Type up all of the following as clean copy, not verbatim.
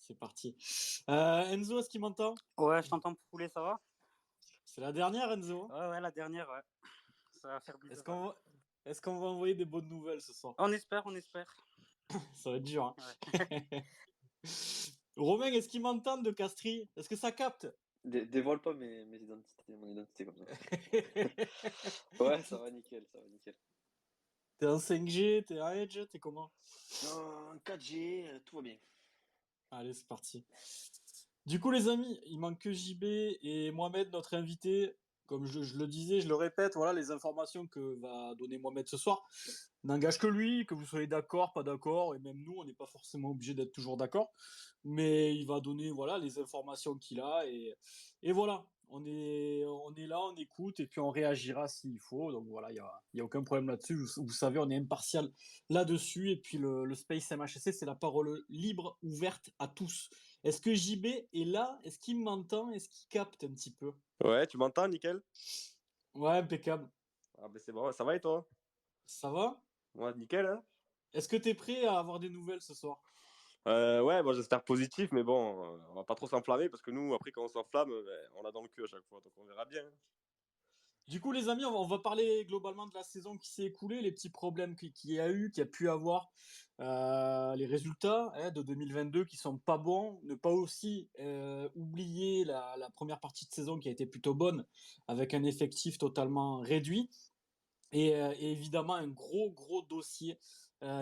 c'est parti. Enzo, est-ce qu'il m'entend? Ouais, je t'entends poulet, ça va? C'est la dernière, Enzo. Ouais, la dernière, ouais. Ça va faire bizarre. Est-ce qu'on va envoyer des bonnes nouvelles ce soir? On espère. Ça va être dur, hein. Ouais. Romain, est-ce qu'il m'entend de Castries? Est-ce que ça capte? Dévoile pas mon identité comme ça. Ouais, ça va nickel, ça va nickel. T'es en 5G, t'es en Edge, t'es comment? Non, 4G, tout va bien. Allez, c'est parti. Du coup, les amis, il manque que JB et Mohamed, notre invité. Comme je le disais, je le répète, voilà, les informations que va donner Mohamed ce soir n'engagent que lui, que vous soyez d'accord, pas d'accord, et même nous, on n'est pas forcément obligé d'être toujours d'accord. Mais il va donner, voilà, les informations qu'il a, et voilà. On est là, on écoute, et puis on réagira s'il faut. Donc voilà, y a aucun problème là-dessus. Vous savez, on est impartial là-dessus. Et puis le Space MHSC, c'est la parole libre, ouverte à tous. Est-ce que JB est là? Est-ce qu'il m'entend? Est-ce qu'il capte un petit peu? Ouais, tu m'entends, nickel? Ouais, impeccable. Ah ben c'est bon, ça va et toi? Ça va? Ouais, nickel, hein? Est-ce que t'es prêt à avoir des nouvelles ce soir? Ouais, bon, j'espère positif, mais bon, on va pas trop s'enflammer parce que nous, après, quand on s'enflamme, on a dans le cul à chaque fois, donc on verra bien. Du coup, les amis, on va parler globalement de la saison qui s'est écoulée, les petits problèmes qu'il y a eu, qu'il y a pu avoir, les résultats de 2022 qui sont pas bons. Ne pas aussi oublier la première partie de saison qui a été plutôt bonne, avec un effectif totalement réduit. Et évidemment, un gros dossier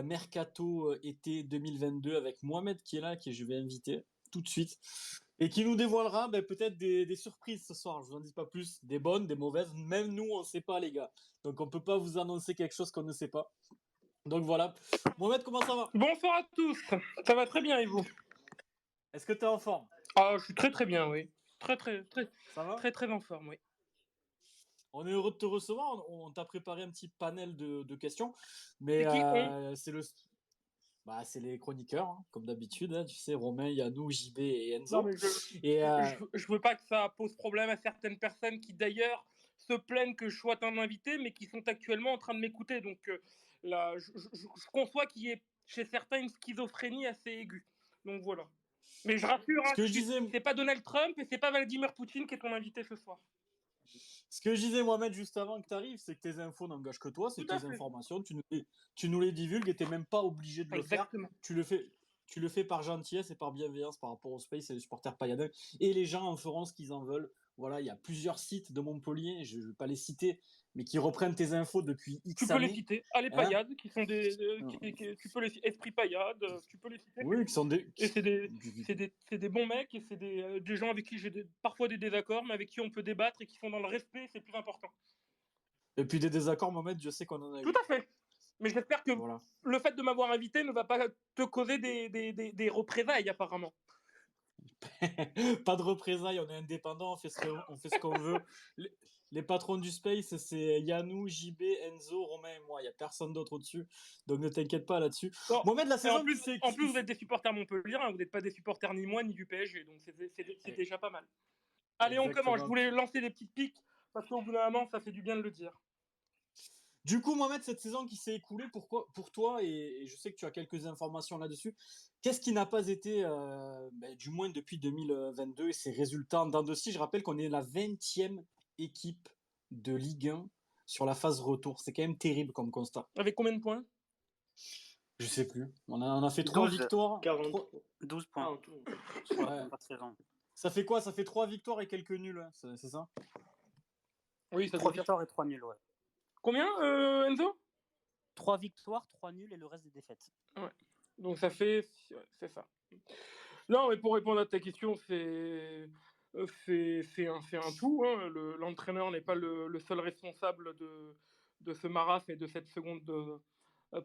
Mercato été 2022 avec Mohamed qui est là, je vais inviter tout de suite, et qui nous dévoilera peut-être des surprises ce soir. Je vous en dis pas plus, des bonnes, des mauvaises. Même nous, on ne sait pas, les gars. Donc, on peut pas vous annoncer quelque chose qu'on ne sait pas. Donc voilà. Mohamed, comment ça va? Bonsoir à tous. Ça va très bien et vous? Est-ce que tu es en forme? Ah, je suis très bien, oui. Très Ça va? très en forme, oui. On est heureux de te recevoir. On t'a préparé un petit panel de questions, mais c'est les chroniqueurs, hein, comme d'habitude. Hein, tu sais, Romain, Yannou, JB et Enzo. Non, mais je veux pas que ça pose problème à certaines personnes qui d'ailleurs se plaignent que je sois un invité, mais qui sont actuellement en train de m'écouter. Donc là, je conçois qu'il y ait chez certains une schizophrénie assez aiguë. Donc voilà. Mais je rassure, Ce que je disais, c'est pas Donald Trump et c'est pas Vladimir Poutine qui est ton invité ce soir. ce que je disais, Mohamed, juste avant que tu arrives, c'est que tes infos n'engagent que toi, c'est Tout à tes fait. informations, tu nous les divulgues et tu n'es même pas obligé de le Exactement. faire. Tu le fais par gentillesse et par bienveillance par rapport au Space et les supporters pailladins. Et les gens en feront ce qu'ils en veulent. Voilà, il y a plusieurs sites de Montpellier, je ne vais pas les citer, mais qui reprennent tes infos depuis X Tu peux années. les citer. Allez, Hein? Paillades, qui sont tu peux les citer. Esprit Paillade, tu peux les citer. Oui, qui sont des. Et c'est des bons mecs et c'est des gens avec qui j'ai parfois des désaccords, mais avec qui on peut débattre et qui sont dans le respect, c'est plus important. Et puis des désaccords, Mohamed, je sais qu'on en a eu. Tout à fait. Mais j'espère que Voilà. le fait de m'avoir invité ne va pas te causer des représailles, apparemment. Pas de représailles, on est indépendant, on fait ce qu'on veut. Les patrons du Space, c'est Yannou, JB, Enzo, Romain et moi. Il n'y a personne d'autre au-dessus. Donc ne t'inquiète pas là-dessus. Mohamed, la saison, en plus, vous êtes des supporters Montpellier, hein, vous n'êtes pas des supporters ni moi ni du PSG, donc c'est déjà pas mal. Allez, exactement. on commence. Je voulais lancer des petites piques, parce qu'au bout d'un moment, ça fait du bien de le dire. Du coup, Mohamed, cette saison qui s'est écoulée, pour toi, et je sais que tu as quelques informations là-dessus, qu'est-ce qui n'a pas été, du moins depuis 2022, et ses résultats en dents de scie? Je rappelle qu'on est la 20e équipe de Ligue 1 sur la phase retour. C'est quand même terrible comme constat. Avec combien de points? Je sais plus. On a fait 3 victoires. 12 points. Ouais. Ça fait quoi? Ça fait 3 victoires et quelques nuls, hein, c'est ça? Oui, ça 3 victoires et 3 nuls, ouais. Combien, Enzo? 3 victoires, 3 nuls et le reste des défaites. Ouais. Donc ça fait... c'est ça. Non, mais pour répondre à ta question, c'est un tout. Hein. L'entraîneur n'est pas le seul responsable de ce marasme et de cette seconde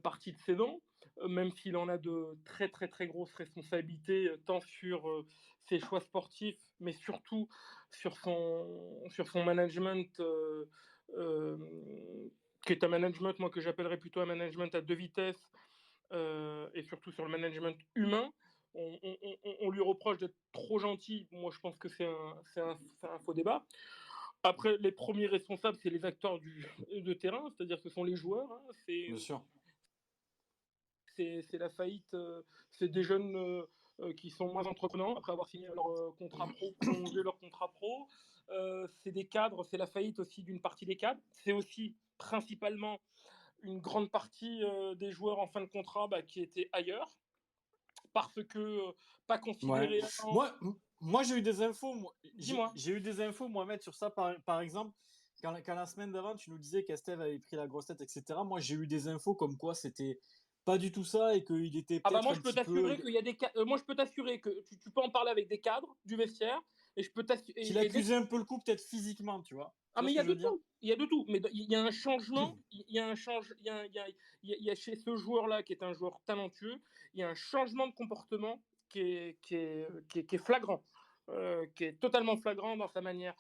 partie de saison, même s'il en a de très grosses responsabilités, tant sur ses choix sportifs, mais surtout sur son management, qui est un management, moi, que j'appellerais plutôt un management à 2 vitesses, et surtout sur le management humain. On lui reproche d'être trop gentil. Moi, je pense que c'est un faux débat. Après, les premiers responsables, c'est les acteurs de terrain, c'est-à-dire que ce sont les joueurs. Hein, Bien sûr. C'est la faillite, c'est des jeunes qui sont moins entreprenants après avoir signé leur contrat pro, prolongé leur contrat pro. C'est des cadres, c'est la faillite aussi d'une partie des cadres. C'est aussi principalement une grande partie des joueurs en fin de contrat qui étaient ailleurs parce que pas Ouais. considérés avant. Moi, j'ai eu des infos. Dis-moi. J'ai eu des infos, Mohamed, sur ça. Par exemple, quand la semaine d'avant, tu nous disais qu'Esteve avait pris la grosse tête, etc. Moi, j'ai eu des infos comme quoi c'était pas du tout ça et qu'il était Ah bah peut-être moi un je peux petit peu. t'assurer qu'il y a des moi je peux t'assurer que tu peux en parler avec des cadres du vestiaire et je peux t'assurer Qu'il accusait un peu le coup, peut-être physiquement, tu vois. Ah Tu vois mais ce il y que a je de veux dire? tout, il y a de tout, mais il y a un changement, il y a un change, il y a chez ce joueur-là qui est un joueur talentueux, il y a un changement de comportement qui est flagrant, qui est totalement flagrant dans sa manière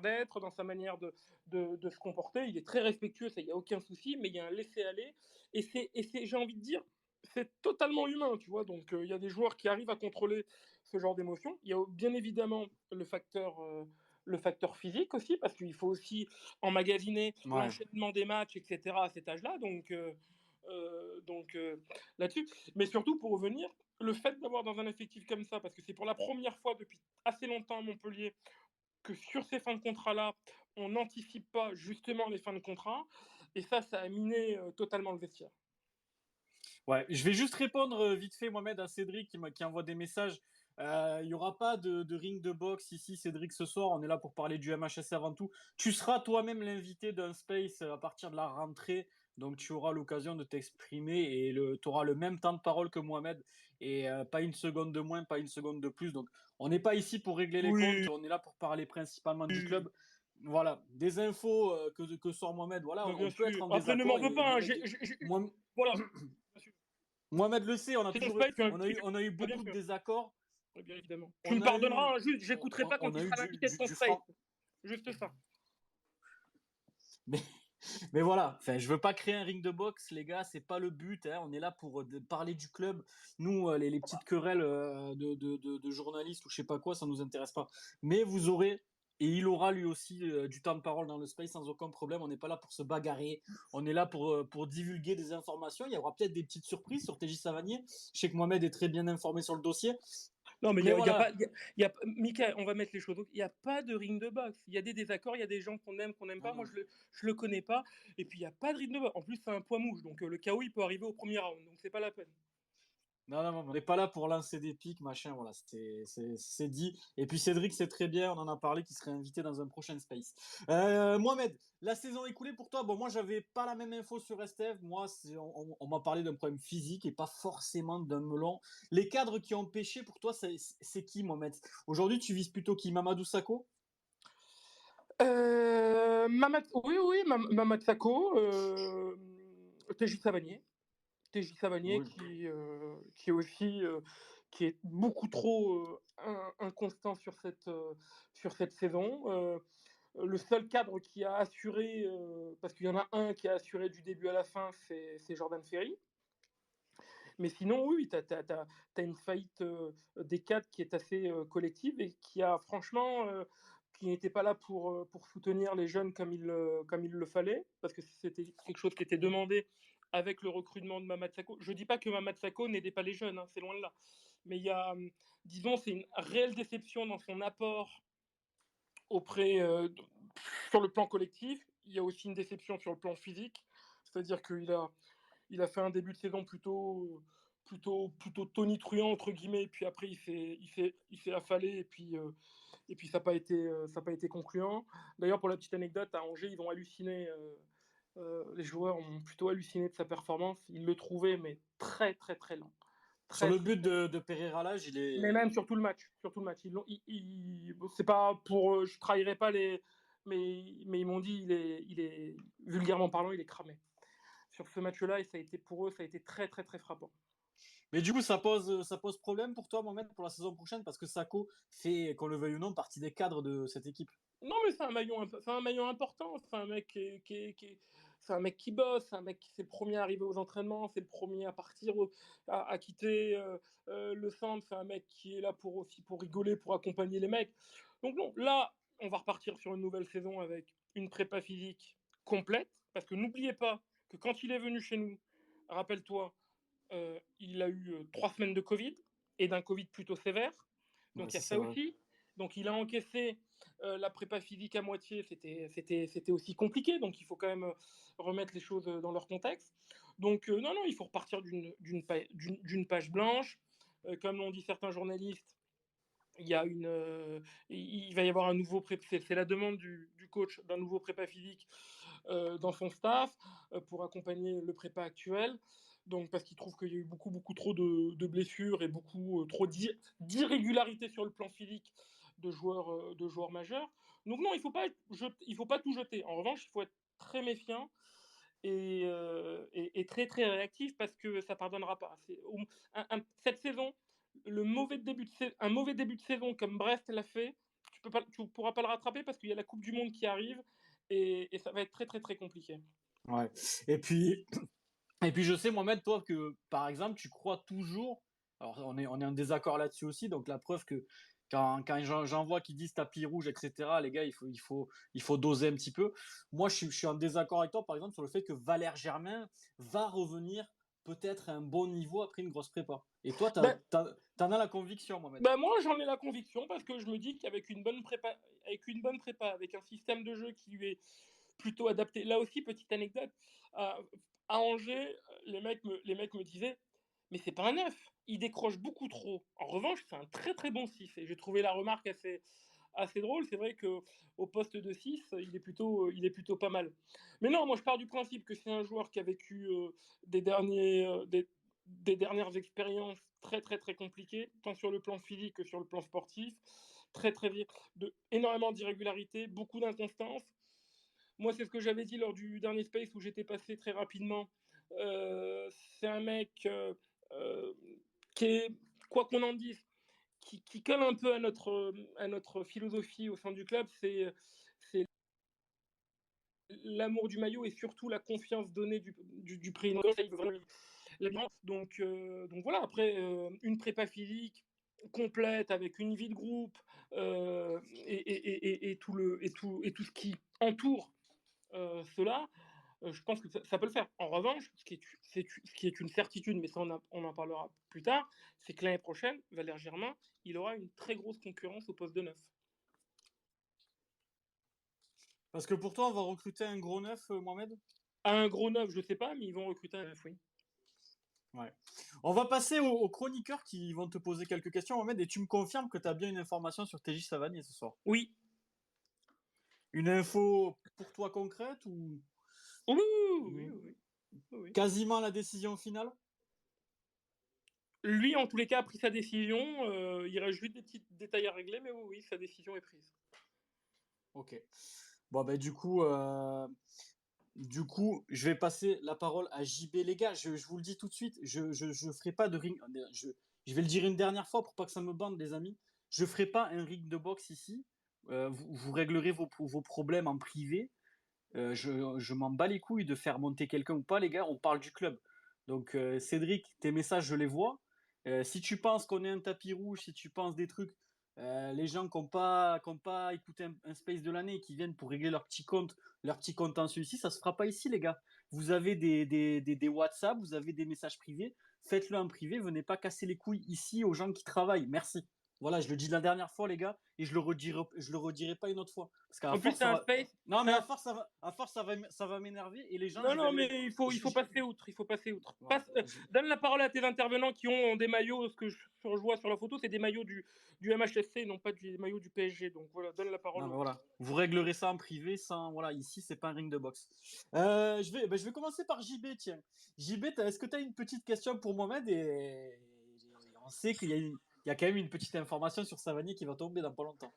d'être, dans sa manière de se comporter. Il est très respectueux, ça, il n'y a aucun souci, mais il y a un laisser-aller. J'ai envie de dire, c'est totalement humain, tu vois. Donc, il y a des joueurs qui arrivent à contrôler ce genre d'émotion. Il y a bien évidemment le facteur physique aussi, parce qu'il faut aussi emmagasiner Ouais. l'enchaînement des matchs, etc. à cet âge-là. Donc là-dessus. Mais surtout, pour revenir, le fait d'avoir dans un effectif comme ça, parce que c'est pour la première fois depuis assez longtemps à Montpellier que sur ces fins de contrat-là, on n'anticipe pas justement les fins de contrat. Et ça a miné totalement le vestiaire. Ouais, je vais juste répondre vite fait, Mohamed, à Cédric qui envoie des messages. Il n'y aura pas de ring de boxe ici, Cédric, ce soir. On est là pour parler du MHSC avant tout. Tu seras toi-même l'invité d'un space à partir de la rentrée. Donc, tu auras l'occasion de t'exprimer et tu auras le même temps de parole que Mohamed. Et pas une seconde de moins, pas une seconde de plus. Donc, on n'est pas ici pour régler les comptes. On est là pour parler principalement du club. Voilà, des infos que sort Mohamed. Voilà, Bien on peut être sûr. en Après, ne m'en désaccord. veux Et pas. Voilà. Mohamed le sait, C'est ton space, on a eu bien beaucoup de sûr. désaccords. Bien évidemment. Tu On me a eu, pardonneras, juste, j'écouterai pas quand on a tu eu seras l'invité de ton du space. franc. Juste ça. Mais voilà, enfin, je veux pas créer un ring de boxe, les gars, c'est pas le but. Hein. On est là pour parler du club. Nous, les petites querelles de journalistes ou je sais pas quoi, ça nous intéresse pas. Mais vous aurez, et il aura lui aussi du temps de parole dans le space sans aucun problème. On n'est pas là pour se bagarrer. On est là pour divulguer des informations. Il y aura peut-être des petites surprises sur TJ Savanier. Je sais que Mohamed est très bien informé sur le dossier. Non, mais voilà. Mickaël, on va mettre les choses. Il n'y a pas de ring de boxe. Il y a des désaccords, il y a des gens qu'on aime pas. Moi, je le connais pas. Et puis, il n'y a pas de ring de boxe. En plus, c'est un poids mouche. Donc, le KO, il peut arriver au premier round. Donc, c'est pas la peine. Non, on n'est pas là pour lancer des pics, machin, voilà, c'est dit. Et puis Cédric, c'est très bien, on en a parlé, qu'il serait invité dans un prochain space. Mohamed, la saison écoulée pour toi, bon, moi, j'avais pas la même info sur Esteve. Moi, on m'a parlé d'un problème physique et pas forcément d'un melon. Les cadres qui ont pêché pour toi, c'est qui, Mohamed? Aujourd'hui, tu vises plutôt qui? Mamadou Sakho? Oui, Mamad Sakho, TJ Savanier. TJ Savanier Oui. qui est aussi qui est beaucoup trop inconstant sur cette saison. Le seul cadre qui a assuré, parce qu'il y en a un qui a assuré du début à la fin, c'est Jordan Ferry. Mais sinon, oui, tu as une faillite des cadres qui est assez collective et qui a franchement, qui n'était pas là pour soutenir les jeunes comme il le fallait, parce que c'était quelque chose qui était demandé avec le recrutement de Mamad Sakho. Je ne dis pas que Mamad Sakho n'aidait pas les jeunes, hein, c'est loin de là. Mais il y a, disons, c'est une réelle déception dans son apport auprès, sur le plan collectif. Il y a aussi une déception sur le plan physique, c'est-à-dire qu'il a fait un début de saison plutôt tonitruant entre guillemets, et puis après il s'est affalé, et puis ça n'a pas été concluant. D'ailleurs, pour la petite anecdote, à Angers, ils ont halluciné. Les joueurs ont plutôt halluciné de sa performance. Ils le trouvaient mais très très très lent. Sur le but de Pereira Lage, il est. Mais même sur tout le match, c'est pas pour, je trahirai pas mais ils m'ont dit il est vulgairement parlant, il est cramé sur ce match-là, et pour eux, ça a été très très très frappant. Mais du coup, ça pose problème pour toi, Mohamed, pour la saison prochaine, parce que Sakho fait, qu'on le veuille ou non, partie des cadres de cette équipe. Non, mais c'est un maillon important. C'est un mec c'est un mec qui bosse, c'est un mec qui c'est le premier à arriver aux entraînements, c'est le premier à partir, à quitter le centre. C'est un mec qui est là pour rigoler, pour accompagner les mecs. Donc non, là, on va repartir sur une nouvelle saison avec une prépa physique complète, parce que n'oubliez pas que quand il est venu chez nous, rappelle-toi, il a eu 3 semaines de Covid. et d'un Covid plutôt sévère. Donc Ouais, il y a ça, ça c'est vrai. aussi. Donc il a encaissé la prépa physique à moitié, c'était aussi compliqué. Donc il faut quand même remettre les choses dans leur contexte. Donc non, il faut repartir d'une page blanche. Comme l'ont dit certains journalistes, il va y avoir un nouveau c'est la demande du coach d'un nouveau prépa physique dans son staff pour accompagner le prépa actuel. Donc parce qu'il trouve qu'il y a eu beaucoup trop de blessures et beaucoup trop d'irrégularités sur le plan physique de joueurs majeurs. Donc non, il faut pas tout jeter. En revanche, il faut être très méfiant et très très réactif parce que ça pardonnera pas. Cette saison, un mauvais début de saison comme Brest l'a fait, tu pourras pas le rattraper parce qu'il y a la Coupe du Monde qui arrive et ça va être très très très compliqué. Ouais. Et puis, et puis je sais, Mohamed, toi, que par exemple, tu crois toujours. Alors, on est en désaccord là-dessus aussi. Donc, la preuve que quand j'en vois qui disent tapis rouge, etc., les gars, il faut doser un petit peu. Moi, je suis en désaccord avec toi, par exemple, sur le fait que Valère Germain va revenir peut-être à un bon niveau après une grosse prépa. Et toi, Ben, t'en as la conviction, Mohamed. moi, j'en ai la conviction parce que je me dis qu'avec une bonne prépa, avec un système de jeu qui lui est plutôt adapté. Là aussi, petite anecdote, à, à Angers, les mecs me disaient, mais c'est pas un 9, il décroche beaucoup trop. En revanche, c'est un très très bon 6. Et j'ai trouvé la remarque assez drôle. C'est vrai qu'au poste de 6, il est plutôt pas mal. Mais non, moi je pars du principe que c'est un joueur qui a vécu des dernières expériences très très très compliquées, tant sur le plan physique que sur le plan sportif. Très très vite, énormément d'irrégularités, beaucoup d'inconstance. Moi, c'est ce que j'avais dit lors du dernier Space où j'étais passé très rapidement. C'est un mec euh, qui est, quoi qu'on en dise, qui colle un peu à notre philosophie au sein du club. C'est l'amour du maillot et surtout la confiance donnée du président. Donc voilà, après, une prépa physique complète avec une vie de groupe et tout ce qui entoure cela, je pense que ça peut le faire. En revanche, ce qui est une certitude, mais ça on en parlera plus tard, c'est que l'année prochaine, Valère Germain, il aura une très grosse concurrence au poste de 9. Parce que pour toi, on va recruter un gros neuf, Mohamed. Un gros 9, je ne sais pas, mais ils vont recruter un 9, oui. Ouais. On va passer aux chroniqueurs qui vont te poser quelques questions, Mohamed, et tu me confirmes que tu as bien une information sur TJ Savanier ce soir. Oui. Une info pour toi concrète ou Oui. quasiment la décision finale? Lui, en tous les cas, a pris sa décision. Il reste juste des petits détails à régler, mais oui, sa décision est prise. Ok. Bon, ben, du coup, je vais passer la parole à JB. Les gars, je vous le dis tout de suite, je ferai pas de ring. Je vais le dire une dernière fois pour pas que ça me bande, les amis. Je ferai pas un ring de boxe ici. Vous réglerez vos problèmes en privé. Je m'en bats les couilles de faire monter quelqu'un ou pas, les gars. On parle du club. Donc, Cédric, tes messages, je les vois. Si tu penses qu'on est un tapis rouge, si tu penses des trucs, les gens qui n'ont pas écouté un space de l'année, qui viennent pour régler leur petit contentieux ici, ça se fera pas ici, les gars. Vous avez des WhatsApp, vous avez des messages privés. Faites-le en privé. Venez pas casser les couilles ici aux gens qui travaillent. Merci. Voilà, je le dis la dernière fois, les gars, et je le redirai pas une autre fois. Parce qu'à En plus, force, c'est un space. non, mais à force, ça va m'énerver et les gens. Non, mais il faut passer outre. Voilà, Donne la parole à tes intervenants qui ont des maillots. Ce que je vois sur la photo, c'est des maillots du MHSC, non pas des maillots du PSG. Donc voilà, donne la parole. Non, mais voilà. Vous réglerez ça en privé sans. Voilà, ici, c'est pas un ring de boxe. Je vais commencer par JB, tiens. JB, est-ce que tu as une petite question pour Mohamed et on sait il y a quand même une petite information sur Savanier qui va tomber dans pas longtemps.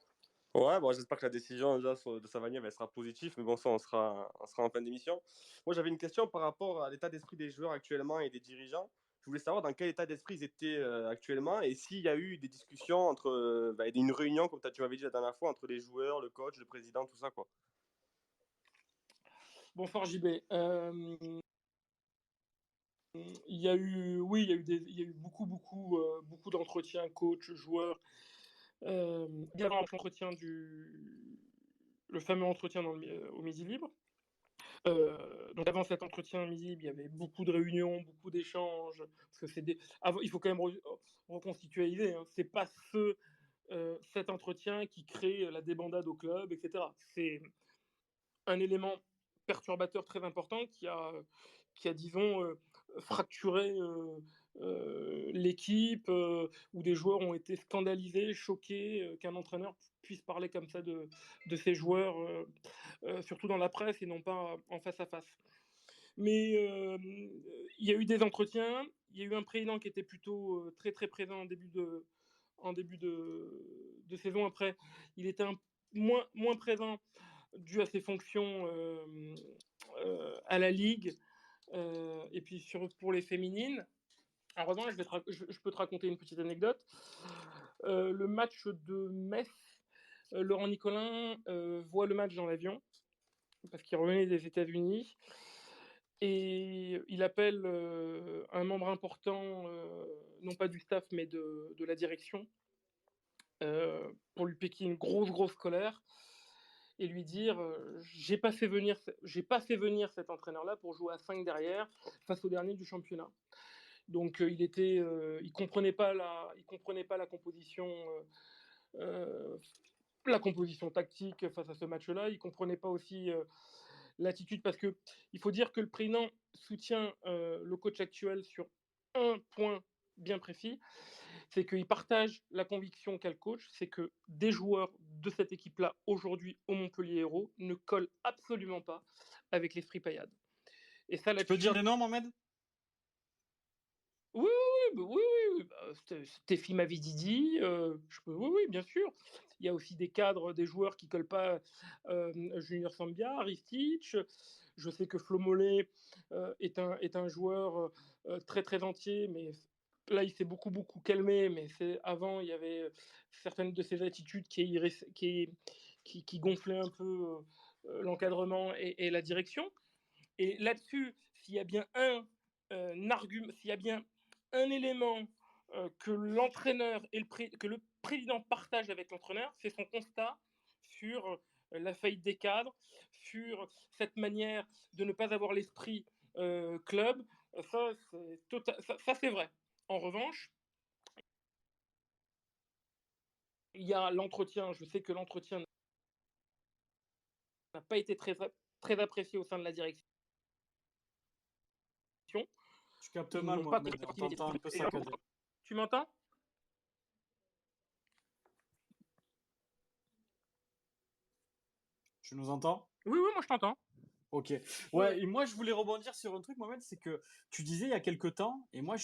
Ouais, bon, j'espère que la décision déjà de Savanier elle sera positive, mais bon, ça, on sera en fin d'émission. Moi, j'avais une question par rapport à l'état d'esprit des joueurs actuellement et des dirigeants. Je voulais savoir dans quel état d'esprit ils étaient actuellement et s'il y a eu des discussions entre une réunion, comme tu m'avais dit la dernière fois, entre les joueurs, le coach, le président, tout ça, quoi. Bonsoir JB. Il y a eu beaucoup d'entretiens coach, joueurs. Il y a l'entretien le fameux entretien au Midi Libre. Donc avant cet entretien midi, il y avait beaucoup de réunions, beaucoup d'échanges, parce que il faut quand même reconstituer, hein. C'est pas cet entretien qui crée la débandade au club, etc. C'est un élément perturbateur très important qui a disons, fracturé l'équipe, où des joueurs ont été scandalisés, choqués, qu'un entraîneur puisse parler comme ça de ses joueurs, surtout dans la presse et non pas en face à face. Mais il y a eu des entretiens, il y a eu un président qui était plutôt très très présent en début de saison. Après, il était moins présent dû à ses fonctions à la Ligue et puis pour les féminines. En revanche, je peux te raconter une petite anecdote. Le match de Metz, Laurent Nicolin voit le match dans l'avion parce qu'il revenait des États-Unis et il appelle un membre important, non pas du staff mais de la direction, pour lui piquer une grosse colère et lui dire j'ai pas fait venir cet entraîneur-là pour jouer à 5 derrière face au dernier du championnat. Donc il comprenait pas la composition tactique face à ce match-là. Il comprenait pas aussi l'attitude parce que il faut dire que le président soutient le coach actuel sur un point bien précis, c'est qu'il partage la conviction qu'a le coach, c'est que des joueurs de cette équipe-là aujourd'hui au Montpellier Hérault ne collent absolument pas avec l'esprit Payade. Et ça, Tu peux dire les noms, Mohamed? Oui, Stéphie Mavididi, oui, bien sûr. Il y a aussi des cadres, des joueurs qui collent pas, Junior Sambia, Ristich. Je sais que Flo Mollet est un joueur très très entier, mais là il s'est beaucoup calmé. Mais avant il y avait certaines de ses attitudes qui gonflaient un peu l'encadrement et la direction. Et là-dessus, s'il y a bien argument, s'il y a bien un élément que l'entraîneur et que le président partagent avec l'entraîneur, c'est son constat sur la faillite des cadres, sur cette manière de ne pas avoir l'esprit club. Ça, c'est vrai. En revanche, il y a l'entretien. Je sais que l'entretien n'a pas été très apprécié au sein de la direction. Tu captes mal, moi, on t'entend un peu saccadé. Tu m'entends? Tu nous entends? Oui, moi je t'entends. Ok. Ouais, et moi je voulais rebondir sur un truc, Mohamed, c'est que tu disais il y a quelques temps, et moi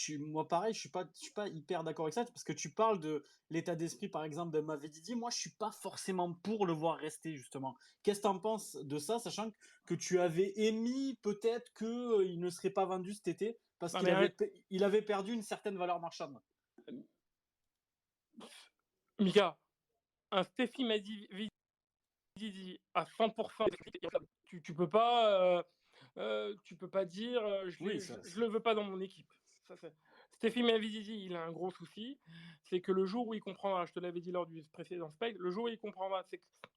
pareil, je suis pas hyper d'accord avec ça, parce que tu parles de l'état d'esprit, par exemple, de Mavididi. Moi, je suis pas forcément pour le voir rester, justement. Qu'est-ce que tu en penses de ça, sachant que tu avais émis peut-être qu'il ne serait pas vendu cet été, parce qu'il avait perdu une certaine valeur marchande. Mika, un Stéphie Mavididi à 100%, tu peux pas dire je le veux pas dans mon équipe. Stéphie Mavididi, il a un gros souci, c'est que le jour où il comprendra, je te l'avais dit lors du précédent spec, le jour où il comprendra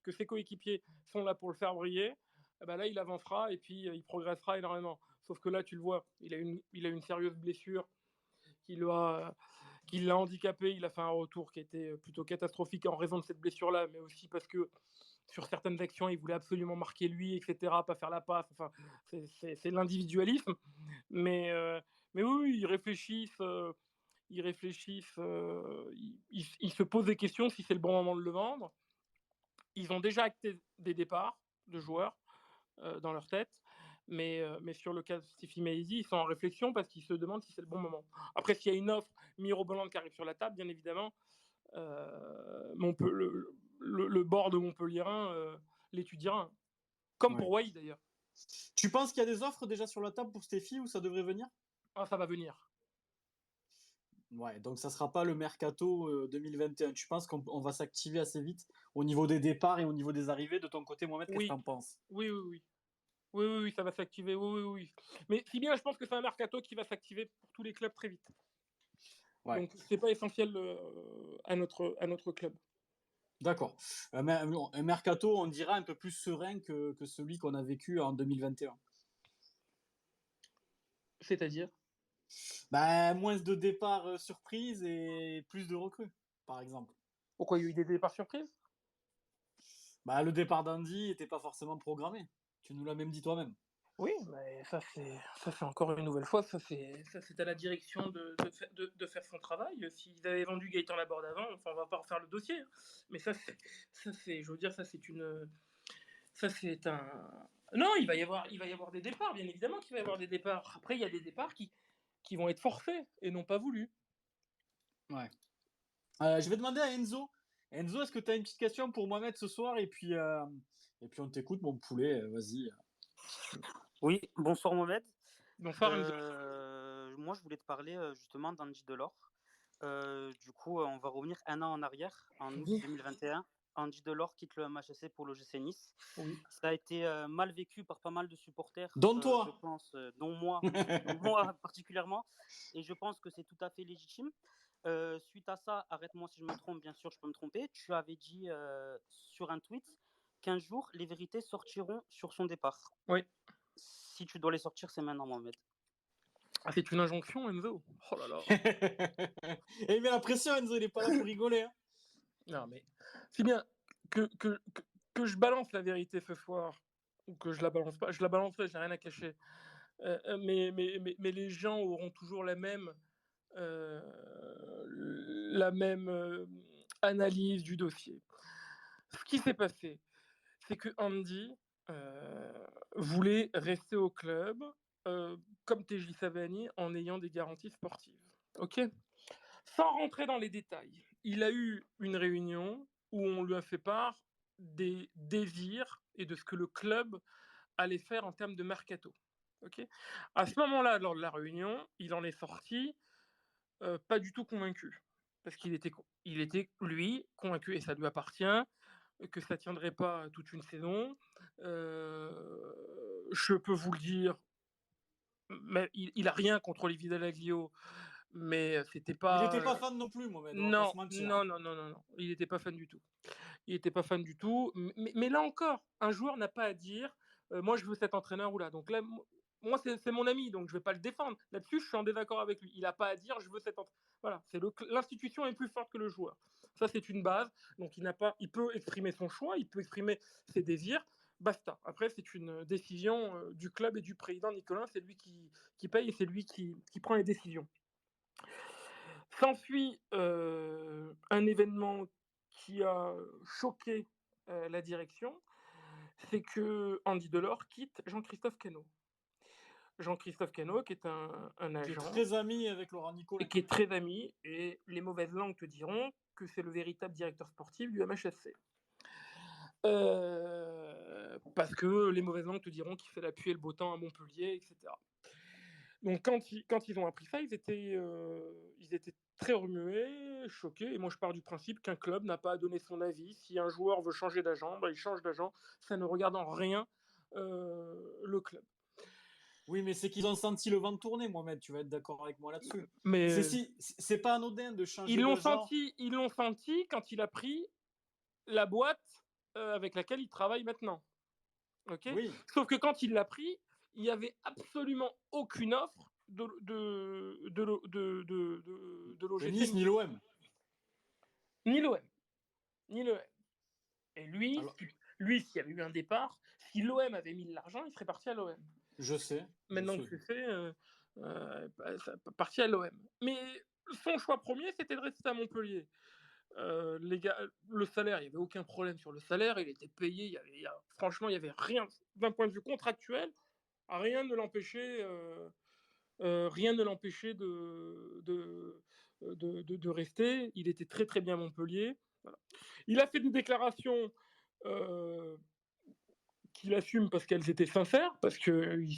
que ses coéquipiers sont là pour le faire briller, ben là il avancera et puis il progressera énormément. Sauf que là tu le vois, il a une sérieuse blessure qui l'a handicapé. Il a fait un retour qui était plutôt catastrophique en raison de cette blessure-là, mais aussi parce que sur certaines actions, il voulait absolument marquer lui, etc., pas faire la passe. Enfin, c'est l'individualisme. Mais oui, ils réfléchissent. Ils se posent des questions si c'est le bon moment de le vendre. Ils ont déjà acté des départs de joueurs dans leur tête. Mais sur le cas de Stéphie Maïzy, ils sont en réflexion parce qu'ils se demandent si c'est le bon moment. Après, s'il y a une offre mirobolante qui arrive sur la table, bien évidemment, le bord de Montpellierin l'étudiera. Comme pour Wai d'ailleurs. Tu penses qu'il y a des offres déjà sur la table pour Stéphie ou ça devrait venir? Ah, ça va venir. Ouais, donc ça sera pas le mercato 2021. Tu penses qu'on va s'activer assez vite au niveau des départs et au niveau des arrivées? De ton côté, Mohamed, qu'est-ce que tu en penses? Oui, ça va s'activer. Oui. Mais si bien, je pense que c'est un mercato qui va s'activer pour tous les clubs très vite. Ouais. Donc c'est pas essentiel à notre club. D'accord. Un mercato, on dira, un peu plus serein que celui qu'on a vécu en 2021. C'est-à-dire? Bah, moins de départs surprises et plus de recrues, par exemple. Pourquoi il y a eu des départs surprises? Bah, le départ d'Andy n'était pas forcément programmé. Tu nous l'as même dit toi-même. Oui, mais ça c'est encore une nouvelle fois, ça c'est à la direction de faire son travail. S'ils avaient vendu Gaëtan Laborde avant, enfin, on va pas refaire le dossier, hein. Mais je veux dire, ça c'est un. Non, il va y avoir des départs, bien évidemment qu'il va y avoir des départs. Après, il y a des départs qui vont être forcés et non pas voulus. Ouais. Je vais demander à Enzo. Enzo, est-ce que tu as une petite question pour Mohamed ce soir et puis on t'écoute, mon poulet, vas-y. Oui, bonsoir Mohamed. Bonsoir, Enzo. Moi, je voulais te parler justement d'Andy Delors. Du coup, on va revenir un an en arrière, en août 2021. Andy Delors quitte le MHSC pour l'OGC Nice. Oui. Ça a été mal vécu par pas mal de supporters, Dont toi. je pense, dont moi particulièrement. Et je pense que c'est tout à fait légitime. Suite à ça, arrête-moi si je me trompe, bien sûr, je peux me tromper. Tu avais dit sur un tweet qu'un jour, les vérités sortiront sur son départ. Oui. Si tu dois les sortir, c'est maintenant, Mohamed. Ah, c'est une injonction, Enzo. Oh là là. Et il met la pression, Enzo, il n'est pas là pour rigoler. Hein. Non, mais c'est bien que je balance la vérité ce soir, ou que je la balance pas. Je la balancerai, j'ai rien à cacher. Mais les gens auront toujours la même analyse du dossier. Ce qui s'est passé, c'est que Andy voulait rester au club comme TJ Savani en ayant des garanties sportives. Ok ? Sans rentrer dans les détails, il a eu une réunion où on lui a fait part des désirs et de ce que le club allait faire en termes de mercato. Okay, à ce moment-là, lors de la réunion, il en est sorti pas du tout convaincu. Parce qu'il était, lui, convaincu, et ça lui appartient, que ça ne tiendrait pas toute une saison. Je peux vous le dire, mais il n'a rien contre Olivier Dallaglio, mais c'était pas. Il n'était pas fan non plus, Mohamed. Non, il n'était pas fan du tout. Il n'était pas fan du tout. Mais là encore, un joueur n'a pas à dire moi je veux cet entraîneur ou là. Donc là, moi c'est mon ami, donc je ne vais pas le défendre. Là-dessus, je suis en désaccord avec lui. Il n'a pas à dire je veux cet entraîneur. Voilà, l'institution est plus forte que le joueur. Ça, c'est une base. Donc il peut exprimer son choix, il peut exprimer ses désirs. Basta. Après, c'est une décision du club et du président Nicolas. C'est lui qui paye et c'est lui qui prend les décisions. S'ensuit un événement qui a choqué la direction, c'est que Andy Delors quitte Jean-Christophe Cano. Jean-Christophe Cano, qui est un agent. Qui est très ami avec Laurent Nicolin. Et qui est très ami, et les mauvaises langues te diront que c'est le véritable directeur sportif du MHSC. Parce que les mauvaises langues te diront qu'il fait la pluie et le beau temps à Montpellier, etc. Donc quand ils ont appris ça, ils étaient très remués, choqués. Et moi, je pars du principe qu'un club n'a pas à donner son avis. Si un joueur veut changer d'agent, il change d'agent. Ça ne regarde en rien le club. Oui, mais c'est qu'ils ont senti le vent tourner, Mohamed. Tu vas être d'accord avec moi là-dessus. Mais c'est pas anodin de changer ils l'ont d'agent. Ils l'ont senti quand il a pris la boîte avec laquelle il travaille maintenant. Okay, oui. Sauf que quand il l'a pris, il n'y avait absolument aucune offre de l'OGC. Nice ni l'OM. Ni l'OM. Et lui, s'il y avait eu un départ, si l'OM avait mis de l'argent, il serait parti à l'OM. Je sais. Maintenant que c'est fait, parti à l'OM. Mais son choix premier, c'était de rester à Montpellier. Les gars, le salaire, il n'y avait aucun problème sur le salaire, il était payé, franchement, il n'y avait rien, d'un point de vue contractuel, rien ne l'empêchait de rester. Il était très très bien à Montpellier. Voilà. Il a fait des déclarations qu'il assume parce qu'elles étaient sincères, parce qu'il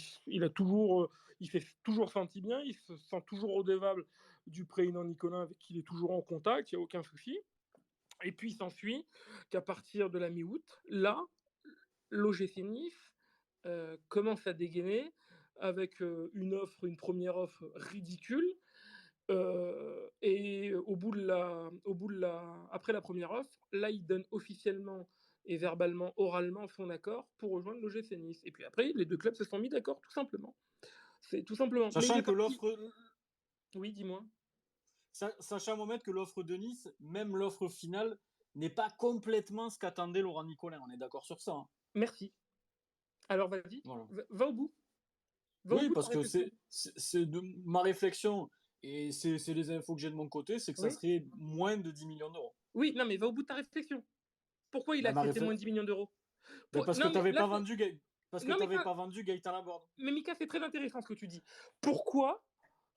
s'est toujours senti bien, il se sent toujours redevable du président Nicolas avec qui il est toujours en contact, il n'y a aucun souci. Et puis il s'ensuit qu'à partir de la mi-août, là, l'OGC Nice commence à dégainer avec une première offre ridicule. Et après la première offre, là, il donne officiellement et verbalement, oralement son accord pour rejoindre l'OGC Nice. Et puis après, les deux clubs se sont mis d'accord, tout simplement. C'est tout simplement. Mais il Sachant est que parti. l'offre, Oui, dis-moi. sachant Mohamed que l'offre de Nice, même l'offre finale, n'est pas complètement ce qu'attendait Laurent Nicolin. On est d'accord sur ça, hein. Merci. Alors vas-y, Voilà. va au bout. Va au Oui, bout de ta parce que réflexion. c'est de ma réflexion et c'est les infos que j'ai de mon côté, c'est que ça Oui. serait moins de 10 millions d'euros. Oui, non, mais va au bout de ta réflexion. Pourquoi il a Ben, ma accepté réfle- moins de 10 millions d'euros? ben, parce que Non, mais t'avais là, pas vendu parce que non, mais, t'avais pas vendu Gaëtan Laborde. mais Mika, c'est très intéressant ce que tu dis. Pourquoi,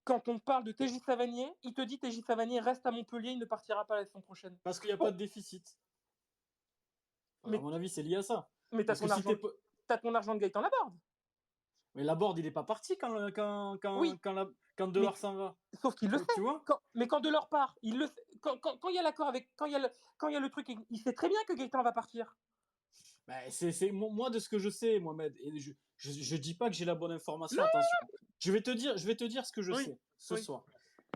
quand on parle de TJ Savanier, il te dit TJ Savanier reste à Montpellier, il ne partira pas la saison prochaine? Parce qu'il n'y a pas de déficit. Alors, à Mais, mon avis, c'est lié à ça. mais Parce que si t'as ton argent de Gaëtan Laborde. Mais Laborde, il est pas parti Oui, quand mais Delors s'en va. sauf qu'il le sait. Tu vois? Mais quand Delors part, il le sait. Quand il y a l'accord avec, quand il y a le truc, il sait très bien que Gaëtan va partir. Ben, moi de ce que je sais, Mohamed, et je dis pas que j'ai la bonne information, Non. attention. Je vais te dire ce que je Oui, sais ce oui. soir.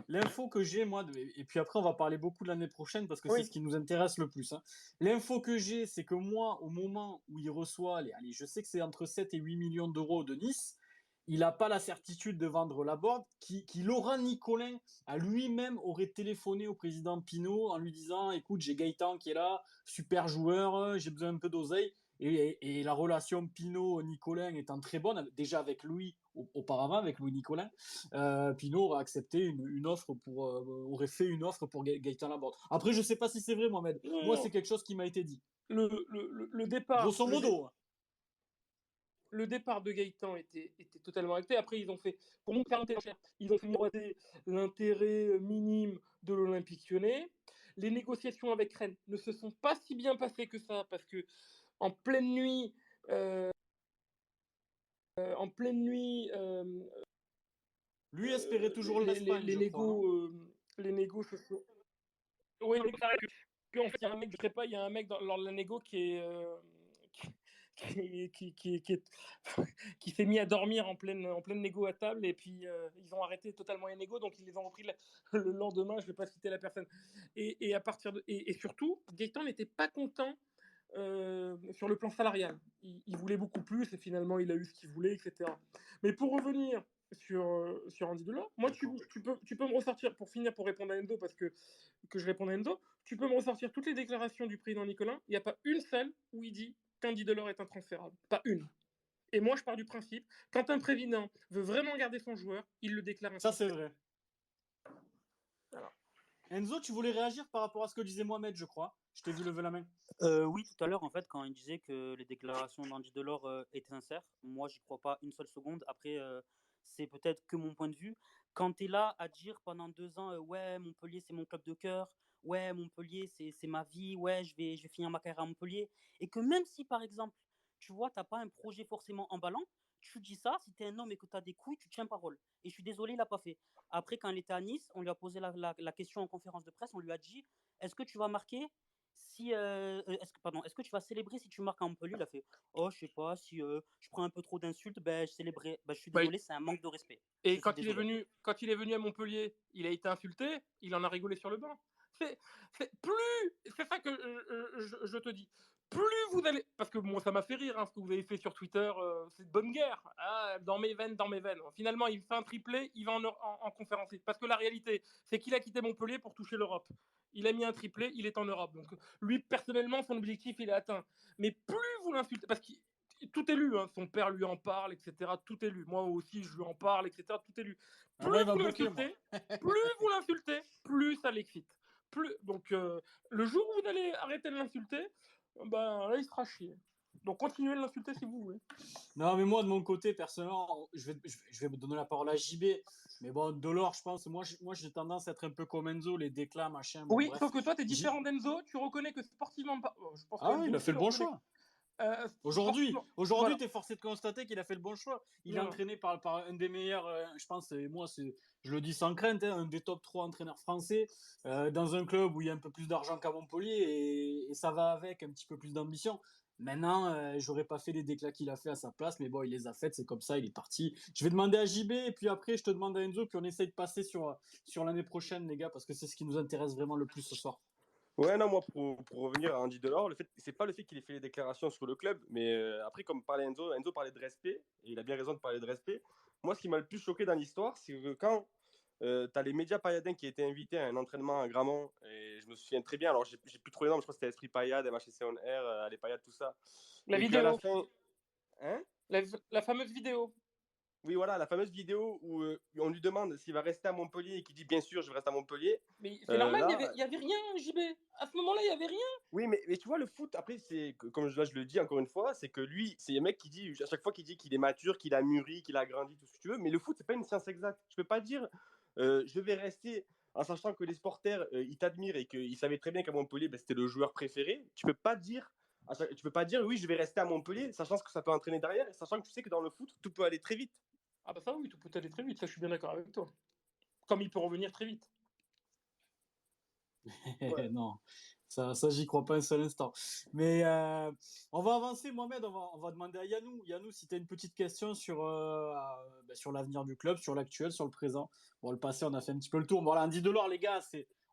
L'info que j'ai, moi, et puis après on va parler beaucoup de l'année prochaine parce que Oui. c'est ce qui nous intéresse le plus, hein. L'info que j'ai, c'est que moi, au moment où il reçoit, allez, je sais que c'est entre 7 et 8 millions d'euros de Nice, il n'a pas la certitude de vendre Laborde, qui Laurent Nicolin a lui-même aurait téléphoné au président Pinault en lui disant, écoute, j'ai Gaëtan qui est là, super joueur, j'ai besoin un peu d'oseille. Et la relation Pinault-Nicolin étant très bonne, déjà avec Louis, auparavant avec Louis Nicolin, Pinault aurait accepté une offre aurait fait une offre pour Gaëtan Laborde. Après, je sais pas si c'est vrai, Mohamed. Moi, c'est quelque chose qui m'a été dit. Le départ. Grosso modo. Le départ de Gaëtan était totalement acté. Après, ils ont fait, pour mon ils ont fait miroiter l'intérêt minime de l'Olympique Lyonnais. Les négociations avec Rennes ne se sont pas si bien passées que ça, parce que en pleine nuit, lui espérait toujours l'Espagne, les je crois. les négos se sont. Oui, mais ça en fait, il y a un mec, je sais pas, il y a un mec lors de la négo qui est. Qui s'est mis à dormir en pleine négo à table, et puis ils ont arrêté totalement les négos, donc ils les ont repris le lendemain. Je vais pas citer la personne. Et à partir de, et surtout, Gaëtan n'était pas content sur le plan salarial. Il voulait beaucoup plus et finalement il a eu ce qu'il voulait, etc. Mais pour revenir sur Andy Delors, moi tu peux me ressortir, pour finir, pour répondre à Endo, parce que je réponds à Endo, tu peux me ressortir toutes les déclarations du président Nicolin, il n'y a pas une seule où il dit qu'Andy Delors est intransférable. Pas une. Et moi je pars du principe, quand un président veut vraiment garder son joueur, il le déclare Ça, c'est intransférable. vrai. Alors. Enzo, tu voulais réagir par rapport à ce que disait Mohamed, je crois. Je t'ai vu lever la main. Oui, tout à l'heure, en fait, quand il disait que les déclarations d'Andy Delors étaient sincères, moi, j'y crois pas une seule seconde. Après, c'est peut-être que mon point de vue. Quand tu es là à dire pendant 2 ans, ouais, Montpellier, c'est mon club de cœur, ouais, Montpellier, c'est ma vie, ouais, je vais finir ma carrière à Montpellier, et que même si, par exemple, tu vois, t'as pas un projet forcément emballant, tu dis ça, si tu es un homme et que tu as des couilles, tu tiens parole. Et je suis désolé, il l'a pas fait. Après, quand il était à Nice, on lui a posé la question en conférence de presse, on lui a dit, est-ce que tu vas marquer si est-ce que tu vas célébrer si tu marques à Montpellier? Il a fait, oh, je sais pas, si je prends un peu trop d'insultes, ben je célébrerai. Ben, je suis désolé, c'est un manque de respect. Et Je quand suis il est désolé. venu à Montpellier, il a été insulté, il en a rigolé sur le banc. C'est ça que je te dis. Plus vous allez, parce que moi ça m'a fait rire, hein, ce que vous avez fait sur Twitter, c'est de bonne guerre. Ah, dans mes veines. Finalement, il fait un triplé, il va en conférence League. Parce que la réalité, c'est qu'il a quitté Montpellier pour toucher l'Europe. Il a mis un triplé, il est en Europe. Donc lui, personnellement, son objectif, il est atteint. Mais plus vous l'insultez, parce que tout est lu, hein, son père lui en parle, etc. Tout est lu. Moi aussi, je lui en parle, etc. Tout est lu. Plus vous l'insultez, plus ça l'excite. Donc, le jour où vous allez arrêter de l'insulter, ben là, il sera chier. Donc, continuez de l'insulter si vous voulez. Non, mais moi, de mon côté, personnellement, je vais me donner la parole à JB. Mais bon, Delors, je pense, moi, j'ai tendance à être un peu comme Enzo, les déclats, machin. Bon, Oui, bref. sauf que toi, t'es différent d'Enzo. Tu reconnais que sportivement, je pense que Ah, Enzo il a aussi fait le bon choix. Aujourd'hui, voilà. tu es forcé de constater qu'il a fait le bon choix. Il est Voilà. entraîné par un des meilleurs, je pense, je le dis sans crainte, hein, un des top 3 entraîneurs français, dans un club où il y a un peu plus d'argent qu'à Montpellier, et ça va avec un petit peu plus d'ambition. Maintenant, j'aurais pas fait les déclats qu'il a fait à sa place, mais bon, il les a faites, c'est comme ça, il est parti. Je vais demander à JB, et puis après, je te demande à Enzo, puis on essaye de passer sur l'année prochaine, les gars, parce que c'est ce qui nous intéresse vraiment le plus ce soir. Ouais, non, moi, pour revenir à Andy Delors, c'est pas le fait qu'il ait fait les déclarations sur le club, mais après, comme parlait Enzo parlait de respect, et il a bien raison de parler de respect. moi, ce qui m'a le plus choqué dans l'histoire, c'est que quand tu as les médias payadins qui étaient invités à un entraînement à Gramont, et je me souviens très bien, alors j'ai plus trop les noms, mais je crois que c'était Esprit Payade, MHC On Air, les Payades, tout ça. La Et qu'à la vidéo, fin. Hein? la fameuse vidéo. Oui, voilà, la fameuse vidéo où on lui demande s'il va rester à Montpellier et qu'il dit bien sûr, je vais rester à Montpellier. Mais c'est normal, il Là, y avait rien, JB. À ce moment-là, il y avait rien. oui, mais tu vois, le foot, après, comme là, je le dis encore une fois, c'est que lui, c'est un mec qui dit, à chaque fois qu'il dit qu'il est mature, qu'il a mûri, qu'il a grandi, tout ce que tu veux, mais le foot, c'est pas une science exacte. Je peux pas dire, je vais rester en sachant que les supporters, ils t'admirent et qu'ils savaient très bien qu'à Montpellier, ben, c'était le joueur préféré. Tu peux pas dire, oui, je vais rester à Montpellier, sachant que ça peut entraîner derrière, et sachant que tu sais que dans le foot, tout peut aller très vite. Ah bah ça oui, tout peut aller très vite, ça je suis bien d'accord avec toi. Comme il peut revenir très vite. Ouais. Non, ça j'y crois pas un seul instant. Mais on va avancer, Mohamed, on va demander à Yannou. Yannou, si tu as une petite question sur l'avenir du club, sur l'actuel, sur le présent. Bon, le passé, on a fait un petit peu le tour. Voilà, Andy Delors, les gars,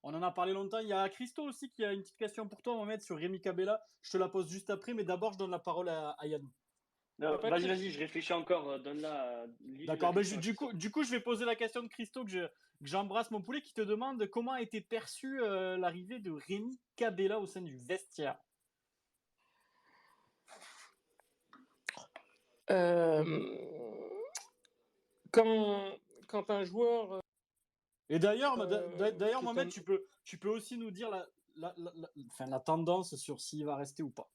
on en a parlé longtemps. Il y a Christo aussi qui a une petite question pour toi, Mohamed, sur Rémi Cabella. Je te la pose juste après, mais d'abord, je donne la parole à Yannou. Non, vas-y, je réfléchis encore. Donne-la. D'accord, ben, du coup, je vais poser la question de Christo que j'embrasse mon poulet qui te demande comment a été perçue l'arrivée de Rémi Cabella au sein du vestiaire. Quand un joueur. Et d'ailleurs, Mohamed, tu peux aussi nous dire la tendance sur s'il va rester ou pas.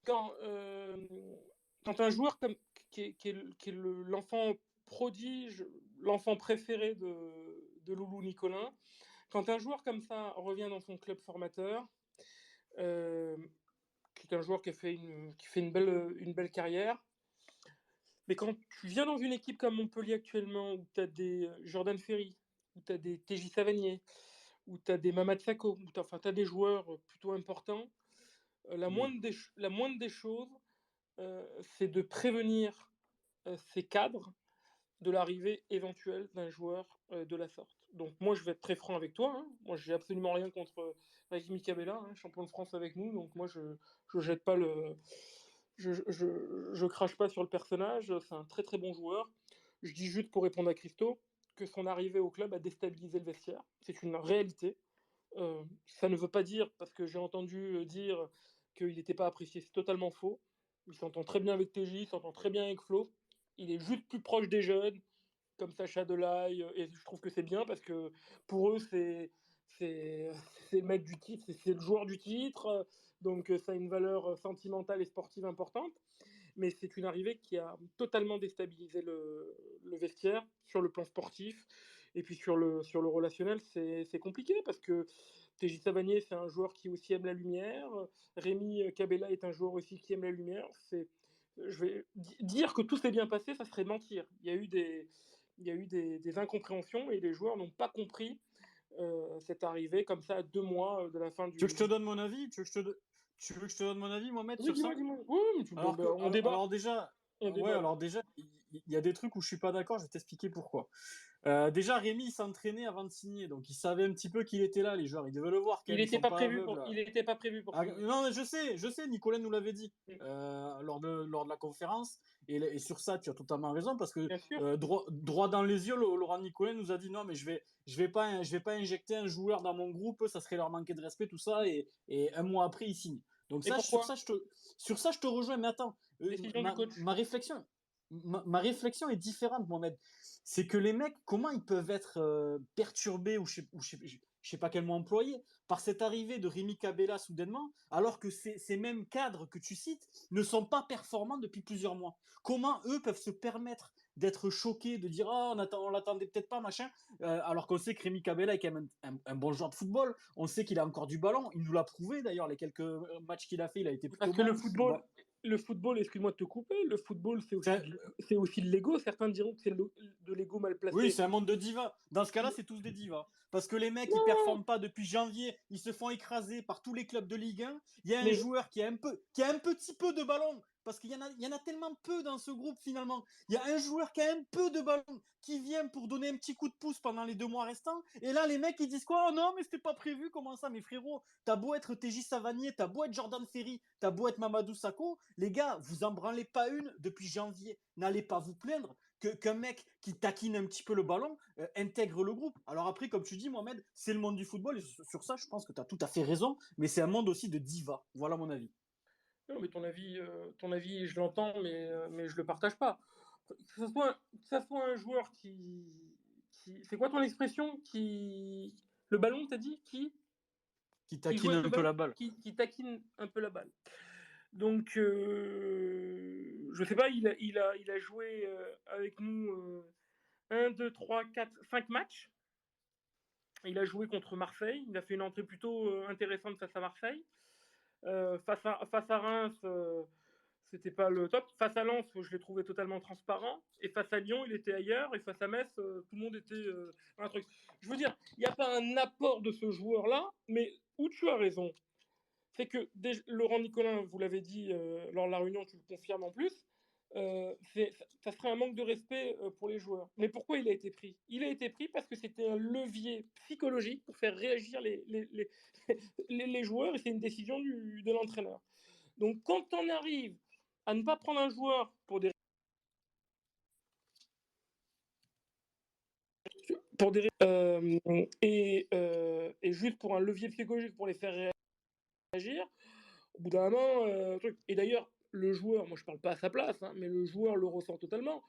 Quand un joueur qui est l'enfant prodige, l'enfant préféré de Loulou Nicolin, quand un joueur comme ça revient dans son club formateur, qui est un joueur qui fait une belle carrière, mais quand tu viens dans une équipe comme Montpellier actuellement, où tu as des Jordan Ferry, où tu as des TJ Savanier, où tu as des Mamad Sakho, où tu as des joueurs plutôt importants, la moindre des choses, c'est de prévenir ces cadres de l'arrivée éventuelle d'un joueur de la sorte. Donc moi, je vais être très franc avec toi. Hein. Moi, j'ai absolument rien contre Rémi Cabella, hein, champion de France avec nous. Donc moi, je jette pas le... Je crache pas sur le personnage. C'est un très très bon joueur. Je dis juste pour répondre à Christo que son arrivée au club a déstabilisé le vestiaire. C'est une réalité. Ça ne veut pas dire, parce que j'ai entendu dire qu'il n'était pas apprécié, c'est totalement faux. Il s'entend très bien avec TJ, il s'entend très bien avec Flo. Il est juste plus proche des jeunes, comme Sacha Delay, et je trouve que c'est bien parce que pour eux, c'est le mec du titre, c'est le joueur du titre, donc ça a une valeur sentimentale et sportive importante. Mais c'est une arrivée qui a totalement déstabilisé le vestiaire sur le plan sportif. Et puis sur le relationnel, c'est compliqué parce que TJ Savanier, c'est un joueur qui aussi aime la lumière. Rémi Cabella est un joueur aussi qui aime la lumière. Je vais dire que tout s'est bien passé, ça serait mentir. Il y a eu des incompréhensions et les joueurs n'ont pas compris cette arrivée comme ça à 2 mois de la fin du. Tu veux que je te donne mon avis Tu veux que je te donne mon avis, Mohamed, sur ça? Dis-moi. Oui, on débat. Alors déjà, il y a des trucs où je suis pas d'accord, je vais t'expliquer pourquoi. Déjà, Rémi s'entraînait avant de signer, donc il savait un petit peu qu'il était là, les joueurs, ils devaient le voir. Il n'était pas prévu pour ça. Non, je sais, Nicolas nous l'avait dit lors de la conférence, et sur ça, tu as totalement raison, parce que droit dans les yeux, Laurent Nicolas nous a dit non, mais je vais pas injecter un joueur dans mon groupe, ça serait leur manquer de respect, tout ça, et un mois après, il signe. Donc sur ça, je te rejoins, mais attends, ma réflexion est différente, Mohamed. C'est que les mecs, comment ils peuvent être perturbés, ou je sais pas quel mot employer, par cette arrivée de Rémi Cabella soudainement, alors que ces mêmes cadres que tu cites ne sont pas performants depuis plusieurs mois. Comment eux peuvent se permettre d'être choqués, de dire oh, on l'attendait peut-être pas, machin, alors qu'on sait que Rémi Cabella est quand même un bon joueur de football, on sait qu'il a encore du ballon, il nous l'a prouvé d'ailleurs, les quelques matchs qu'il a fait, il a été plutôt bon. Parce que le football, excuse-moi de te couper, le football, c'est aussi de l'ego. Certains diront que c'est de l'ego mal placé. Oui, c'est un monde de divas. Dans ce cas-là, c'est tous des divas. Parce que les mecs, ils performent pas depuis janvier, ils se font écraser par tous les clubs de Ligue 1. Il y a un joueur qui a un petit peu de ballon, parce qu'il y en a tellement peu dans ce groupe finalement. Il y a un joueur qui a un peu de ballon, qui vient pour donner un petit coup de pouce pendant les 2 mois restants, et là les mecs ils disent quoi? Oh non mais c'était pas prévu, comment ça? Mais frérot, t'as beau être TJ Savanier, t'as beau être Jordan Ferry, t'as beau être Mamadou Sakho, les gars, vous en branlez pas une depuis janvier. N'allez pas vous plaindre qu'un mec qui taquine un petit peu le ballon intègre le groupe. Alors après, comme tu dis, Mohamed, c'est le monde du football, et sur ça, je pense que tu as tout à fait raison, mais c'est un monde aussi de diva. Voilà mon avis. Non, mais ton avis, je l'entends, mais je le partage pas. Que ça soit un joueur c'est quoi ton expression? Le ballon, t'as dit? Qui Qui taquine jouait le un peu ballon, la balle. qui taquine un peu la balle. Donc, je sais pas, il a joué avec nous 1, 2, 3, 4, 5 matchs. Il a joué contre Marseille. Il a fait une entrée plutôt intéressante face à Marseille. Face à Reims, c'était pas le top. Face à Lens, je l'ai trouvé totalement transparent. Et face à Lyon, il était ailleurs. Et face à Metz, tout le monde était un truc. Je veux dire, il n'y a pas un apport de ce joueur-là, mais où tu as raison, c'est que Laurent Nicolin, vous l'avez dit lors de la réunion, tu le confirmes en plus, ça serait un manque de respect pour les joueurs. Mais pourquoi il a été pris? Il a été pris parce que c'était un levier psychologique pour faire réagir les joueurs, et c'est une décision de l'entraîneur. Donc quand on arrive à ne pas prendre un joueur et juste pour un levier psychologique pour les faire réagir, au bout d'un moment, truc. Et d'ailleurs, le joueur, moi je parle pas à sa place, hein, mais le joueur le ressent totalement,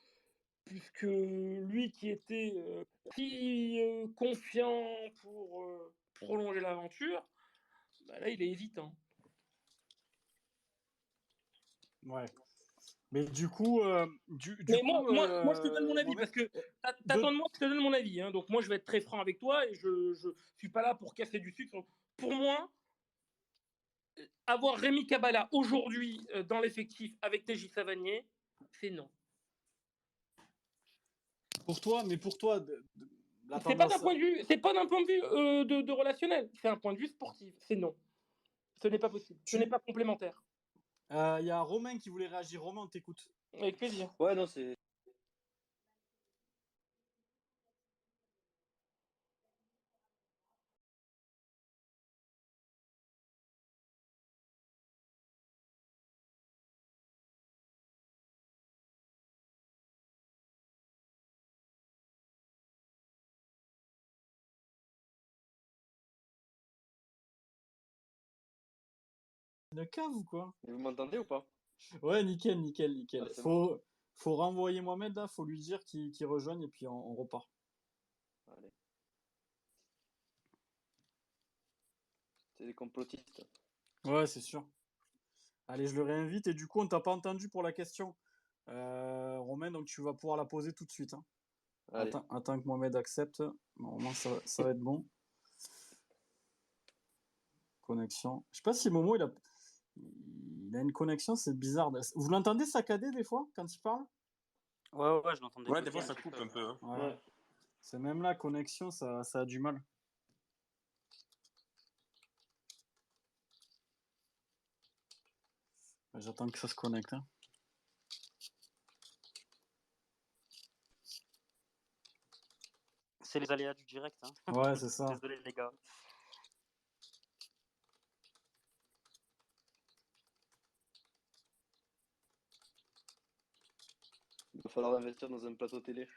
puisque lui qui était si confiant pour prolonger l'aventure, bah là il est hésitant. Ouais. Mais du coup, Mais moi, je te donne mon avis, Mohamed, parce que t'attends de moi que je te donne mon avis. Hein, donc moi, je vais être très franc avec toi, et je suis pas là pour casser du sucre. Pour moi, avoir Rémi Cabala aujourd'hui dans l'effectif avec TJ Savanier, c'est non. pour toi, la C'est pas tendance. c'est pas d'un point de vue de relationnel, c'est un point de vue sportif. C'est non. Ce n'est pas possible. Ce n'est pas complémentaire. Il y a Romain qui voulait réagir. Romain, on t'écoute. Avec plaisir. Ouais, non, c'est. Une cave ou quoi? Vous m'entendez ou pas? Ouais, nickel, nickel, nickel. Ah, c'est bon. Faut renvoyer Mohamed là, faut lui dire qu'il rejoigne et puis on repart. Allez. C'est des complotistes. Ouais, c'est sûr. Allez, je le réinvite et du coup, on t'a pas entendu pour la question. Romain, donc tu vas pouvoir la poser tout de suite. Hein. Allez. Attends que Mohamed accepte. Normalement, ça va être bon. Connexion. Je sais pas si Momo, il a une connexion, c'est bizarre. Vous l'entendez saccader des fois quand il parle? Ouais, je l'entendais. Ouais, des fois ça coupe un peu. Hein. Ouais. C'est même la connexion, ça a du mal. J'attends que ça se connecte. Hein. C'est les aléas du direct. Hein. Ouais, c'est ça. Désolé les gars. Il va falloir investir dans un plateau télé.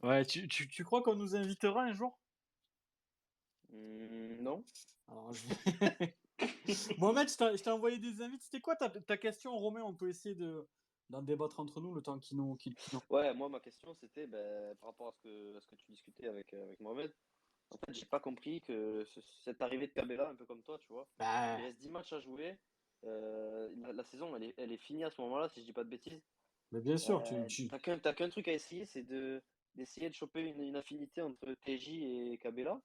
Ouais, tu crois qu'on nous invitera un jour? Non. Alors, Mohamed, je t'ai envoyé des invites. C'était quoi ta question, Romain? On peut essayer d'en débattre entre nous le temps qu'ils nous. Ouais, moi, ma question, c'était par rapport à ce que tu discutais avec Mohamed. En fait, j'ai pas compris que cette arrivée de Cabella, un peu comme toi, tu vois, Bah, il reste 10 matchs à jouer. La saison, elle est finie à ce moment-là, si je dis pas de bêtises. mais bien sûr, T'as qu'un truc à essayer, c'est d'essayer de choper une affinité entre TJ et Cabella.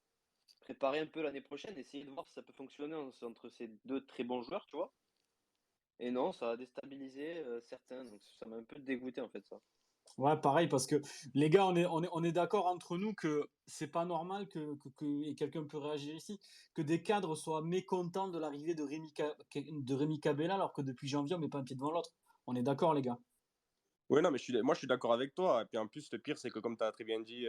Préparer un peu l'année prochaine, essayer de voir si ça peut fonctionner entre ces deux très bons joueurs, tu vois. Et non, ça a déstabilisé certains, donc ça m'a un peu dégoûté en fait ça. Ouais, pareil, parce que les gars, on est d'accord entre nous que c'est pas normal et quelqu'un peut réagir ici, que des cadres soient mécontents de l'arrivée de Rémi Cabella alors que depuis janvier, on met pas un pied devant l'autre. On est d'accord, les gars? Oui, non, mais moi, je suis d'accord avec toi. Et puis en plus, le pire, c'est que comme tu as très bien dit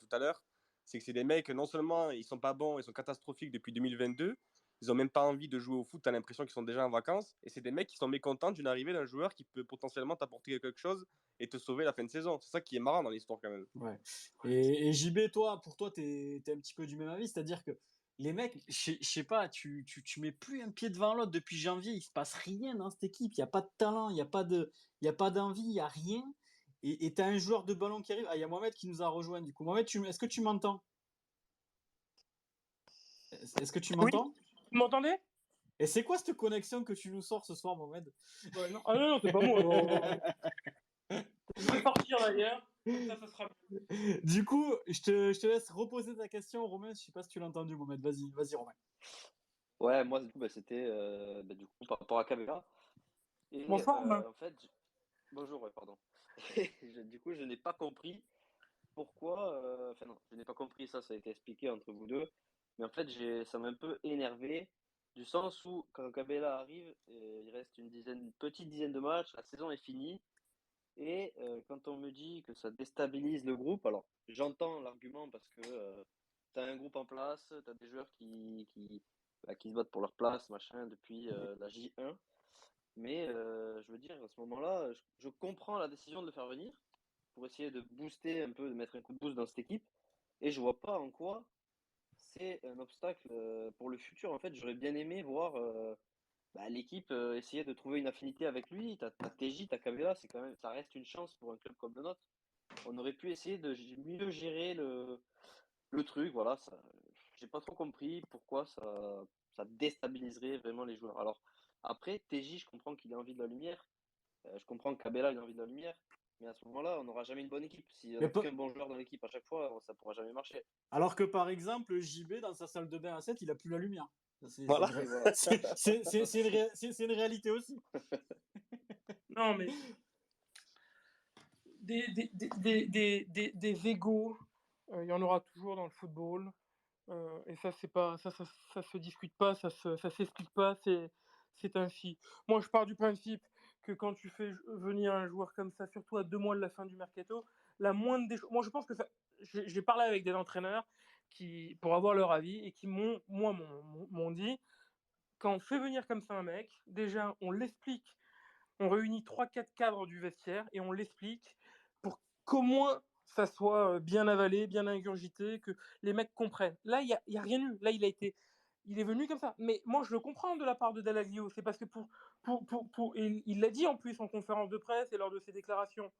tout à l'heure, c'est que c'est des mecs, non seulement ils sont pas bons, ils sont catastrophiques depuis 2022, ils ont même pas envie de jouer au foot, tu as l'impression qu'ils sont déjà en vacances. Et c'est des mecs qui sont mécontents d'une arrivée d'un joueur qui peut potentiellement t'apporter quelque chose et te sauver la fin de saison. C'est ça qui est marrant dans l'histoire quand même. Ouais. Et JB, toi, pour toi, t'es un petit peu du même avis, c'est-à-dire que les mecs, je sais pas, tu mets plus un pied devant l'autre depuis janvier, il se passe rien dans cette équipe, il n'y a pas de talent, il y a pas d'envie, il y a rien. Et t'as un joueur de ballon qui arrive. Ah, il y a Mohamed qui nous a rejoint du coup. Mohamed, est-ce que tu m'entends? Est-ce que tu Oui, m'entends? vous m'entendez? Et c'est quoi cette connexion que tu nous sors ce soir, Mohamed? Ouais, non. Ah non, c'est pas moi. Je vais partir d'ailleurs. Comme ça sera mieux. Du coup, je te laisse reposer ta question, Romain. Je sais pas si tu l'as entendu, Mohamed. Vas-y, Romain. Ouais, moi, du coup, c'était du coup, par rapport à Cabella. Et Bonsoir, Romain. en fait, bonjour, ouais, pardon. Du coup, je n'ai pas compris pourquoi. Enfin, non, je n'ai pas compris ça, ça a été expliqué entre vous deux. Mais en fait, ça m'a un peu énervé, du sens où, quand Cabella arrive, il reste une petite dizaine de matchs, la saison est finie. Et quand on me dit que ça déstabilise le groupe, alors j'entends l'argument parce que tu as un groupe en place, tu as des joueurs qui se battent pour leur place, machin, depuis la J1. Mais je veux dire, à ce moment-là, je comprends la décision de le faire venir pour essayer de booster un peu, de mettre un coup de boost dans cette équipe. Et je vois pas en quoi c'est un obstacle pour le futur. En fait, j'aurais bien aimé voir l'équipe essayer de trouver une affinité avec lui. T'as TJ, t'as Cabella, c'est quand même, ça reste une chance pour un club comme le nôtre. On aurait pu essayer de mieux gérer le truc. Voilà, ça, j'ai pas trop compris pourquoi ça déstabiliserait vraiment les joueurs. Alors après, TJ, je comprends qu'il a envie de la lumière. Je comprends que Cabella il a envie de la lumière. Mais à ce moment-là, on n'aura jamais une bonne équipe. S'il n'y Mais a qu'un bon joueur dans l'équipe à chaque fois, ça ne pourra jamais marcher. Alors que par exemple, JB, dans sa salle de bain à 7, il a plus la lumière. C'est Voilà. une, Voilà. c'est une réalité aussi. Non, mais des égos, il y en aura toujours dans le football. Et ça, c'est pas, ça se discute pas, ça s'explique pas, c'est ainsi. Moi, je pars du principe que quand tu fais venir un joueur comme ça, surtout à 2 mois de la fin du mercato, la moindre des choses. Moi, je pense que ça. J'ai parlé avec des entraîneurs pour avoir leur avis et qui m'ont dit quand on fait venir comme ça un mec, déjà, on l'explique, on réunit 3-4 cadres du vestiaire et on l'explique pour qu'au moins ça soit bien avalé, bien ingurgité, que les mecs comprennent. Là, il y a rien eu. Là, il est venu comme ça. Mais moi, je le comprends de la part de Dalaglio. C'est parce que il l'a dit en plus en conférence de presse et lors de ses déclarations.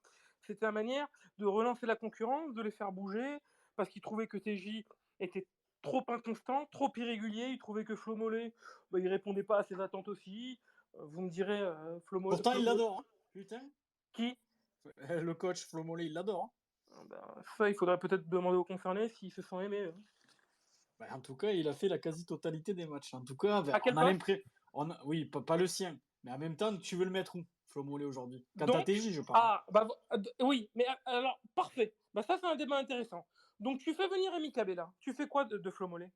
C'était la manière de relancer la concurrence, de les faire bouger, parce qu'il trouvait que TJ était trop inconstant, trop irrégulier. Il trouvait que Flo Mollet, il répondait pas à ses attentes aussi. Vous me direz, Flo Mollet. Pourtant, il l'adore. Hein. Putain. Qui? Le coach Flo Mollet, il l'adore. Hein. Ça, il faudrait peut-être demander aux concernés s'ils se sont aimés. En tout cas, il a fait la quasi-totalité des matchs. En tout cas, À quel on a poste? l'impression. Oui, pas le sien. Mais en même temps, tu veux le mettre où, Flo Mollet, aujourd'hui? Quant à Donc, TJ, je parle. oui, mais alors, parfait. Ça, c'est un débat intéressant. Donc, tu fais venir Rémi Cabella. Tu fais quoi de Flo Mollet?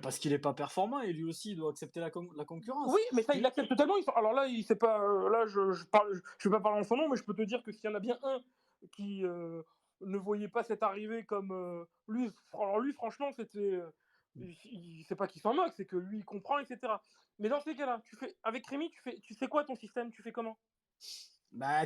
Parce qu'il n'est pas performant et lui aussi, il doit accepter la concurrence. Oui, mais ça, il l'accepte totalement. Alors là, il sait pas. Là, je vais pas parler en son nom, mais je peux te dire que s'il y en a bien un qui ne voyait pas cette arrivée comme lui. Alors lui, franchement, c'était. Il sait pas qu'il s'en moque, c'est que lui, il comprend, etc. Mais dans ces cas-là, avec Rémi, tu fais quoi ton système? Tu fais comment?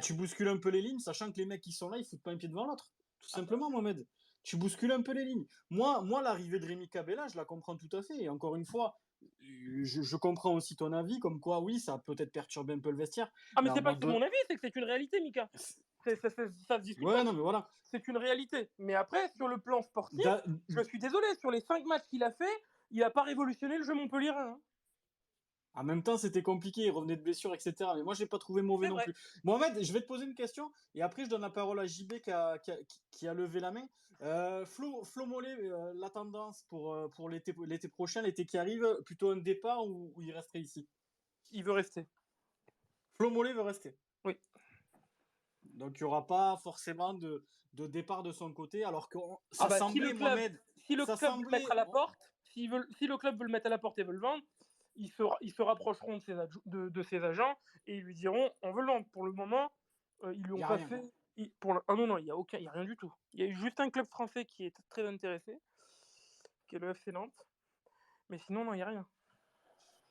Tu bouscules un peu les lignes, sachant que les mecs qui sont là, ils foutent pas un pied devant l'autre. Tout simplement, Mohamed. Tu bouscules un peu les lignes. Moi, l'arrivée de Rémi Cabella, je la comprends tout à fait. Et encore une fois, je comprends aussi ton avis, comme quoi, oui, ça a peut-être perturbé un peu le vestiaire. Ah, mais c'est pas que c'est mon avis, c'est que c'est une réalité, Mika. Ça se discute pas. Non, mais voilà. C'est une réalité. Mais après, sur le plan sportif, je suis désolé, sur les 5 matchs qu'il a fait, il a pas révolutionné le jeu montpelliérain. Hein. En même temps, c'était compliqué, il revenait de blessure, etc. Mais moi, je n'ai pas trouvé mauvais non plus. Mohamed, je vais te poser une question et après, je donne la parole à JB qui a levé la main. Flo Mollet, la tendance pour l'été prochain, l'été qui arrive, plutôt un départ ou il resterait ici? Il veut rester. Flo Mollet veut rester? Oui. Donc, il n'y aura pas forcément de départ de son côté, alors que ça semblait, Mohamed. Si le club veut le mettre à la porte, si le club veut le mettre à la porte et veut le vendre, ils se rapprocheront de ses agents et ils lui diront on veut le vendre. Pour le moment, ils lui Y ont a pas rien. fait. Ah non, il y a rien du tout. Il y a eu juste un club français qui est très intéressé, qui est le FC Nantes. Mais sinon, non, il n'y a rien.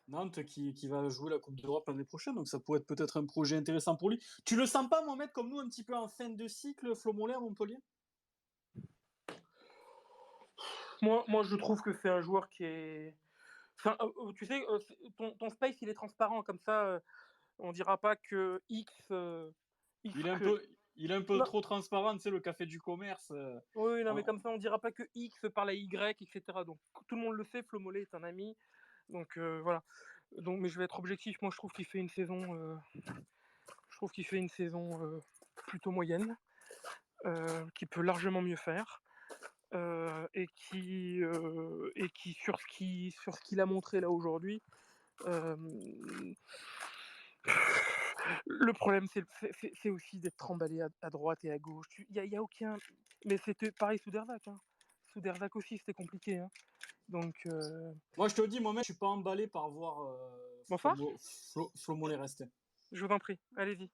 Nantes qui va jouer la Coupe d'Europe l'année prochaine, donc ça pourrait être peut-être un projet intéressant pour lui. Tu le sens pas, Mohamed, comme nous, un petit peu en fin de cycle, Flo Mollet à Montpellier? Moi, je trouve que c'est un joueur qui est. Enfin, tu sais, ton space, il est transparent, comme ça, on dira pas que Il est un que... peu, il est un peu Non, trop transparent, tu sais, le café du commerce. oui, non, mais On- comme ça, on dira pas que X parle à Y, etc. Donc, tout le monde le sait, Flo Mollet est un ami. Donc, voilà. Donc, mais je vais être objectif. Moi, je trouve qu'il fait une saison, plutôt moyenne, qui peut largement mieux faire. Et qui sur ce qu'il a montré là aujourd'hui, le problème c'est aussi d'être emballé à droite et à gauche. Y a aucun. Mais c'était pareil sous Dervac. Hein. Sous Dervac aussi c'était compliqué. Hein. Donc Moi, je te le dis, Mohamed, je suis pas emballé par voir bonsoir. Flo Mollet rester. Je vous en prie, allez-y.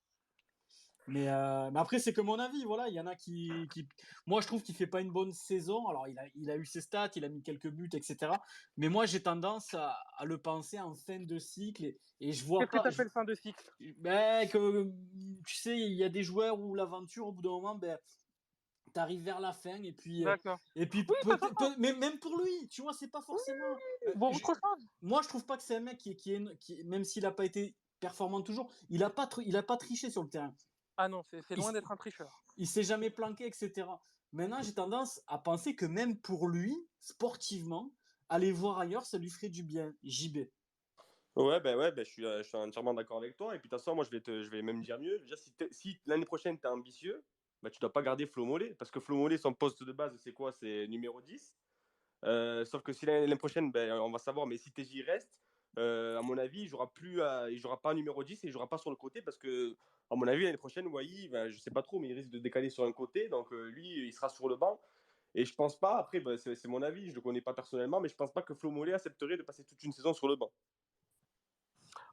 Mais après, c'est que mon avis. Voilà, il y en a moi, je trouve qu'il fait pas une bonne saison. Alors, il a eu ses stats, il a mis quelques buts, etc. Mais moi, j'ai tendance à le penser en fin de cycle et je vois Qu'est-ce que pas. tu appelles fin de cycle? Ben, tu sais, il y a des joueurs où l'aventure, au bout d'un moment, ben, t'arrives vers la fin D'accord. et puis Oui, ça s'entend. mais même pour lui, tu vois, c'est pas forcément. Bon, autre chose. Moi, je trouve pas que c'est un mec même s'il a pas été performant toujours, il a pas triché sur le terrain. Ah non, c'est Il, loin d'être un tricheur. il s'est jamais planqué, etc. Maintenant, j'ai tendance à penser que même pour lui, sportivement, aller voir ailleurs, ça lui ferait du bien. JB. Ouais, je suis entièrement d'accord avec toi. Et puis, de toute façon, moi, je vais même dire mieux. Déjà, si l'année prochaine, tu es ambitieux, bah, tu dois pas garder Flo Mollet. Parce que Flo Mollet, son poste de base, c'est quoi? C'est numéro 10. Sauf que si l'année prochaine, ben, on va savoir, mais si TJ reste, à mon avis, il jouera pas numéro 10 et il jouera pas sur le côté parce que, à mon avis, l'année prochaine, Wai, ben, je sais pas trop, mais il risque de décaler sur un côté. Donc, lui, il sera sur le banc. Et je pense pas, après, ben, c'est mon avis, je le connais pas personnellement, mais je pense pas que Flo Mollet accepterait de passer toute une saison sur le banc.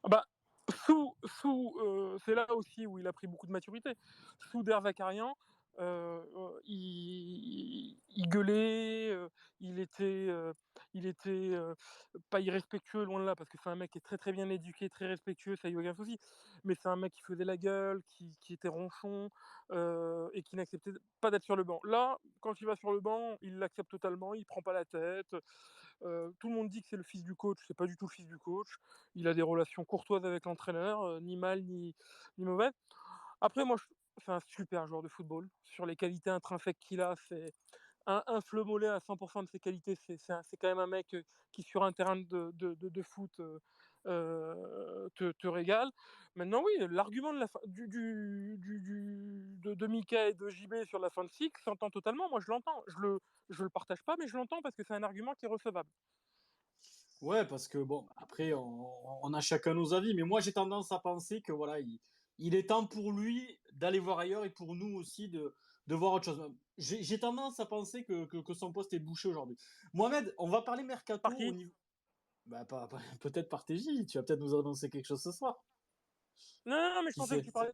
Ah bah, c'est là aussi où il a pris beaucoup de maturité. Sous Dervakarian, il gueulait, il était pas irrespectueux, loin de là, parce que c'est un mec qui est très très bien éduqué, très respectueux, ça y a aucun souci. Mais c'est un mec qui faisait la gueule, qui était ronchon et qui n'acceptait pas d'être sur le banc. Là, quand il va sur le banc, il l'accepte totalement, il prend pas la tête. Tout le monde dit que c'est le fils du coach, c'est pas du tout le fils du coach. Il a des relations courtoises avec l'entraîneur, ni mal ni mauvais. Après, c'est un super joueur de football. Sur les qualités intrinsèques qu'il a, c'est un Flo Mollet à 100% de ses qualités. C'est quand même un mec qui, sur un terrain de foot, te régale. Maintenant, oui, l'argument de Mika et de JB sur la fin de cycle s'entend totalement. Moi, je l'entends. Je le partage pas, mais je l'entends parce que c'est un argument qui est recevable. Ouais, parce que bon, après, on a chacun nos avis, mais moi j'ai tendance à penser que voilà, il est temps pour lui d'aller voir ailleurs et pour nous aussi de voir autre chose. J'ai tendance à penser que son poste est bouché aujourd'hui. Mohamed, on va parler mercato Par au qui? niveau. Bah, peut-être par TJ, tu vas peut-être nous annoncer quelque chose ce soir. Non, mais je Qui pensais que sait? tu parlais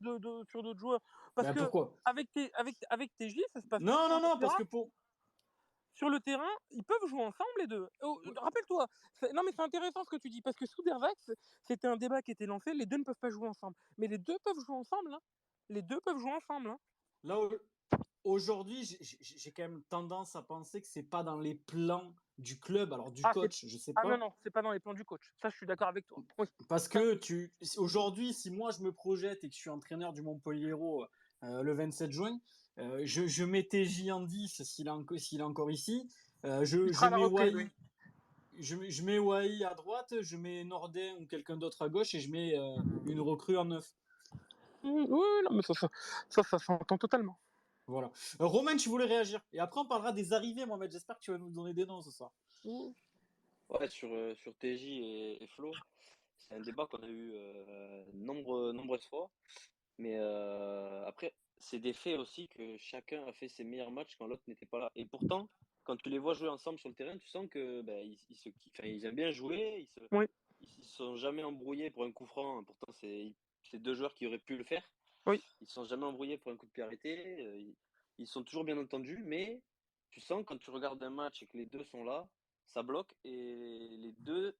sur d'autres joueurs. Parce Bah que pourquoi? avec TJ, ça se passe bien Non, sur non, le non, parce terrain. que pour. Sur le terrain, ils peuvent jouer ensemble les deux. Oh, rappelle-toi, non mais c'est intéressant ce que tu dis, parce que sous Dervax, c'était un débat qui était lancé, les deux ne peuvent pas jouer ensemble. Mais les deux peuvent jouer ensemble. Hein. Les deux peuvent jouer ensemble. Hein. Là, aujourd'hui, j'ai quand même tendance à penser que c'est pas dans les plans du club, alors du Ah, coach, je sais non, pas. non, c'est pas dans les plans du coach. Ça, je suis d'accord avec toi. Oui. Parce Ça, que aujourd'hui, si moi je me projette et que je suis entraîneur du Montpellier le 27 juin, je mets TJ en 10 s'il est encore ici. il Je sera à la mets reprise, oui. Je mets Wai à droite, je mets Nordin ou quelqu'un d'autre à gauche et je mets une recrue en 9. Oui, non, mais ça s'entend totalement. Voilà. Romain, tu voulais réagir. Et après, on parlera des arrivées, Mohamed. J'espère que tu vas nous donner des noms ce soir. Ouais, sur TJ et Flo, c'est un débat qu'on a eu nombreuses fois. Mais après, c'est des faits aussi que chacun a fait ses meilleurs matchs quand l'autre n'était pas là. Et pourtant, quand tu les vois jouer ensemble sur le terrain, tu sens que ben, ils aiment bien jouer, Oui. ils se sont jamais embrouillés pour un coup franc. Pourtant, c'est deux joueurs qui auraient pu le faire. Oui. Ils se sont jamais embrouillés pour un coup de pied arrêté. Ils sont toujours bien entendus, mais tu sens quand tu regardes un match et que les deux sont là, ça bloque et les deux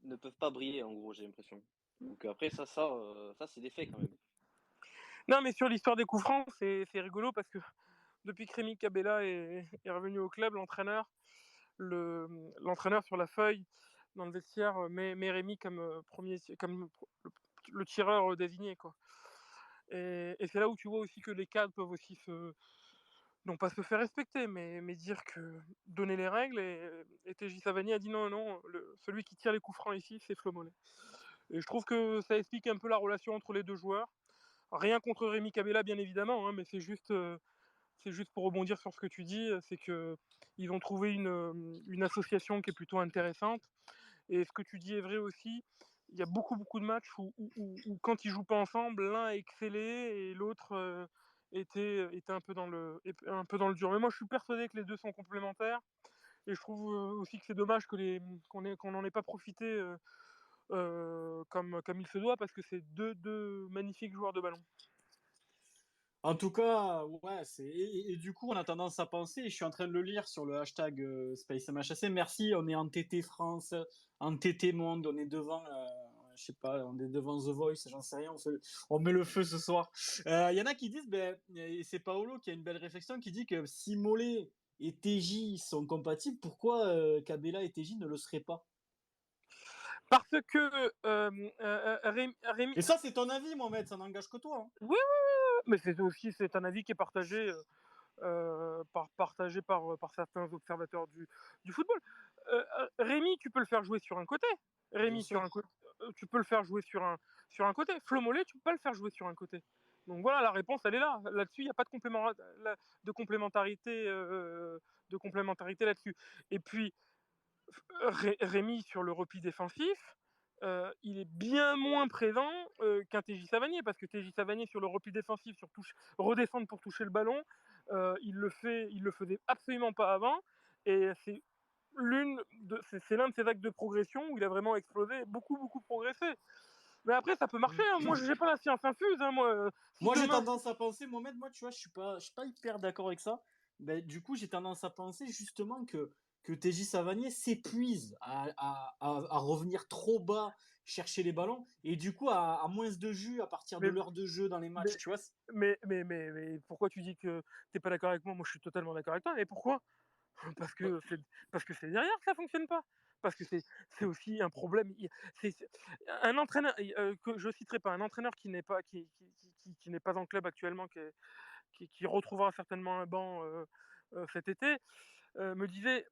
ne peuvent pas briller, en gros, j'ai l'impression. Donc après, ça c'est des faits quand même. Non, mais sur l'histoire des coups francs, c'est rigolo parce que depuis que Rémi Cabella est revenu au club, l'entraîneur sur la feuille dans le vestiaire met Rémi comme le tireur désigné, quoi. Et c'est là où tu vois aussi que les cadres peuvent aussi non pas se faire respecter, mais dire que donner les règles. Et TJ Savani a dit non, celui qui tire les coups francs ici, c'est Flo Mollet. Et je trouve que ça explique un peu la relation entre les deux joueurs. Rien contre Rémi Cabella, bien évidemment, hein, mais c'est juste pour rebondir sur ce que tu dis, c'est qu'ils ont trouvé une association qui est plutôt intéressante. Et ce que tu dis est vrai aussi. Il y a beaucoup de matchs où quand ils jouent pas ensemble, l'un a excellé et l'autre était un peu dans le dur. Mais moi, je suis persuadé que les deux sont complémentaires. Et je trouve aussi que c'est dommage qu'on n'en ait pas profité comme il se doit, parce que c'est deux magnifiques joueurs de ballon. En tout cas, ouais, et du coup, on a tendance à penser, et je suis en train de le lire sur le hashtag SpaceMHC, merci, on est en TT France, en TT Monde, on est devant, je sais pas, on est devant The Voice, j'en sais rien, on met le feu ce soir. Il y en a qui disent, et c'est Paolo qui a une belle réflexion, qui dit que si Mollet et TJ sont compatibles, pourquoi Cabella et TJ ne le seraient pas? Parce que Rémi. Et ça, c'est ton avis, Mohamed, ça n'engage que toi. Hein. Oui, mais c'est un avis qui est partagé. Partagé par certains observateurs du football. Rémi, tu peux le faire jouer sur un côté. Bien Rémi, sûr. tu peux le faire jouer sur un côté. Flo Mollet, tu peux pas le faire jouer sur un côté. Donc voilà, la réponse, elle est là. Là-dessus, il n'y a pas de complémentarité, là-dessus. Et puis, Rémi, sur le repli défensif, il est bien moins présent qu'un TJ Savanier, parce que TJ Savanier, sur le repli défensif, sur redescendre pour toucher le ballon, il le faisait absolument pas avant, et c'est l'un de ses actes de progression où il a vraiment explosé, beaucoup progressé. Mais après, ça peut marcher, hein. Moi, j'ai pas la science infuse, hein, moi. Moi, j'ai tendance à penser, Mohamed, moi, tu vois, je suis pas hyper d'accord avec ça. Ben, du coup, j'ai tendance à penser justement que TJ Savanier s'épuise à revenir trop bas, chercher les ballons, et du coup, à moins de jus à partir de Mais, l'heure de jeu dans les matchs, tu vois. mais pourquoi tu dis que t'es pas d'accord avec moi? Moi, je suis totalement d'accord avec toi. Et pourquoi? Parce que c'est derrière que ça fonctionne pas. Parce que c'est aussi un problème. C'est un entraîneur que je citerai pas, un entraîneur qui n'est pas qui n'est pas en club actuellement, qui retrouvera certainement un banc cet été, me disait,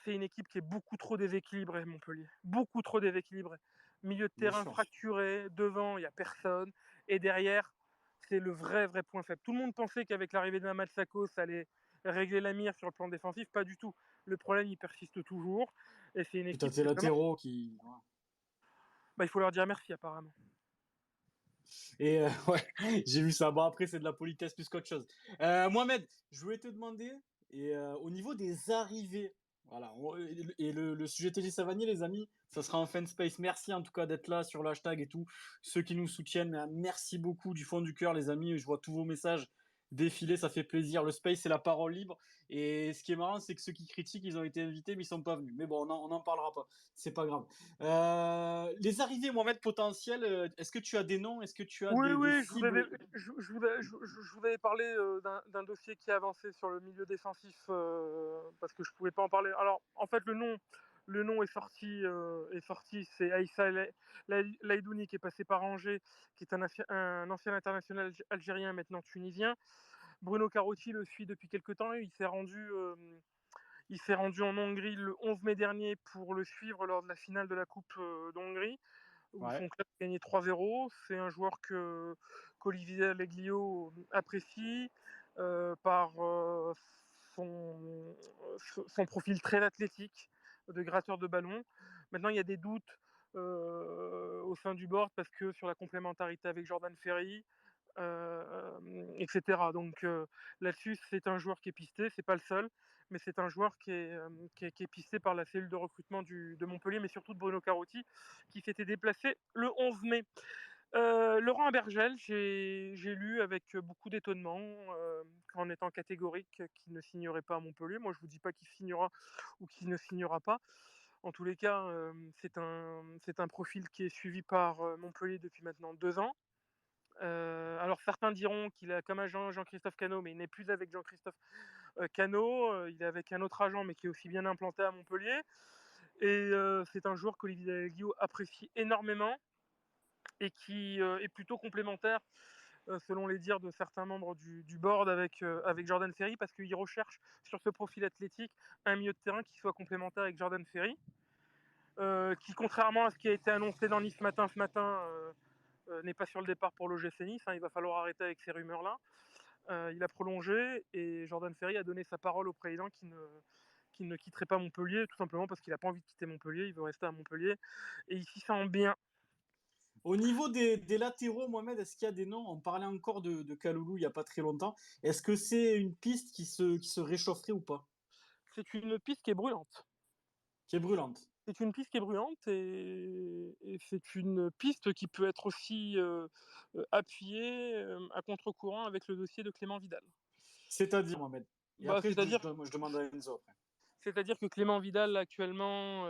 c'est une équipe qui est beaucoup trop déséquilibrée, Montpellier, beaucoup trop déséquilibrée. Milieu de Bien terrain sûr. fracturé, devant il y a personne, et derrière c'est le vrai point faible. Tout le monde pensait qu'avec l'arrivée de Mamad Sakho, ça allait régler la mire sur le plan défensif, pas du tout. Le problème, il persiste toujours, et c'est une Puis t'as équipe tes qui vraiment, latéraux qui. il faut leur dire merci apparemment. Et ouais, j'ai vu ça. Bon, après, c'est de la politesse plus qu'autre chose. Mohamed, je voulais te demander, au niveau des arrivées, voilà, et le sujet TJ Savanier, les amis, ça sera en fin de space. Merci en tout cas d'être là sur le hashtag et tout. Ceux qui nous soutiennent, merci beaucoup du fond du cœur, les amis. Je vois tous vos messages défiler, ça fait plaisir. Le space, c'est la parole libre. Et ce qui est marrant, c'est que ceux qui critiquent, ils ont été invités, mais ils sont pas venus. Mais bon, on en parlera pas. C'est pas grave. Les arrivées, Mohamed, potentielles, est-ce que tu as des noms? Est-ce que tu as Oui, des je vous avais, cibles? je vous avais parlé d'un dossier qui avançait sur le milieu défensif, parce que je pouvais pas en parler. Alors, en fait, le nom est sorti, c'est Aïssa Laïdouni, qui est passé par Angers, qui est un ancien international algérien, maintenant tunisien. Bruno Carotti le suit depuis quelques temps. Il s'est rendu en Hongrie le 11 mai dernier pour le suivre lors de la finale de la Coupe d'Hongrie, où Ouais, son club a gagné 3-0. C'est un joueur qu'Olivier Alleglio apprécie par son profil très athlétique de gratteur de ballon. Maintenant, il y a des doutes au sein du board, parce que sur la complémentarité avec Jordan Ferry, etc. Donc là-dessus, c'est un joueur qui est pisté, c'est pas le seul, mais c'est un joueur qui est pisté par la cellule de recrutement de Montpellier, mais surtout de Bruno Carotti, qui s'était déplacé le 11 mai. Laurent Abergel, j'ai lu avec beaucoup d'étonnement, en étant catégorique, qu'il ne signerait pas à Montpellier. Moi, je vous dis pas qu'il signera ou qu'il ne signera pas. En tous les cas, c'est un profil qui est suivi par Montpellier depuis maintenant 2 ans. Alors certains diront qu'il a comme agent Jean-Christophe Cano, mais il n'est plus avec Jean-Christophe Cano. Il est avec un autre agent, mais qui est aussi bien implanté à Montpellier. Et c'est un joueur qu'Olivier Dalloglio apprécie énormément et qui est plutôt complémentaire, selon les dires de certains membres du board, avec Jordan Ferry, parce qu'il recherche sur ce profil athlétique un milieu de terrain qui soit complémentaire avec Jordan Ferry, qui, contrairement à ce qui a été annoncé dans Nice ce matin, n'est pas sur le départ pour l'OGC Nice. Il va falloir arrêter avec ces rumeurs-là. Il a prolongé et Jordan Ferry a donné sa parole au président qu'il ne quitterait pas Montpellier, tout simplement parce qu'il n'a pas envie de quitter Montpellier, il veut rester à Montpellier et il s'y sent bien. Au niveau des latéraux, Mohamed, est-ce qu'il y a des noms? On parlait encore de Kaloulou il n'y a pas très longtemps. Est-ce que c'est une piste qui se réchaufferait ou pas? C'est une piste qui est brûlante. Qui est brûlante. C'est une piste qui est brûlante et c'est une piste qui peut être aussi appuyée à contre-courant avec le dossier de Clément Vidal. C'est-à-dire, Mohamed. Et après, je demande à Enzo après. C'est-à-dire que Clément Vidal, actuellement,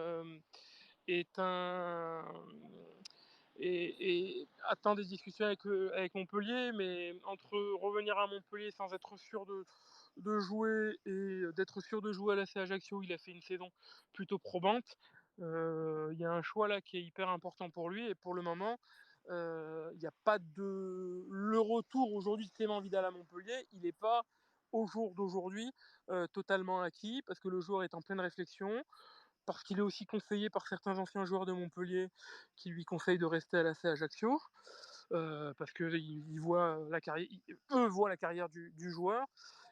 attend des discussions avec Montpellier, mais entre revenir à Montpellier sans être sûr de jouer et d'être sûr de jouer à l'AC Ajaccio, il a fait une saison plutôt probante. Il y a un choix là qui est hyper important pour lui, et pour le moment, il n'y a pas le retour aujourd'hui de Clément Vidal à Montpellier, il n'est pas au jour d'aujourd'hui totalement acquis, parce que le joueur est en pleine réflexion, parce qu'il est aussi conseillé par certains anciens joueurs de Montpellier qui lui conseillent de rester à l'AC Ajaccio, parce qu'eux voient la carrière du joueur.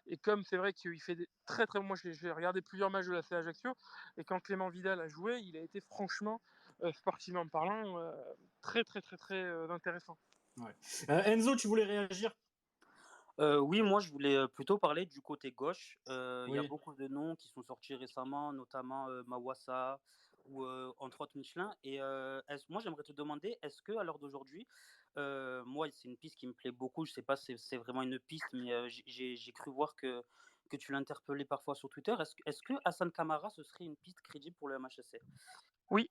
Et comme c'est vrai qu'il fait très très... Moi j'ai regardé plusieurs matchs de l'AC Ajaccio, et quand Clément Vidal a joué, il a été franchement, sportivement parlant, très très très très intéressant. Ouais. Enzo, tu voulais réagir? Oui, moi je voulais plutôt parler du côté gauche. Il y a Oui. beaucoup de noms qui sont sortis récemment, notamment Mawassa ou entre autres Michelin. Et moi j'aimerais te demander, est-ce que à l'heure d'aujourd'hui, moi c'est une piste qui me plaît beaucoup, je sais pas si c'est vraiment une piste, mais j'ai cru voir que tu l'interpellais parfois sur Twitter. Est-ce que Hassan Kamara, ce serait une piste crédible pour le MHSC? Oui.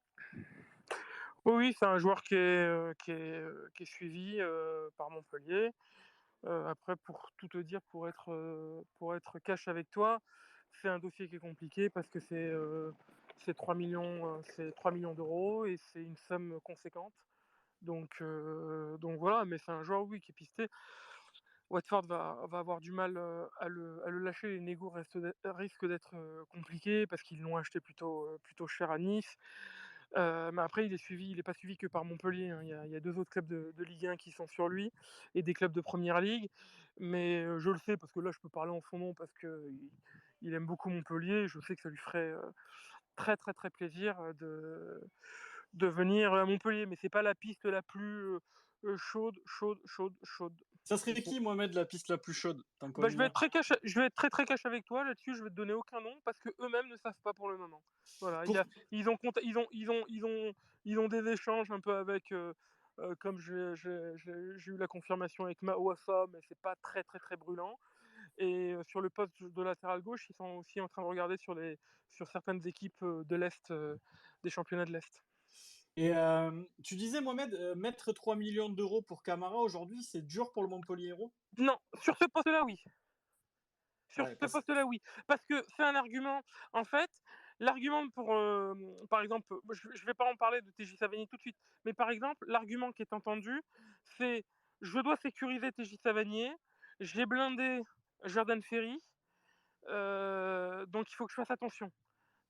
Oui, c'est un joueur qui est suivi par Montpellier. Après, pour tout te dire, pour être cash avec toi, c'est un dossier qui est compliqué parce que c'est 3 millions d'euros et c'est une somme conséquente. Donc voilà, mais c'est un joueur, oui, qui est pisté. Watford va avoir du mal à le lâcher. Les négos risquent d'être compliqués parce qu'ils l'ont acheté plutôt cher à Nice. Mais après, il n'est pas suivi que par Montpellier, hein. Il y a 2 autres clubs de Ligue 1 qui sont sur lui et des clubs de Première Ligue. Mais je le sais parce que là, je peux parler en son nom parce qu'il aime beaucoup Montpellier. Je sais que ça lui ferait très très très plaisir de venir à Montpellier. Mais c'est pas la piste la plus chaude. Ça serait qui, Mohamed, la piste la plus chaude? Je vais être très cash, très cash avec toi là-dessus. Je vais te donner aucun nom parce que eux-mêmes ne savent pas pour le moment. Voilà, ils ont des échanges un peu avec, comme j'ai eu la confirmation avec Mawassa, mais c'est pas très très très brûlant. Et sur le poste de latéral gauche, ils sont aussi en train de regarder sur certaines équipes de l'Est, des championnats de l'Est. Et tu disais, Mohamed, mettre 3 millions d'euros pour Camara aujourd'hui, c'est dur pour le Montpellier Hérault? Non, sur ce poste-là, oui. Sur Ouais, ce poste-là, oui. Parce que c'est un argument. En fait, l'argument pour, par exemple, je ne vais pas en parler de TJ Savanier tout de suite, mais par exemple, l'argument qui est entendu, c'est je dois sécuriser TJ Savanier, j'ai blindé Jordan Ferry, donc il faut que je fasse attention.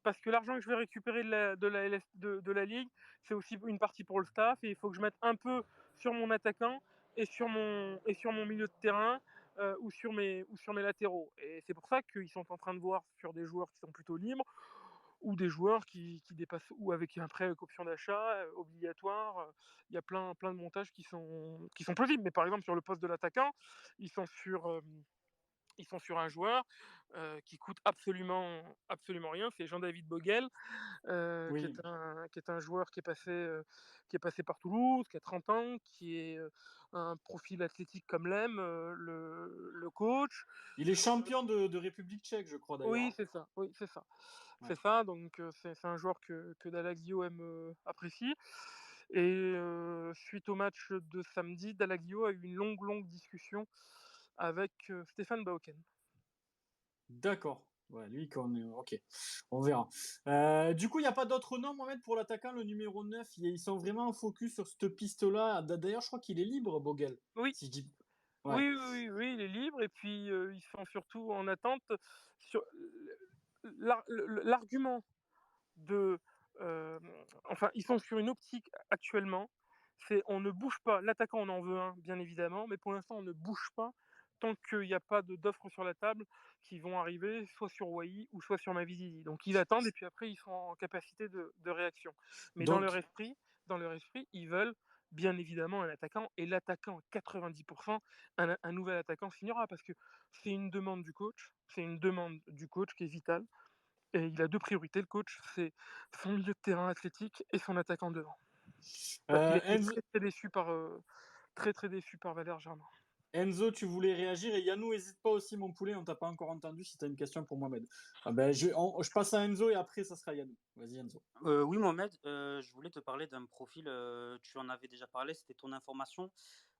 Parce que l'argent que je vais récupérer de la Ligue, c'est aussi une partie pour le staff, et il faut que je mette un peu sur mon attaquant et sur mon milieu de terrain, ou sur mes latéraux. Et c'est pour ça qu'ils sont en train de voir sur des joueurs qui sont plutôt libres, ou des joueurs qui dépassent, ou avec un prêt avec option d'achat obligatoire. Il y a plein de montages qui sont possibles. Mais par exemple, sur le poste de l'attaquant, ils sont sur un joueur qui coûte absolument rien, c'est Jean-David Boguel, qui Oui, est un joueur qui est passé par Toulouse, qui a 30 ans, qui est un profil athlétique comme l'aime le coach. il est champion de République tchèque, je crois d'ailleurs, Oui, hein. c'est ça, oui, c'est ça. Ouais. C'est ça, donc c'est un joueur que Dalaglio apprécie. Et suite au match de samedi, Dalaglio a eu une longue discussion avec Stéphane Bauken. D'accord. Ouais, lui, ok, on verra. Du coup, il n'y a pas d'autre nom, Mohamed, pour l'attaquant, le numéro 9. Ils sont vraiment focus sur cette piste-là. D'ailleurs, je crois qu'il est libre, Boguel. Oui, Si je dis. Ouais. oui, il est libre et puis ils sont surtout en attente sur l'argument de. Enfin, ils sont sur une optique actuellement. C'est on ne bouge pas. L'attaquant, on en veut un, bien évidemment, mais pour l'instant, on ne bouge pas tant qu'il n'y a pas d'offres sur la table qui vont arriver soit sur Wai ou soit sur Mavididi. Donc ils attendent et puis après ils sont en capacité de réaction. Mais Donc, dans leur esprit, ils veulent bien évidemment un attaquant et l'attaquant à 90%, un nouvel attaquant signera parce que c'est une demande du coach, qui est vitale. Et il a deux priorités, le coach, c'est son milieu de terrain athlétique et son attaquant devant. Parce qu'il a été Enzo, très déçu par Valère Germain. Enzo, tu voulais réagir et Yannou, n'hésite pas aussi, mon poulet, on t'a pas encore entendu si tu as une question pour Mohamed. Ah ben, je passe à Enzo et après, ça sera Yannou. Vas-y, Enzo. Oui, Mohamed, je voulais te parler d'un profil, tu en avais déjà parlé, c'était ton information.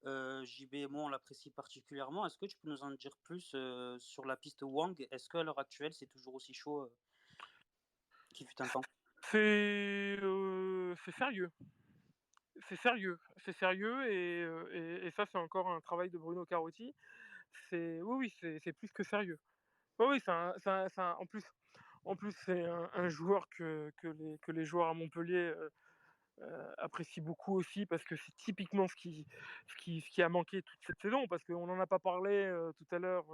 JB et moi, on l'apprécie particulièrement. Est-ce que tu peux nous en dire plus sur la piste Wang? Est-ce qu'à l'heure actuelle, c'est toujours aussi chaud qu'il fut un temps? C'est sérieux. C'est sérieux et ça, c'est encore un travail de Bruno Carotti. Oui, c'est plus que sérieux. Oui, en plus c'est un joueur que les joueurs à Montpellier apprécient beaucoup aussi parce que c'est typiquement ce qui a manqué toute cette saison. Parce qu'on n'en a pas parlé tout à l'heure,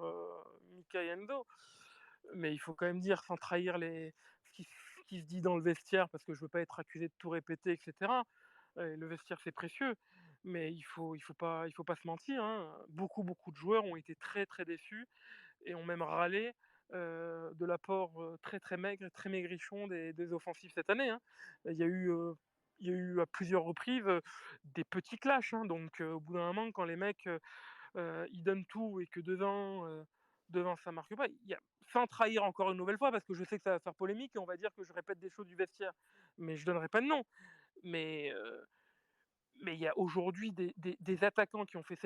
Mika et Enzo, mais il faut quand même dire, sans trahir ce qui se dit dans le vestiaire, parce que je veux pas être accusé de tout répéter, etc. Le vestiaire, c'est précieux, mais il faut pas se mentir, hein. Beaucoup de joueurs ont été très déçus et ont même râlé de l'apport très maigre et très maigrichon des offensifs cette année, hein. Il y a eu, euh, il y a eu à plusieurs reprises des petits clashs, hein. Donc au bout d'un moment, quand les mecs ils donnent tout et que devant ça marque pas, sans trahir encore une nouvelle fois, parce que je sais que ça va faire polémique et on va dire que je répète des choses du vestiaire, mais je donnerai pas de nom. Mais il y a aujourd'hui des attaquants qui ont fait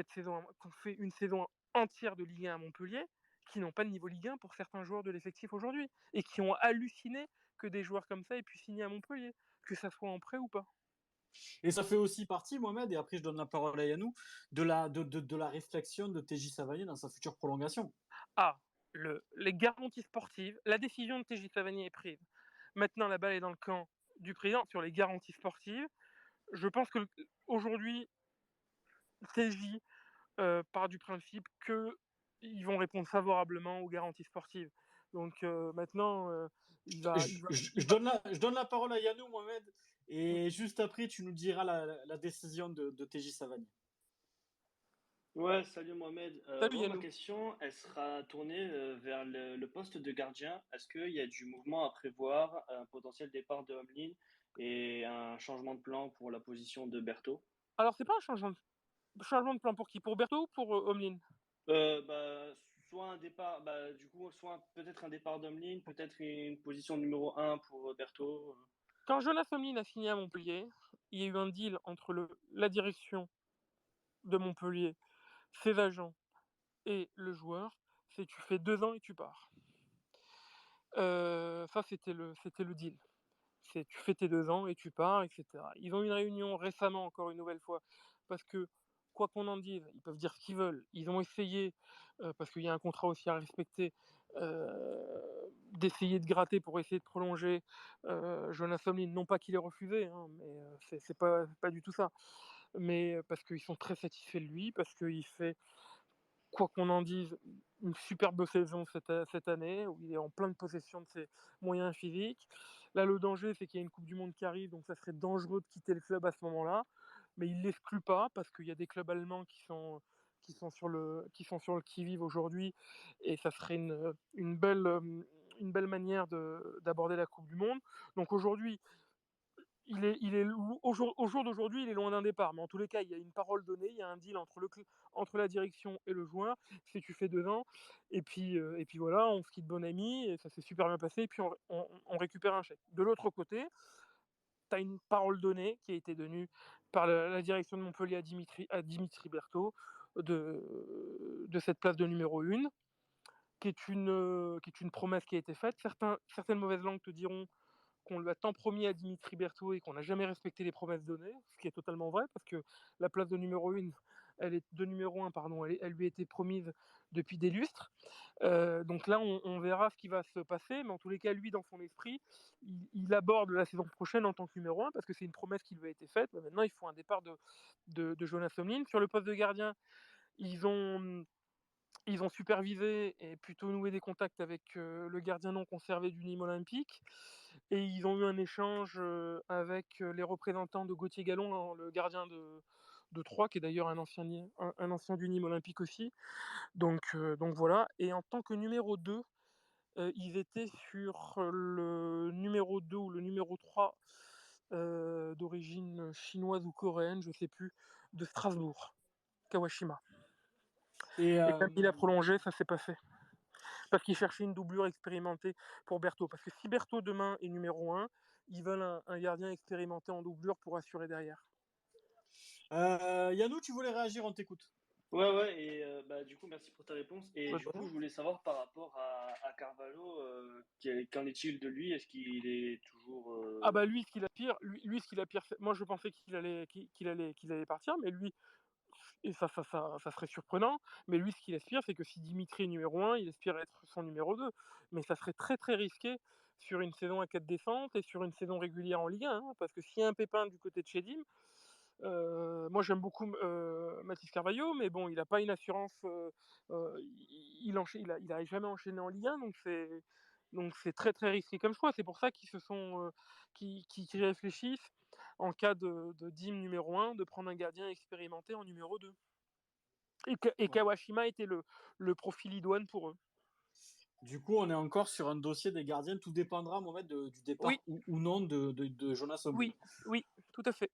une saison entière de Ligue 1 à Montpellier, qui n'ont pas de niveau Ligue 1 pour certains joueurs de l'effectif aujourd'hui, et qui ont halluciné que des joueurs comme ça aient pu signer à Montpellier, que ça soit en prêt ou pas. Et ça fait aussi partie, Mohamed, et après je donne la parole à Yannou, de la réflexion de TJ Savanier dans sa future prolongation. Ah, les garanties sportives, la décision de TJ Savanier est prise. Maintenant, la balle est dans le camp du président sur les garanties sportives. Je pense que aujourd'hui, TJ part du principe qu'ils vont répondre favorablement aux garanties sportives. Donc maintenant, Je donne la parole à Yannou, Mohamed, et juste après, tu nous diras la décision de TJ Savanier. Ouais, salut Mohamed. Salut Moi, ma Yannou. question, elle sera tournée vers le poste de gardien. Est-ce qu'il y a du mouvement à prévoir, un potentiel départ de Homelin et un changement de plan pour la position de Berthaud? Alors, c'est pas un changement de plan pour qui? Pour Berthaud ou pour Omlin? Bah, soit un départ, bah, du coup, soit peut-être un départ d'Homelin, peut-être une position numéro un pour Berthaud. Quand Jonas Omlin a signé à Montpellier, il y a eu un deal entre la direction de Montpellier, ses agents et le joueur, c'est tu fais 2 ans et tu pars. Ça, c'était le deal. C'est tu fais tes 2 ans et tu pars, etc. Ils ont eu une réunion récemment, encore une nouvelle fois, parce que, quoi qu'on en dise, ils peuvent dire ce qu'ils veulent. Ils ont essayé, parce qu'il y a un contrat aussi à respecter, d'essayer de gratter pour essayer de prolonger Jonas Omlin. Non pas qu'il ait refusé, hein, mais c'est pas du tout ça. Mais parce qu'ils sont très satisfaits de lui, parce qu'il fait quoi qu'on en dise, une superbe saison cette année, où il est en pleine possession de ses moyens physiques. Là, le danger, c'est qu'il y a une Coupe du Monde qui arrive, donc ça serait dangereux de quitter le club à ce moment-là. Mais il ne l'exclut pas, parce qu'il y a des clubs allemands qui sont sur le qui-vive aujourd'hui, et ça serait une belle manière d'aborder la Coupe du Monde. Donc aujourd'hui, au jour d'aujourd'hui, il est loin d'un départ, mais en tous les cas, il y a une parole donnée, il y a un deal entre la direction et le joueur. C'est tu fais 2 ans, et puis voilà, on se quitte bon ami, et ça s'est super bien passé, et puis on récupère un chèque. De l'autre côté, tu as une parole donnée qui a été donnée par la direction de Montpellier à Dimitri Berthaud de cette place de numéro 1, qui est une promesse qui a été faite. Certaines mauvaises langues te diront qu'on lui a tant promis à Dimitri Berthaud et qu'on n'a jamais respecté les promesses données, ce qui est totalement vrai, parce que la place de numéro 1, de numéro 1, pardon, elle lui a été promise depuis des lustres. Donc là, on verra ce qui va se passer, mais en tous les cas, lui, dans son esprit, il aborde la saison prochaine en tant que numéro 1, parce que c'est une promesse qui lui a été faite. Maintenant, il faut un départ de Jonas Omlin. Sur le poste de gardien, ils ont supervisé et plutôt noué des contacts avec le gardien non conservé du Nîmes Olympique, et ils ont eu un échange avec les représentants de Gauthier Gallon, hein, le gardien de Troyes, qui est d'ailleurs un ancien du Nîmes Olympique aussi. Donc voilà. Et en tant que numéro 2, ils étaient sur le numéro 2 ou le numéro 3 d'origine chinoise ou coréenne, je ne sais plus, de Strasbourg, Kawashima. Et Et comme il a prolongé, ça s'est pas fait. Parce qu'ils cherchaient une doublure expérimentée pour Berthaud. Parce que si Berthaud demain est numéro 1, ils veulent un gardien expérimenté en doublure pour assurer derrière. Yannou, tu voulais réagir, on t'écoute. Ouais, et du coup, merci pour ta réponse. Et Ouais, du coup, je voulais savoir par rapport à Carvalho, qu'en est-il de lui? Est-ce qu'il est toujours. Ah bah lui, ce qu'il a pire, ce qu'il a pire, moi je pensais qu'il allait partir, mais lui, et ça serait surprenant, mais lui, ce qu'il aspire, c'est que si Dimitri est numéro 1, il aspire à être son numéro 2. Mais ça serait très très risqué sur une saison à 4 descentes et sur une saison régulière en Ligue 1, hein, parce que s'il y a un pépin du côté de chez Dim, moi j'aime beaucoup Mathis Carvalho, mais bon, il n'a pas une assurance, il n'arrive jamais à enchaîner en Ligue 1, donc c'est très très risqué comme choix. C'est pour ça qu'ils qui réfléchissent en cas de Dim numéro 1, de prendre un gardien expérimenté en numéro 2. Et Kawashima était le profil idoine pour eux. Du coup, on est encore sur un dossier des gardiens. Tout dépendra, Mohamed, du départ Oui, ou non de Jonas Omlin. oui, tout à fait.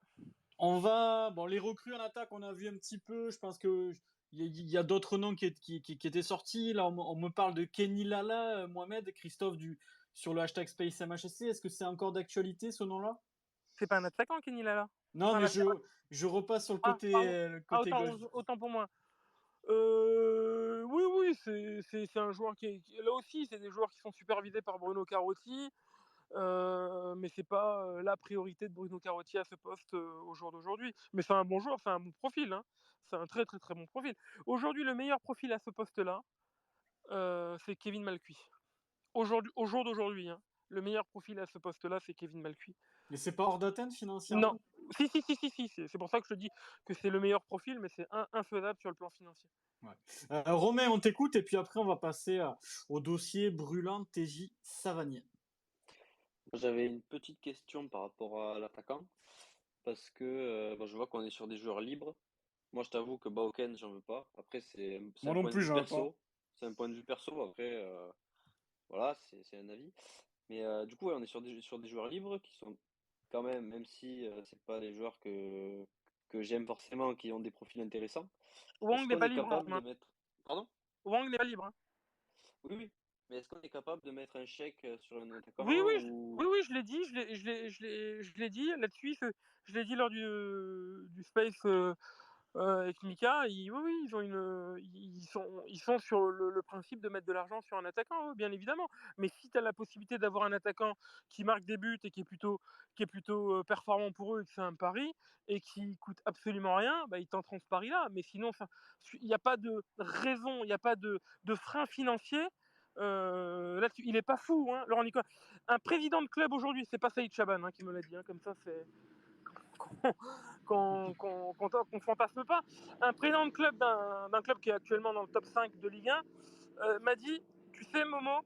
Les recrues en attaque, on a vu un petit peu. Je pense que il y a d'autres noms qui étaient sortis. Là, on me parle de Kenny Lala, Mohamed, Christophe sur le hashtag SpaceMHSC. Est-ce que c'est encore d'actualité ce nom-là? C'est pas un attaquant, Kenny Lala. Non, Enfin, mais je repasse sur le Ah, côté, pardon. gauche. Autant pour moi. Oui, c'est un joueur là aussi, c'est des joueurs qui sont supervisés par Bruno Carotti, mais c'est pas la priorité de Bruno Carotti à ce poste au jour d'aujourd'hui. Mais c'est un bon joueur, c'est un bon profil, hein. C'est un très très très bon profil. Aujourd'hui, le meilleur profil à ce poste-là, c'est Kevin Malcuit. Au jour d'aujourd'hui, hein, le meilleur profil à ce poste-là, c'est Kevin Malcuit. Mais c'est pas hors d'atteinte financièrement? Non, si, c'est pour ça que je te dis que c'est le meilleur profil, mais c'est infaisable sur le plan financier. Ouais. Romain, on t'écoute et puis après on va passer au dossier brûlant TJ Savanier. J'avais une petite question par rapport à l'attaquant, parce que je vois qu'on est sur des joueurs libres. Moi, je t'avoue que Bauken, j'en veux pas. Après, c'est Moi un non point de plus, vue j'en ai pas. perso. C'est un point de vue perso. Après, voilà, c'est un avis. Mais du coup, ouais, on est sur des joueurs libres qui sont quand même si c'est pas des joueurs que j'aime forcément, qui ont des profils intéressants. Wang Est-ce n'est qu'on pas est libre, capable de Romain. mettre. Pardon? Wang n'est pas libre, hein. Oui. Mais est-ce qu'on est capable de mettre un chèque sur un Oui, attaquant ou. je l'ai dit, je l'ai dit là-dessus, je l'ai dit lors du space avec Mika. Oui, ils sont sur le principe de mettre de l'argent sur un attaquant, bien évidemment. Mais si tu as la possibilité d'avoir un attaquant qui marque des buts et qui est plutôt performant pour eux, et que c'est un pari et qui coûte absolument rien, bah, ils tenteront ce pari-là. Mais sinon, il n'y a pas de raison, il n'y a pas de frein financier. Là-dessus, il est pas fou, hein, Laurent Nicolas. Un président de club aujourd'hui, c'est pas Saïd Chaban, hein, qui me l'a dit, hein, comme ça, c'est qu'on fantasme pas. Un président de club d'un club qui est actuellement dans le top 5 de Ligue 1 m'a dit, tu sais Momo,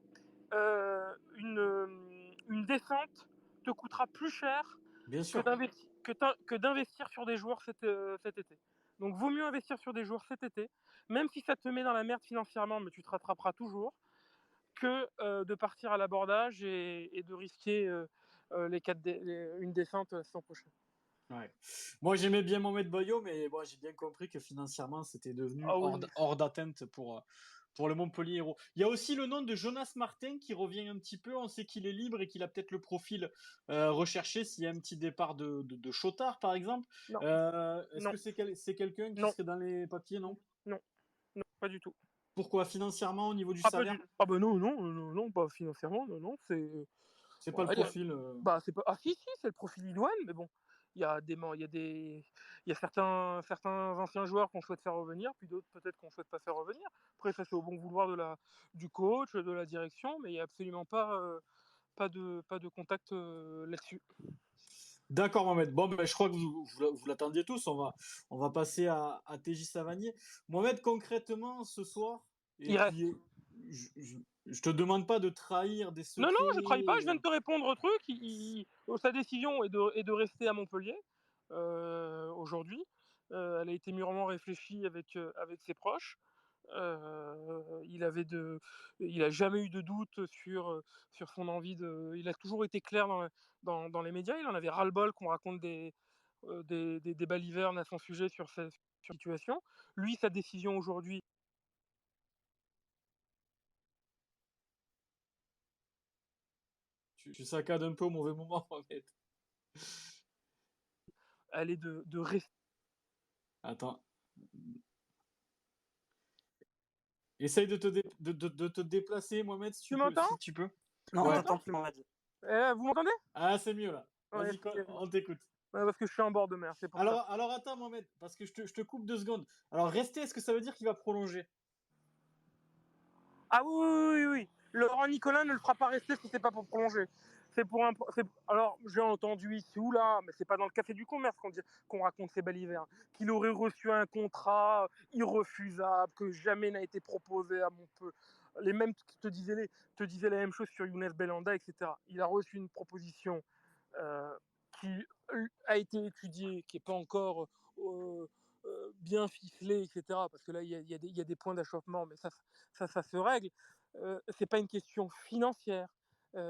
une descente te coûtera plus cher Bien que sûr. d'investir sur des joueurs cet été. Donc vaut mieux investir sur des joueurs cet été, même si ça te met dans la merde financièrement, mais tu te rattraperas toujours, que de partir à l'abordage et de risquer une descente la saison prochaine. Ouais. Moi, j'aimais bien Mohamed Bayo, mais bon, j'ai bien compris que financièrement, c'était devenu Ah oui. hors d'atteinte pour le Montpellier Hérault. Il y a aussi le nom de Jonas Martin qui revient un petit peu. On sait qu'il est libre et qu'il a peut-être le profil recherché s'il y a un petit départ de Chotard, par exemple. Non. Est-ce Non. que c'est quelqu'un qui Non. serait dans les papiers, non? Non, pas du tout. Pourquoi? Financièrement, au niveau du Ah, salaire? bah non, pas financièrement, non, C'est bon, pas le allez, profil. bah c'est pas. Ah si, c'est le profil idoine, mais bon, il y a certains anciens joueurs qu'on souhaite faire revenir, puis d'autres peut-être qu'on souhaite pas faire revenir. Après, ça c'est au bon vouloir du coach, de la direction, mais il y a absolument pas de contact là-dessus. D'accord, Mohamed. Bon, ben, je crois que vous l'attendiez tous. On va passer à TJ Savanier. Mohamed, concrètement, ce soir, et Il reste. puis je te demande pas de trahir des Non, secrets. je trahis pas, je viens de te répondre au truc. Sa décision est de rester à Montpellier aujourd'hui. Elle a été mûrement réfléchie avec ses proches. Il a jamais eu de doute sur son envie de. Il a toujours été clair dans les médias. Il en avait ras-le-bol qu'on raconte des balivernes à son sujet sur cette situation. Lui, sa décision aujourd'hui, Tu saccades un peu au mauvais moment, Mohamed. elle est de rester. Attends. Essaye de te déplacer, Mohamed, si Tu m'entends? si tu peux. Non, on Ouais. t'entend plus, Mohamed. Vous m'entendez? Ah, c'est mieux là. Ouais, Vas-y, on t'écoute. parce que je suis en bord de mer, c'est pour ça. Alors attends, Mohamed, parce que je te coupe 2 secondes. Alors, rester, est-ce que ça veut dire qu'il va prolonger? Ah oui. Laurent Nicolin ne le fera pas rester si c'est pas pour prolonger. Alors, j'ai entendu ici ou là, mais c'est pas dans le café du commerce qu'on raconte ces balivernes, qu'il aurait reçu un contrat irrefusable, que jamais n'a été proposé à Montpellier. Les mêmes qui te disaient la même chose sur Younes Belhanda, etc. Il a reçu une proposition qui a été étudiée, qui n'est pas encore bien ficelée, etc. Parce que là, il y a des points d'achoppement, mais ça se règle. C'est pas une question financière.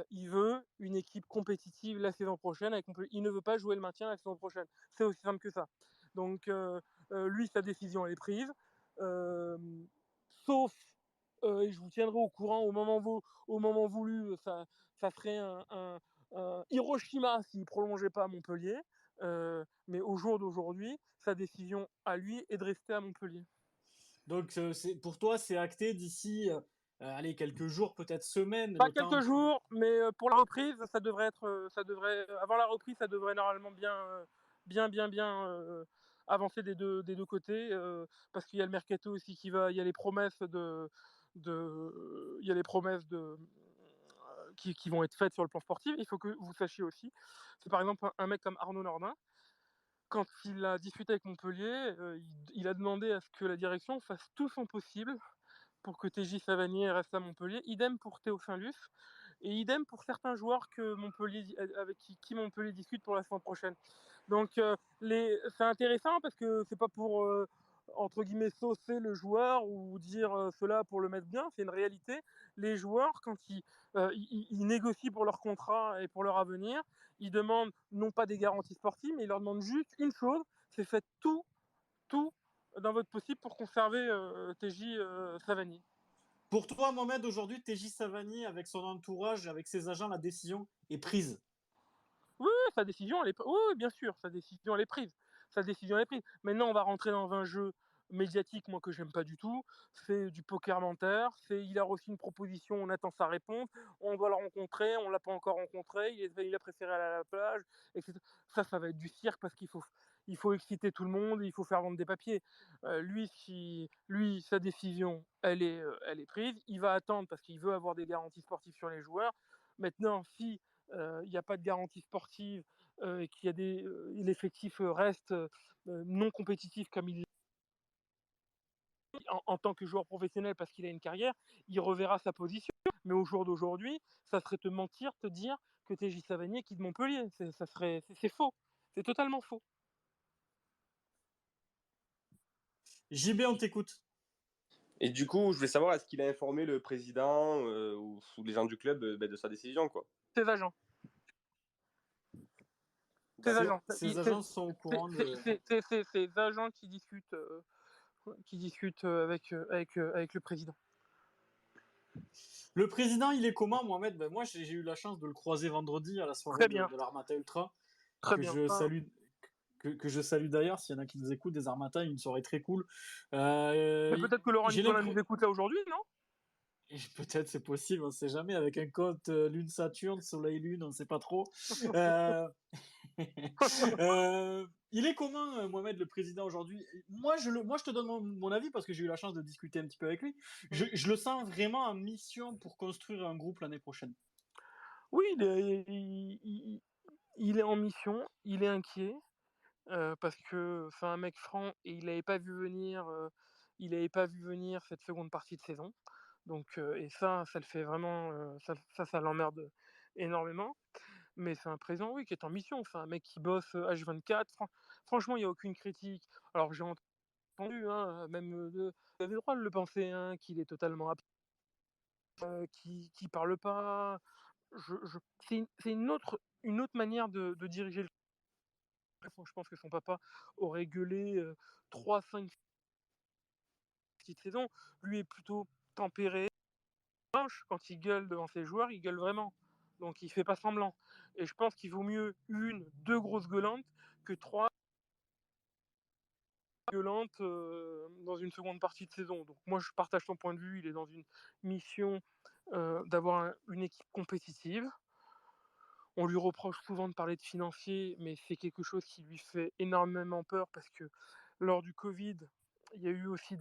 Il veut une équipe compétitive la saison prochaine. Il ne veut pas jouer le maintien la saison prochaine. C'est aussi simple que ça. Donc, lui, sa décision, elle est prise. Sauf, et je vous tiendrai au courant au moment voulu, ça ferait un Hiroshima s'il ne prolongeait pas à Montpellier. Mais au jour d'aujourd'hui, sa décision à lui est de rester à Montpellier. Donc, pour toi, c'est acté d'ici allez, quelques jours, peut-être semaines. Pas quelques jours, mais pour la reprise, avant la reprise, ça devrait normalement bien avancer des deux côtés, parce qu'il y a le mercato aussi qui va, il y a les promesses qui vont être faites sur le plan sportif. Il faut que vous sachiez aussi, c'est par exemple un mec comme Arnaud Nordin, quand il a discuté avec Montpellier, il a demandé à ce que la direction fasse tout son possible pour que TJ Savanier reste à Montpellier. Idem pour Théo Saint-Luc et idem pour certains joueurs avec qui Montpellier discute pour la saison prochaine. Donc c'est intéressant parce que c'est pas pour entre guillemets saucer le joueur ou dire cela pour le mettre bien, c'est une réalité. Les joueurs, quand ils négocient pour leur contrat et pour leur avenir, ils demandent non pas des garanties sportives, mais ils leur demandent juste une chose, c'est faites tout dans votre possible pour conserver TJ Savanier. Pour toi, Mohamed, aujourd'hui, TJ Savanier, avec son entourage, avec ses agents, la décision est prise. Oui, sa décision, oui, bien sûr, sa décision, elle est prise. Maintenant, on va rentrer dans un jeu médiatique, moi, que j'aime pas du tout. C'est du poker menteur. Il a reçu une proposition, on attend sa réponse. On doit le rencontrer, on l'a pas encore rencontré. Il a préféré aller à la plage, etc. Ça va être du cirque parce il faut exciter tout le monde, il faut faire vendre des papiers. Lui, sa décision, elle est prise. Il va attendre parce qu'il veut avoir des garanties sportives sur les joueurs. Maintenant, si il n'y a pas de garantie sportive et qu'il y a l'effectif reste non compétitif comme il en tant que joueur professionnel parce qu'il a une carrière, il reverra sa position. Mais au jour d'aujourd'hui, ça serait te mentir, te dire que TJ Savanier quitte Montpellier. C'est faux. C'est totalement faux. JB, on t'écoute. Et du coup, je voulais savoir, est-ce qu'il a informé le président ou les gens du club de sa décision, quoi? Ses agents. Ses Ses, agents. ses agents sont au courant de. C'est ses agents qui discutent avec le président. Le président, il est comment, Mohamed? Ben, moi, j'ai eu la chance de le croiser vendredi à la soirée Très bien. de l'Armata Ultra. Très que bien. je salue. Que je salue d'ailleurs, s'il y en a qui nous écoutent, des Armata, une soirée très cool. Mais peut-être que Laurent j'ai Nicolas l'impr- nous écoute là aujourd'hui, non? Et peut-être c'est possible, on ne sait jamais, avec un compte Lune-Saturne, Soleil-Lune, on ne sait pas trop. Il est comment, Mohamed, le président, aujourd'hui? Moi, je te donne mon avis parce que j'ai eu la chance de discuter un petit peu avec lui. Je le sens vraiment en mission pour construire un groupe l'année prochaine. Oui, il est en mission, il est inquiet parce que c'est un mec franc et il n'avait pas vu venir, cette seconde partie de saison. Donc, et ça le fait vraiment, ça l'emmerde énormément. Mais c'est un président, oui, qui est en mission. C'est un mec qui bosse H24. Franchement, il n'y a aucune critique. Alors, j'ai entendu, hein, même vous avez le droit de le penser, hein, qu'il est totalement absent, qui parle pas. C'est une autre manière de diriger le club. Je pense que son papa aurait gueulé 3-5 petites saisons. Lui est plutôt tempéré. Quand il gueule devant ses joueurs, il gueule vraiment. Donc il fait pas semblant. Et je pense qu'il vaut mieux deux grosses gueulantes que 3 gueulantes dans une seconde partie de saison. Donc moi je partage son point de vue, il est dans une mission d'avoir une équipe compétitive. On lui reproche souvent de parler de financier, mais c'est quelque chose qui lui fait énormément peur parce que lors du Covid, il y a eu aussi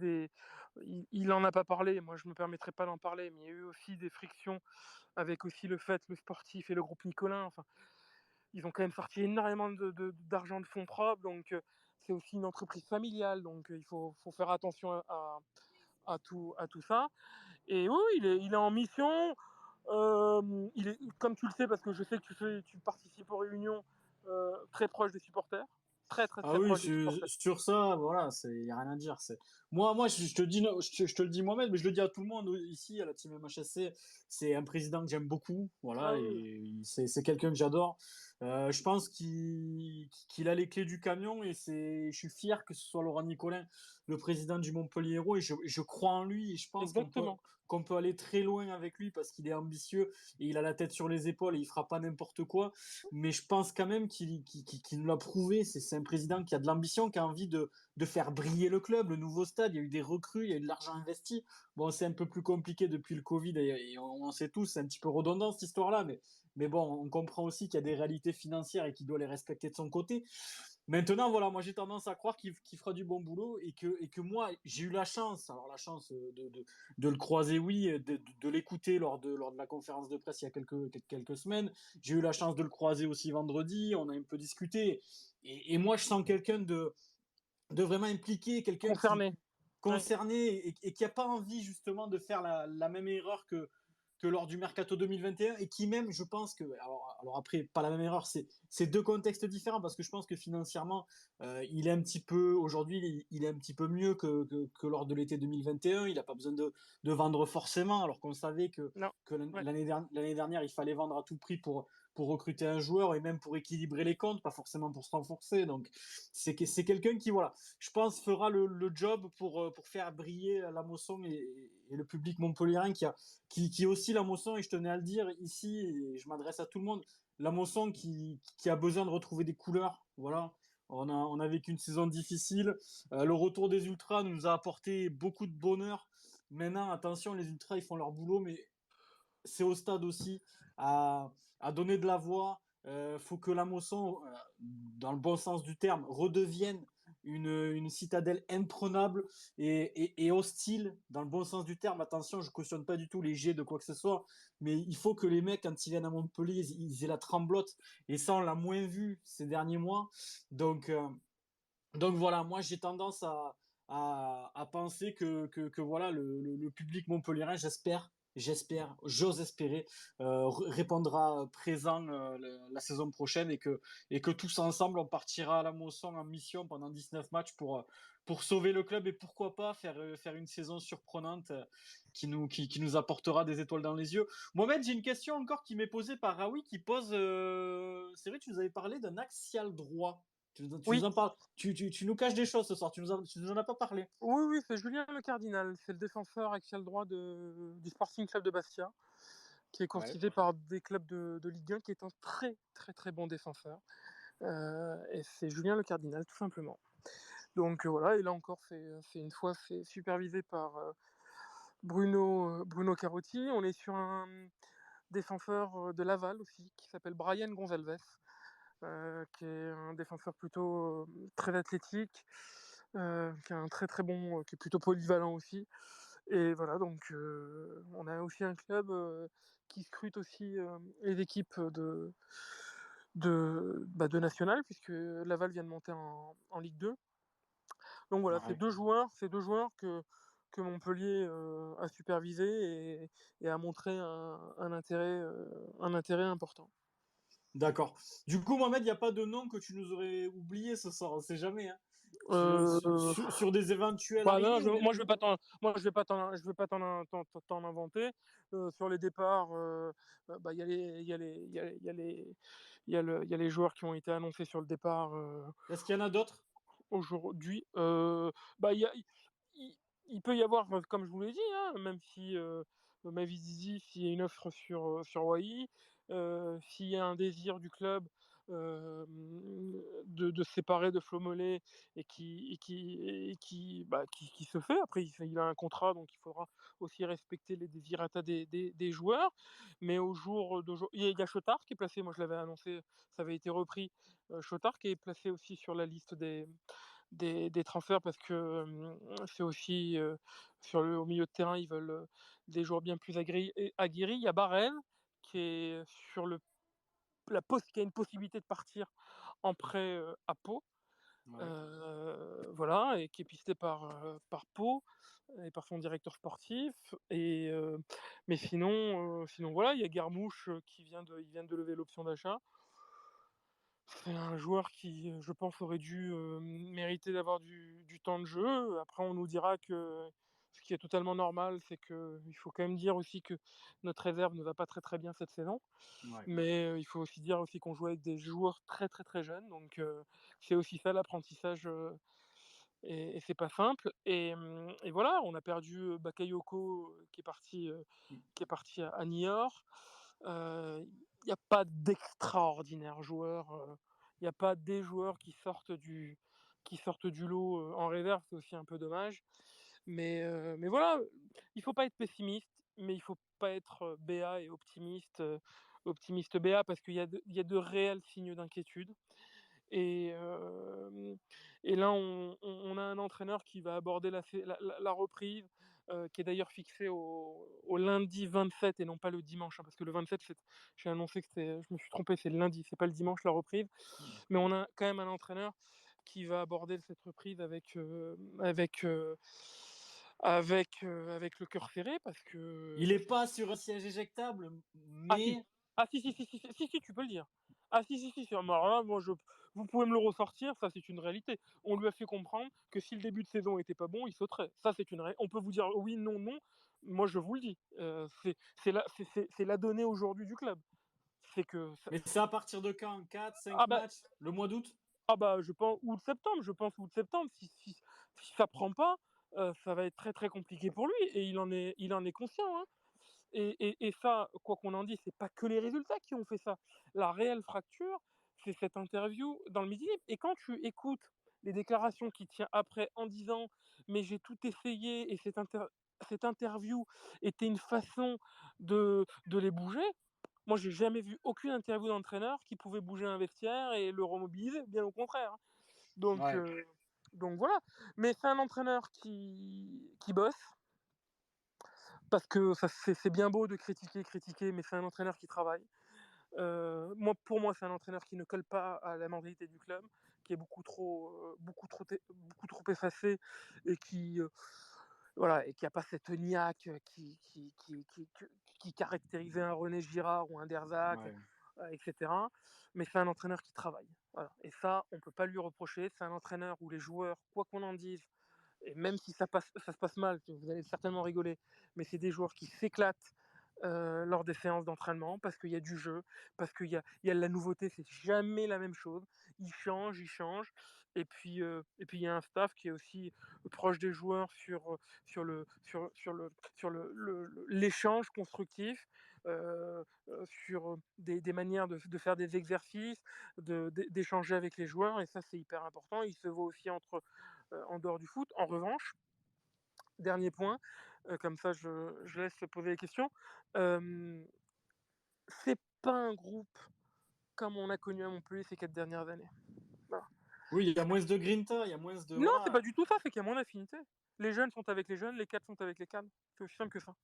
il en a pas parlé, moi je me permettrai pas d'en parler, mais il y a eu aussi des frictions avec aussi le sportif et le groupe Nicolin. Enfin, ils ont quand même sorti énormément d'argent de fonds propres, donc c'est aussi une entreprise familiale, donc il faut faire attention à tout ça. Et oui, il est en mission. Il est, comme tu le sais, parce que je sais que tu participes aux réunions, très proche des supporters. Très, très, Ah très oui, proche des supporters. sur ça, voilà, il n'y a rien à dire. Moi, je te dis, je te le dis moi-même, mais je le dis à tout le monde ici, à la team MHSC. C'est un président que j'aime beaucoup, Ah voilà, oui. et c'est quelqu'un que j'adore. Je pense qu'il a les clés du camion et je suis fier que ce soit Laurent Nicolin, le président du Montpellier Hérault, et je crois en lui et je pense Exactement. qu'on peut aller très loin avec lui parce qu'il est ambitieux et il a la tête sur les épaules et il fera pas n'importe quoi. Mais je pense quand même qu'il nous l'a prouvé. C'est un président qui a de l'ambition, qui a envie de faire briller le club, le nouveau stade. Il y a eu des recrues, il y a eu de l'argent investi. Bon, c'est un peu plus compliqué depuis le Covid et on sait tous, c'est un petit peu redondant cette histoire-là, mais bon, on comprend aussi qu'il y a des réalités financières et qu'il doit les respecter de son côté. Maintenant, voilà, moi j'ai tendance à croire qu'il fera du bon boulot et que moi j'ai eu la chance, alors la chance de le croiser, oui, de l'écouter lors de la conférence de presse il y a quelques semaines. J'ai eu la chance de le croiser aussi vendredi, on a un peu discuté. Et moi je sens quelqu'un de vraiment impliqué, quelqu'un qui Concerné. concerné et qui n'a pas envie justement de faire la même erreur que lors du Mercato 2021 et qui même, je pense que, alors après, pas la même erreur, c'est deux contextes différents parce que je pense que financièrement, il est un petit peu, aujourd'hui, il est un petit peu mieux que lors de l'été 2021. Il n'a pas besoin de vendre forcément, alors qu'on savait que l'année dernière, il fallait vendre à tout prix pour recruter un joueur et même pour équilibrer les comptes, pas forcément pour se renforcer. Donc, c'est quelqu'un qui, voilà, je pense, fera le job pour faire briller la Mosson et le public montpelliérain qui aussi la Mosson, et je tenais à le dire ici, et je m'adresse à tout le monde, la Mosson qui a besoin de retrouver des couleurs. Voilà. On a vécu une saison difficile. Le retour des Ultras nous a apporté beaucoup de bonheur. Maintenant, attention, les Ultras, ils font leur boulot, mais c'est au stade aussi à donner de la voix. Faut que la Mosson, dans le bon sens du terme, redevienne une citadelle imprenable et hostile, dans le bon sens du terme. Attention, je cautionne pas du tout les jets de quoi que ce soit, mais il faut que les mecs, quand ils viennent à Montpellier, ils aient la tremblote. Et ça, on l'a moins vu ces derniers mois. Donc, euh, donc voilà, moi j'ai tendance à penser que voilà, le public montpelliérain, j'ose espérer, répondra présent la saison prochaine et que tous ensemble on partira à la Mosson en mission pendant 19 matchs pour sauver le club et pourquoi pas faire une saison surprenante qui nous apportera des étoiles dans les yeux. Mohamed, j'ai une question encore qui m'est posée par Raoui qui pose, c'est vrai, tu nous avais parlé d'un axial droit. Tu nous Oui, en parles, tu nous caches des choses ce soir, tu nous en as pas parlé. oui, c'est Julien Le Cardinal, c'est le défenseur axial droit du Sporting Club de Bastia, qui est Ouais, constitué par des clubs de Ligue 1, qui est un très très très bon défenseur. Et c'est Julien Le Cardinal, tout simplement. Donc voilà, et là encore, c'est une fois, c'est supervisé par Bruno Carotti. On est sur un défenseur de Laval aussi, qui s'appelle Brian Gonzalez, qui est un défenseur plutôt très athlétique, qui est un très très bon, qui est plutôt polyvalent aussi. Et voilà, donc on a aussi un club qui scrute aussi les équipes de National, puisque Laval vient de monter en Ligue 2. Donc voilà, ouais. c'est deux joueurs que Montpellier a supervisé et a montré un intérêt important. D'accord. Du coup, Mohamed, il n'y a pas de nom que tu nous aurais oublié ce soir, on sait jamais. Hein. Euh, Sur des éventuels Bah non, arrivés ou des... moi je vais pas t'en inventer. Sur les départs, bah il y a les, il y a les, il y a, il y a les, il y a les joueurs qui ont été annoncés sur le départ Est-ce qu'il y en a d'autres? aujourd'hui. Bah il- il peut y avoir, comme je vous l'ai dit, hein, même si Mavizizi, s'il y a une offre sur Wai, s'il y a un désir du club euh, de se séparer de Flo Mollet qui se fait. Après, il a un contrat, donc il faudra aussi respecter les désirata des joueurs. Mais au jour d'aujourd'hui, il y a Chotard qui est placé, moi je l'avais annoncé, ça avait été repris. Chotard qui est placé aussi sur la liste des transferts parce que c'est aussi au milieu de terrain, ils veulent des joueurs bien plus aguerris. Il y a Barrel qui est sur qui a une possibilité de partir en prêt à Pau. Ouais. Voilà, et qui est pisté par Pau et par son directeur sportif. Mais sinon voilà, il y a Garmouche il vient de lever l'option d'achat. C'est un joueur qui, je pense, aurait dû mériter d'avoir du temps de jeu. Après, on nous dira que ce qui est totalement normal, c'est qu'il faut quand même dire aussi que notre réserve ne va pas très très bien cette saison. Ouais. Mais il faut aussi dire aussi qu'on joue avec des joueurs très très très jeunes. Donc c'est aussi ça l'apprentissage. Et c'est pas simple. Et voilà, on a perdu Bakayoko qui est parti à Niort. Il n'y a pas d'extraordinaires joueurs. Il n'y a pas des joueurs qui sortent du lot en réserve. C'est aussi un peu dommage. Mais voilà, il faut pas être pessimiste, mais il faut pas être béat et optimiste béat parce qu'il y a de réels signes d'inquiétude. Et, euh, et là, on a un entraîneur qui va aborder la reprise, qui est d'ailleurs fixée au lundi 27 et non pas le dimanche, hein, parce que le 27, j'ai annoncé que je me suis trompé, c'est le lundi, c'est pas le dimanche la reprise. Mais on a quand même un entraîneur qui va aborder cette reprise avec le cœur serré, parce que Il est pas sur un siège éjectable, ah si. mais Ah si, tu peux le dire. Ah si. Alors là, vous pouvez me le ressortir, ça c'est une réalité. On lui a fait comprendre que si le début de saison était pas bon, il sauterait. Ça c'est une réalité. On peut vous dire oui, non, non. Moi je vous le dis. C'est la donnée aujourd'hui du club. C'est que mais c'est à partir de quand? 4, 5 ah bah matchs? Le mois d'août? je pense août-septembre. Je pense août-septembre. Si ça prend pas, ça va être très très compliqué pour lui et il en est conscient. Hein. Et ça, quoi qu'on en dise, c'est pas que les résultats qui ont fait ça. La réelle fracture, c'est cette interview dans le Midi Libre. Et quand tu écoutes les déclarations qu'il tient après en disant mais j'ai tout essayé et cette interview était une façon de les bouger. Moi, j'ai jamais vu aucune interview d'entraîneur qui pouvait bouger un vestiaire et le remobiliser, bien au contraire. Donc, Ouais. Donc voilà. Mais c'est un entraîneur qui bosse, parce que c'est bien beau de critiquer, mais c'est un entraîneur qui travaille. Pour moi, c'est un entraîneur qui ne colle pas à la mentalité du club, qui est beaucoup trop effacé, et voilà, et qui a pas cette niaque qui caractérisait un René Girard ou un Derzac, Ouais. etc. Mais c'est un entraîneur qui travaille. Voilà. Et ça, on peut pas lui reprocher. C'est un entraîneur où les joueurs, quoi qu'on en dise, et même si ça se passe mal, vous allez certainement rigoler, mais c'est des joueurs qui s'éclatent lors des séances d'entraînement, parce qu'il y a du jeu, parce qu'il y a de la nouveauté, c'est jamais la même chose. Ils changent. Et puis il y a un staff qui est aussi proche des joueurs sur l'échange constructif, sur des manières de faire des exercices, d'échanger avec les joueurs, et ça c'est hyper important. Il se voit aussi en dehors du foot. En revanche, dernier point, comme ça je laisse se poser les questions. C'est pas un groupe comme on a connu à Montpellier ces 4 dernières années. Voilà. Oui, il y a moins de grinta, il y a moins de. Non, c'est pas Voilà. du tout ça, c'est qu'il y a moins d'affinité. Les jeunes sont avec les jeunes, les cadres sont avec les cadres. C'est aussi simple que ça.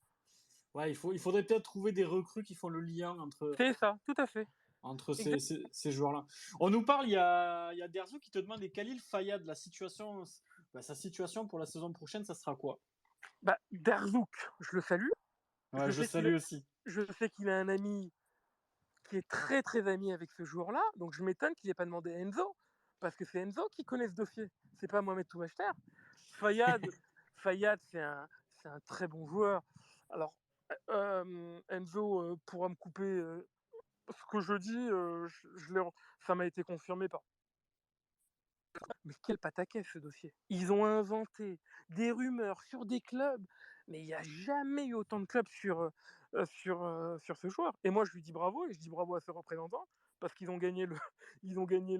Ouais, il faudrait peut-être trouver des recrues qui font le lien C'est ça, tout à fait. entre Exact. ces joueurs-là. On nous parle, il y a Derzo qui te demande, et Khalil Fayad, sa situation pour la saison prochaine, ça sera quoi? Derzouk, je le salue. Ouais, Je je sais qu'il a, salue aussi. je sais qu'il a un ami qui est très très ami avec ce joueur-là, donc je m'étonne qu'il n'ait pas demandé à Enzo, parce que c'est Enzo qui connaît ce dossier, c'est pas Mohamed Toumachter. Fayad, Fayad c'est un très bon joueur. Alors, Enzo pourra me couper ce que je dis, ça m'a été confirmé par. Mais quel pataquès ce dossier. Ils ont inventé des rumeurs sur des clubs, mais il n'y a jamais eu autant de clubs sur ce joueur. Et moi je lui dis bravo, et je dis bravo à ses représentants, parce qu'ils ont gagné ils ont gagné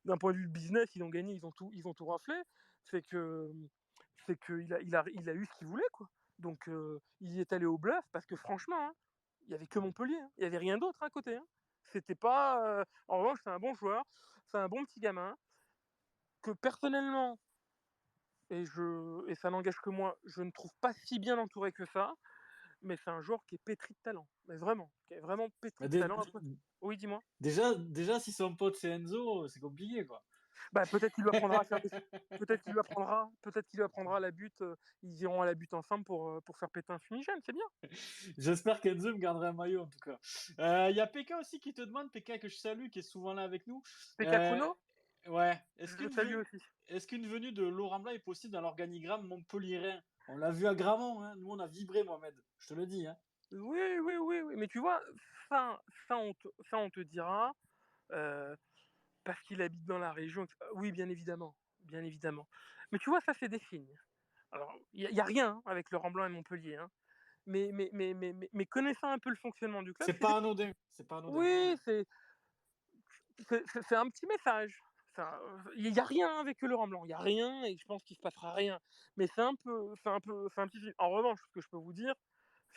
d'un point de vue business, ils ont tout raflé. C'est que il a eu ce qu'il voulait, quoi. Donc il y est allé au bluff, parce que franchement, hein, il y avait que Montpellier, hein. Il y avait rien d'autre à côté, hein. C'était pas. En revanche, c'est un bon joueur, c'est un bon petit gamin que personnellement, et ça n'engage que moi, je ne trouve pas si bien entouré que ça, mais c'est un joueur qui est pétri de talent. Mais vraiment, qui est vraiment pétri Bah, de talent. Oui, dis-moi. déjà, si son pote c'est Enzo, c'est compliqué, quoi. Peut-être qu'il lui apprendra à faire peut-être qu'il lui apprendra la butte. Ils iront à la butte ensemble pour faire péter un fumigène, c'est bien. J'espère qu'Enzo me garderait un maillot, en tout cas. Il y a PK aussi qui te demande, PK que je salue, qui est souvent là avec nous. PK Kuno, Ouais. je le salue aussi. Est-ce qu'une venue de Laurent Blanc est possible dans l'organigramme montpelliérain? On l'a vu à Gramont, hein. Nous on a vibré, Mohamed. Je te le dis, hein. Oui, oui, oui, oui. Mais tu vois, on te dira, euh, parce qu'il habite dans la région. Oui, bien évidemment, bien évidemment. Mais tu vois, ça c'est des signes. Alors, il n'y a rien, hein, avec Laurent Blanc et Montpellier, hein. Mais connaissant un peu le fonctionnement du club, C'est pas anodin. C'est pas anodin. oui, c'est un petit message. Il n'y a rien avec Laurent Blanc, il n'y a rien, et je pense qu'il ne se passera rien. Mais c'est un petit signe. En revanche, ce que je peux vous dire,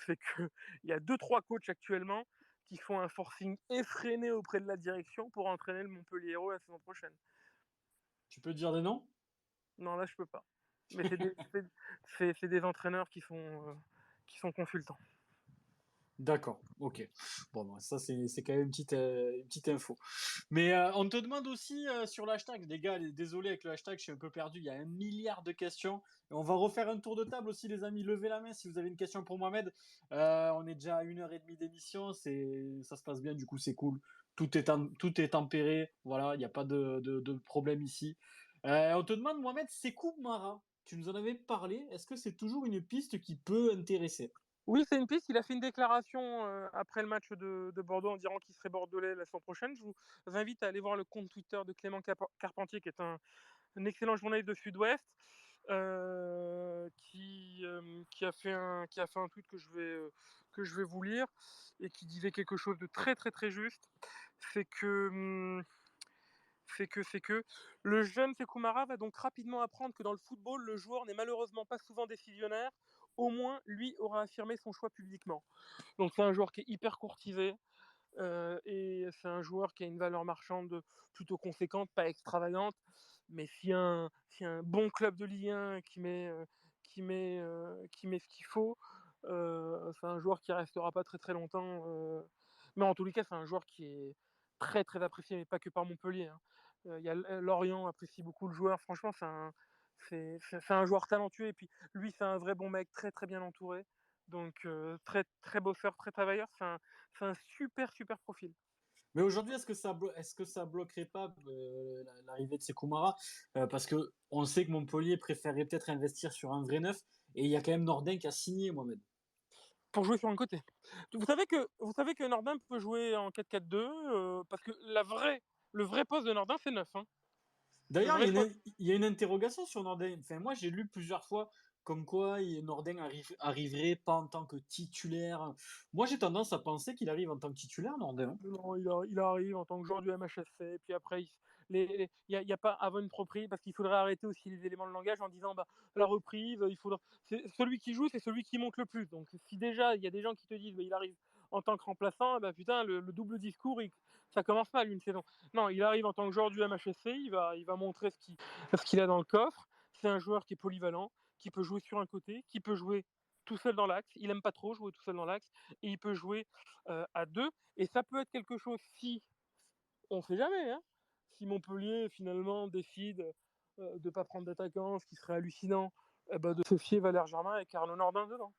c'est qu'il y a 2-3 coachs actuellement qui font un forcing effréné auprès de la direction pour entraîner le Montpellier Hérault la saison prochaine. Tu peux dire des noms? Non, là, je peux pas. Mais c'est des entraîneurs qui sont consultants. D'accord, ok. Bon, bah, ça c'est quand même une petite info. Mais on te demande aussi sur l'hashtag, les gars, désolé avec le hashtag, je suis un peu perdu, il y a 1 milliard de questions. Et on va refaire un tour de table aussi, les amis, levez la main si vous avez une question pour Mohamed. On est déjà à 1h30 d'émission, ça se passe bien, du coup c'est cool. Tout est tempéré, voilà, il n'y a pas de problème ici. On te demande, Mohamed, c'est Mara. Tu nous en avais parlé, est-ce que c'est toujours une piste qui peut intéresser? Oui, c'est une piste. Il a fait une déclaration après le match de Bordeaux en disant qu'il serait bordelais la saison prochaine. Je vous invite à aller voir le compte Twitter de Clément Carpentier, qui est un excellent journaliste de Sud-Ouest, qui a fait un tweet que je vais vous lire, et qui disait quelque chose de très très très juste. C'est que le jeune Sekou Mara va donc rapidement apprendre que dans le football, le joueur n'est malheureusement pas souvent décisionnaire. Au moins, lui aura affirmé son choix publiquement. Donc c'est un joueur qui est hyper courtisé, et c'est un joueur qui a une valeur marchande plutôt conséquente, pas extravagante, Mais si un bon club de Ligue 1 qui met ce qu'il faut, c'est un joueur qui restera pas très très longtemps. Mais en tous les cas, c'est un joueur qui est très très apprécié, mais pas que par Montpellier, hein. Lorient apprécie beaucoup le joueur. Franchement, c'est un joueur talentueux. Et puis lui, c'est un vrai bon mec, très très bien entouré. Donc très très bosseur, très travailleur. C'est un super super profil. Mais aujourd'hui, est-ce que ça bloquerait pas l'arrivée de Sékou Mara? Parce que on sait que Montpellier préférerait peut-être investir sur un vrai neuf, et il y a quand même Nordin qui a signé, Mohamed. Pour jouer sur un côté. Vous savez que Nordin peut jouer en 4-4-2 parce que le vrai poste de Nordin, c'est 9, hein. Le D'ailleurs, vrai poste. il y a une interrogation sur Nordin. Enfin, moi, j'ai lu plusieurs fois comme quoi Nordin arriverait pas en tant que titulaire. Moi, j'ai tendance à penser qu'il arrive en tant que titulaire, Nordin, hein. Non, il arrive en tant que joueur du MHSC, et puis après, il y a pas avant une reprise, parce qu'il faudrait arrêter aussi les éléments de langage en disant, bah, la reprise, celui qui joue, c'est celui qui monte le plus. Donc, si déjà, il y a des gens qui te disent, bah, il arrive en tant que remplaçant, bah, putain, le double discours, ça commence mal une saison. Non, il arrive en tant que joueur du MHSC, il va montrer ce qu'il a dans le coffre. C'est un joueur qui est polyvalent, qui peut jouer sur un côté, qui peut jouer tout seul dans l'axe. Il aime pas trop jouer tout seul dans l'axe, et il peut jouer à deux. Et ça peut être quelque chose si, on sait jamais, hein, si Montpellier finalement décide de ne pas prendre d'attaquant, ce qui serait hallucinant, de se fier Valère Germain et Carlo Nordin dedans.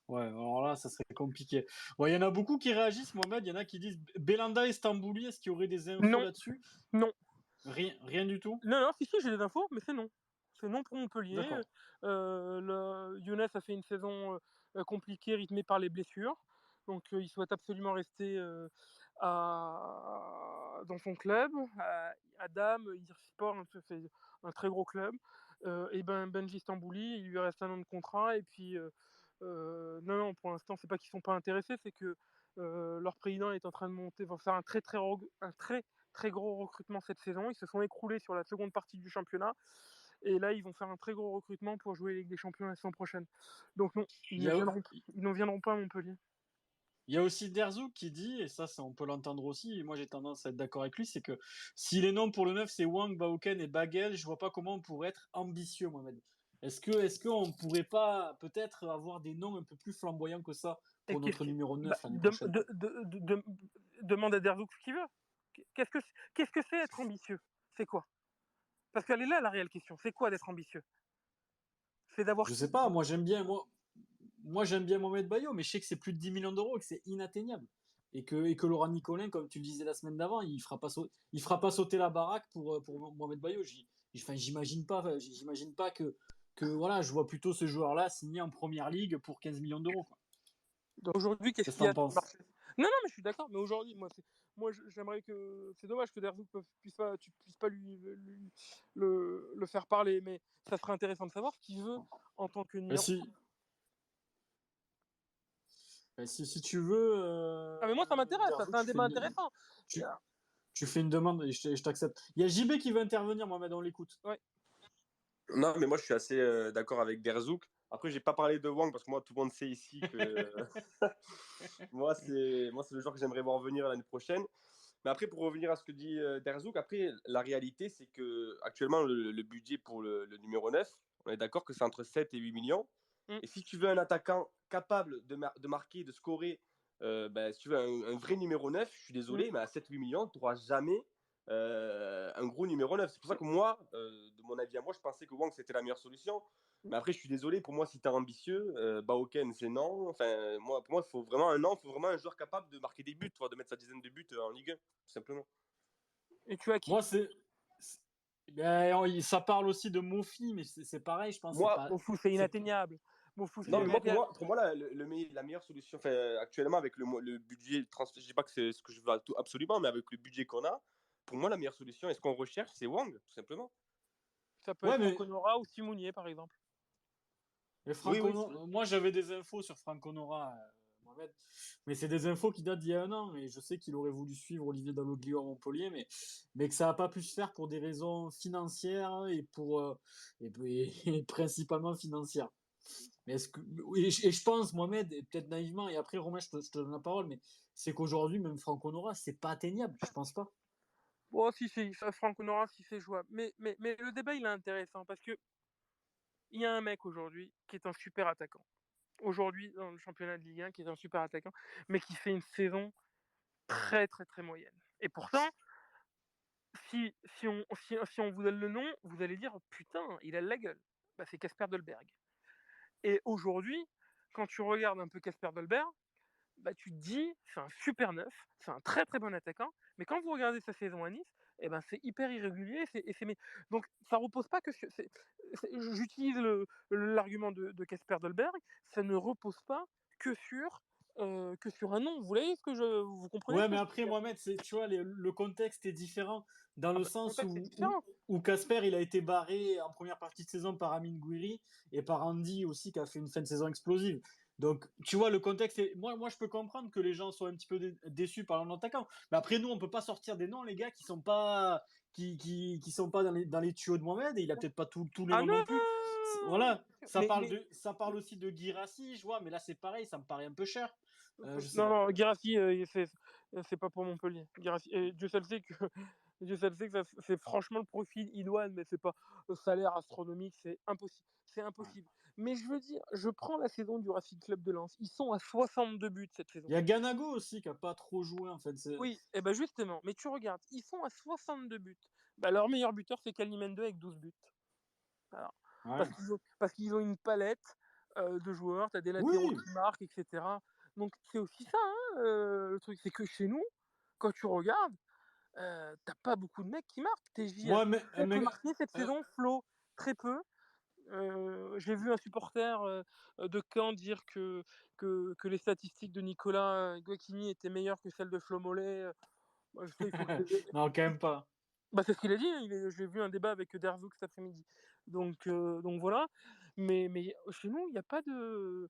Ouais, alors là, ça serait compliqué. Bon, il y en a beaucoup qui réagissent, Mohamed. Il y en a qui disent Belanda et Stambouli. Est-ce qu'il y aurait des infos Non, là-dessus? non. Rien du tout. Non, si, j'ai des infos, mais c'est non. C'est non pour Montpellier. D'accord. Younes a fait une saison compliquée, rythmée par les blessures. Donc il souhaite absolument rester dans son club. Adam, Irsport, c'est un très gros club. Et Benji Stambouli, il lui reste un an de contrat. Et puis, non, pour l'instant, c'est pas qu'ils sont pas intéressés, c'est que leur président est en train de monter, va faire un très gros recrutement cette saison. Ils se sont écroulés sur la seconde partie du championnat. Et là, ils vont faire un très gros recrutement pour jouer Ligue des Champions la saison prochaine. Donc non, Il y a, ils ne viendront pas à Montpellier. il y a aussi Derzouk qui dit, et ça, on peut l'entendre aussi, et moi j'ai tendance à être d'accord avec lui, c'est que si les noms pour le 9 c'est Wang, Baoken et Bagel, je vois pas comment on pourrait être ambitieux, Mohamed. Est-ce qu'on pourrait pas peut-être avoir des noms un peu plus flamboyants que ça pour notre numéro 9 l'année prochaine? Demande à Derzouk ce qu'il veut. Qu'est-ce que c'est être ambitieux? C'est quoi? Parce qu'elle est là la réelle question. C'est quoi d'être ambitieux? C'est d'avoir Je sais pas, moi j'aime bien Mohamed Bayo, mais je sais que c'est plus de 10 millions d'euros et que c'est inatteignable. Et que Laurent Nicolin, comme tu le disais la semaine d'avant, il fera pas sauter la baraque pour Mohamed Bayo. Enfin, j'imagine pas que voilà, je vois plutôt ce joueur-là signer en première ligue pour 15 millions d'euros, quoi. Aujourd'hui, qu'est-ce Qu'est-ce que qu'il y t'en a sur le penses? marché? Non, mais je suis d'accord. Mais aujourd'hui, j'aimerais que. C'est dommage que Derzouk tu puisses pas le faire parler, mais ça serait intéressant de savoir ce qu'il veut en tant que Ben, numéro. si tu veux, Ah, mais moi, ça m'intéresse. Ça, Derzouk, c'est un débat intéressant. tu, tu fais une demande et je t'accepte. Il y a JB qui veut intervenir, Mohamed, on l'écoute. Ouais. Non, mais moi, je suis assez d'accord avec Derzouk. Après, j'ai pas parlé de Wang parce que moi, tout le monde sait ici que moi, c'est le joueur que j'aimerais voir venir l'année prochaine. Mais après, pour revenir à ce que dit Derzouk, après, la réalité, c'est que actuellement, le budget pour le numéro 9, on est d'accord que c'est entre 7 et 8 millions. Mm. Et si tu veux un attaquant capable de marquer, de scorer, si tu veux un vrai numéro 9, je suis désolé, mais à 7-8 millions, tu n'auras jamais un gros numéro 9. C'est pour ça que moi, de mon avis à moi, je pensais que Wang, c'était la meilleure solution. Mais après, je suis désolé, pour moi, si tu es ambitieux, Baoken, c'est non. Enfin, pour moi, il faut vraiment un non, il faut vraiment un joueur capable de marquer des buts, de mettre sa dizaine de buts en Ligue 1, tout simplement. Et tu as qui? Moi, ben, ça parle aussi de Mofi, mais c'est pareil, je pense. Moi, Mofou, c'est inatteignable. Mofou, c'est non, mais inatteignable. pour moi la meilleure solution, actuellement, avec le budget, je dis pas que c'est ce que je veux absolument, mais avec le budget qu'on a, pour moi, la meilleure solution, et ce qu'on recherche, c'est Wang, tout simplement. Ça peut Ouais, être mais Franco Nora ou Simounier, par exemple. Oui, Moi, j'avais des infos sur Franco Nora, Mohamed, mais c'est des infos qui datent d'il y a un an, et je sais qu'il aurait voulu suivre Olivier Dalloglio à Montpellier, mais que ça n'a pas pu se faire pour des raisons financières et principalement financières. Mais et je pense, Mohamed, et peut-être naïvement, et après Romain, je te donne la parole, mais c'est qu'aujourd'hui, même Franco Nora, c'est pas atteignable, je pense pas. Bon, si, ça, Franck Nora, si c'est jouable. Mais le débat, il est intéressant parce que il y a un mec aujourd'hui qui est un super attaquant. Aujourd'hui, dans le championnat de Ligue 1, qui est un super attaquant, mais qui fait une saison très, très, très moyenne. Et pourtant, si on vous donne le nom, vous allez dire putain, il a la gueule. Bah, c'est Casper Dolberg. Et aujourd'hui, quand tu regardes un peu Casper Dolberg, bah, tu te dis c'est un super neuf, c'est un très très bon attaquant, mais quand vous regardez sa saison à Nice, eh ben, c'est hyper irrégulier. Donc ça repose pas que j'utilise l'argument de Casper Dolberg, ça ne repose pas que sur un nom. Vous comprenez Ouais, ce que mais je veux après, dire? Mohamed, tu vois, le contexte est différent dans Ah le bah, le sens contexte est différent. où Casper, il a été barré en première partie de saison par Amine Gouiri et par Andy aussi, qui a fait une fin de saison explosive. Donc, tu vois, le contexte est. Moi, je peux comprendre que les gens soient un petit peu déçus par un attaquant. Mais après, nous, on peut pas sortir des noms, les gars, qui sont pas, qui sont pas dans les tuyaux de Mohamed et il a peut-être pas tous les Ah noms non! non plus. Voilà, Mais ça parle aussi de Guirassy, je vois, mais là, c'est pareil, ça me paraît un peu cher. Je sais non, pas. non, Guirassy, c'est pas pour Montpellier. Guirassy, et Dieu seul sait que, Dieu seul sait que c'est franchement le profil idoine, mais c'est pas le salaire astronomique, c'est impossible. C'est Ouais. impossible. Mais je veux dire, je prends la saison du Racing Club de Lens. Ils sont à 62 buts cette saison. Il y a Ganago aussi qui a pas trop joué en fait. Oui, et ben justement, mais tu regardes, ils sont à 62 buts. Bah, leur meilleur buteur, c'est Kalimendo avec 12 buts. Alors, Ouais. parce qu'ils ont une palette de joueurs, tu as des latéraux Oui. qui marquent, etc. Donc c'est aussi ça, hein, le truc, c'est que chez nous, quand tu regardes, t'as pas beaucoup de mecs qui marquent. TJ a Moi, très peu marqué cette euh, saison, Flo très peu. J'ai vu un supporter de Caen dire que les statistiques de Nicolas Guacchini étaient meilleures que celles de Flo Mollet. Moi, je sais, il faut que non, quand même pas. bah, c'est ce qu'il a dit, hein, j'ai vu un débat avec Derzouk cet après-midi. Donc voilà. Mais chez nous, il y a pas de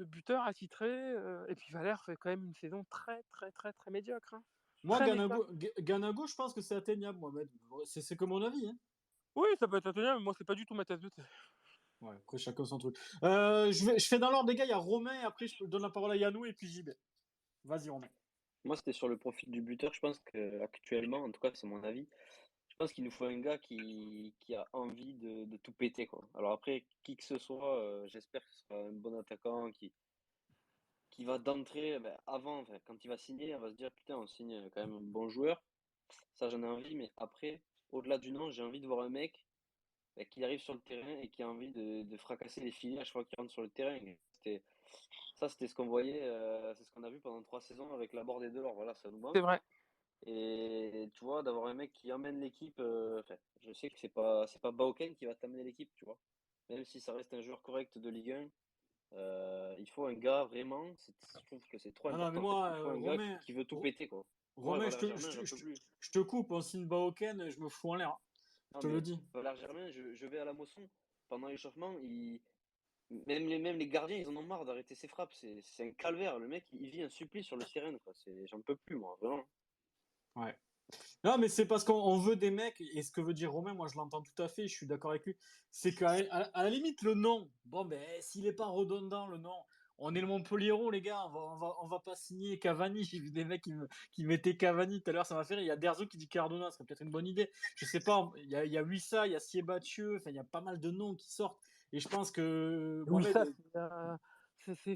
buteur attitré. Et puis Valère fait quand même une saison très, très, très, très médiocre, hein. Moi, Très médiocre. Ganago, je pense que c'est atteignable, Mohamed. C'est que mon avis. Hein. Oui, ça peut être atteignable, mais moi, c'est pas du tout ma tasse de thé. Ouais, après, chacun son truc. Je fais dans l'ordre des gars. Il y a Romain, et après, je donne la parole à Yannou et puis JB. Vas-y, Romain. Moi, c'était sur le profil du buteur. Je pense qu'actuellement, en tout cas, c'est mon avis, je pense qu'il nous faut un gars qui a envie de tout péter, quoi. Alors après, qui que ce soit, j'espère que ce sera un bon attaquant qui va d'entrée, ben, avant, enfin, quand il va signer, on va se dire, putain, on signe quand même un bon joueur. Ça, j'en ai envie, mais après, au-delà du nom, j'ai envie de voir un mec ben, qui arrive sur le terrain et qui a envie de fracasser les filets à chaque fois qu'il rentre sur le terrain. C'était ce qu'on voyait, c'est ce qu'on a vu pendant 3 saisons avec Laborde et Delors. Voilà, ça nous C'est manque. vrai. Et tu vois, d'avoir un mec qui emmène l'équipe, enfin, je sais que c'est pas Bauken qui va t'amener l'équipe, tu vois. Même si ça reste un joueur correct de Ligue 1, il faut un gars vraiment, je trouve que c'est trop Non, non, mais important en fait. moi, Il faut un gars Romain, qui veut tout péter, quoi. Moi, Romain, Valère Germain, j'en peux plus. je te coupe. On signe Baoken, je me fous en l'air. Je Non, te le mais dis. Valère Germain, je vais à la Mosson. Pendant l'échauffement, même les gardiens, ils en ont marre d'arrêter ses frappes. C'est un calvaire. Le mec, il vit un supplice sur le terrain, quoi. J'en peux plus, moi, vraiment. Ouais. Non, mais c'est parce qu'on veut des mecs, et ce que veut dire Romain, moi je l'entends tout à fait, je suis d'accord avec lui, c'est qu'à à la limite, le nom, bon, ben, s'il n'est pas redondant, le nom, on est le Montpelliero, les gars, on va pas signer Cavani. J'ai vu des mecs qui mettaient Cavani tout à l'heure, ça m'a fait rire. Il y a Derzo qui dit Cardona, ce serait peut-être une bonne idée. Je sais pas, il y a Wissa, il y a Siebathieu, enfin, il y a pas mal de noms qui sortent, et je pense que Oui, ça, Mohamed,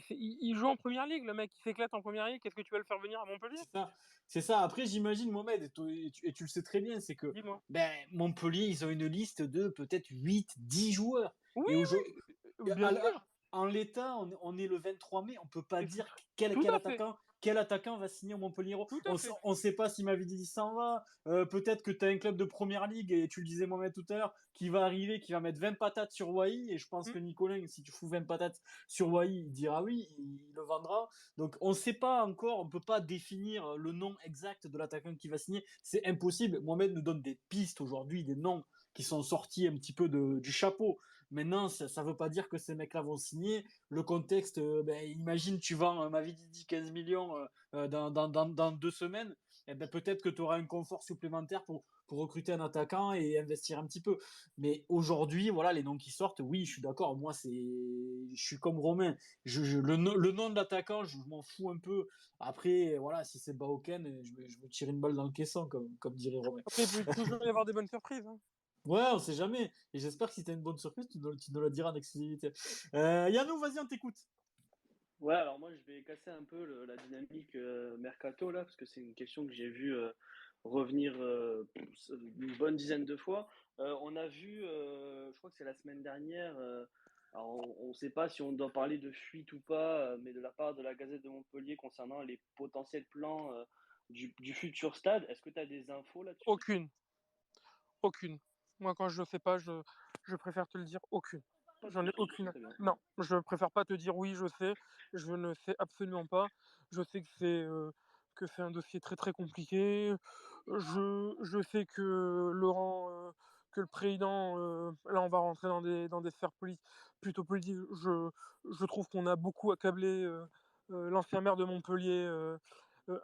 il joue en première ligue, le mec, il s'éclate en première ligue. Qu'est-ce que tu vas le faire venir à Montpellier? c'est ça. C'est ça. Après, j'imagine, Mohamed, et tu le sais très bien, c'est que Dis-moi. ben, Montpellier, ils ont une liste de peut-être 8, 10 joueurs. Oui, Et aujourd'hui, bien sûr. en l'état, on est le 23 mai, on peut pas Et dire tout à fait. quel attaquant va signer au Montpellier. Tout à fait. On sait pas si Mavidi s'en va. Peut-être que tu as un club de première ligue, et tu le disais Mohamed tout à l'heure, qui va arriver, qui va mettre 20 patates sur Wai. Et je pense Mm. que Nicolin, si tu fous 20 patates sur Wai, il dira oui, il le vendra. Donc on ne sait pas encore, on ne peut pas définir le nom exact de l'attaquant qui va signer. C'est impossible. Mohamed nous donne des pistes aujourd'hui, des noms qui sont sortis un petit peu du chapeau. Maintenant, ça ne veut pas dire que ces mecs-là vont signer. Le contexte, ben, imagine, tu vends Mavidi 15 millions dans 2 semaines. Eh ben, peut-être que tu auras un confort supplémentaire pour pour recruter un attaquant et investir un petit peu. Mais aujourd'hui, voilà, les noms qui sortent, oui, je suis d'accord. Moi, je suis comme Romain. Le nom de l'attaquant, je m'en fous un peu. Après, voilà, si c'est Baoken, je me tire une balle dans le caisson, comme dirait Romain. Après, il peut toujours y avoir des bonnes surprises. Hein. Ouais, on sait jamais. Et j'espère que si t'as une bonne surprise, tu nous la diras en exclusivité. Yannou, vas-y, on t'écoute. Ouais, alors moi je vais casser un peu la dynamique mercato là, parce que c'est une question que j'ai vu revenir une bonne dizaine de fois. On a vu, je crois que c'est la semaine dernière, alors on ne sait pas si on doit parler de fuite ou pas, mais de la part de la Gazette de Montpellier concernant les potentiels plans du futur stade. Est-ce que tu as des infos là-dessus? Aucune. Moi, quand je ne sais pas, je préfère te le dire, aucune. Pas de J'en ai souci, aucune. très bien. Non, je préfère pas te dire oui, je sais. Je ne sais absolument pas. Je sais que c'est un dossier très très compliqué. Je sais que Laurent, que le président, là on va rentrer dans des sphères plutôt politiques. Je trouve qu'on a beaucoup accablé l'ancien maire de Montpellier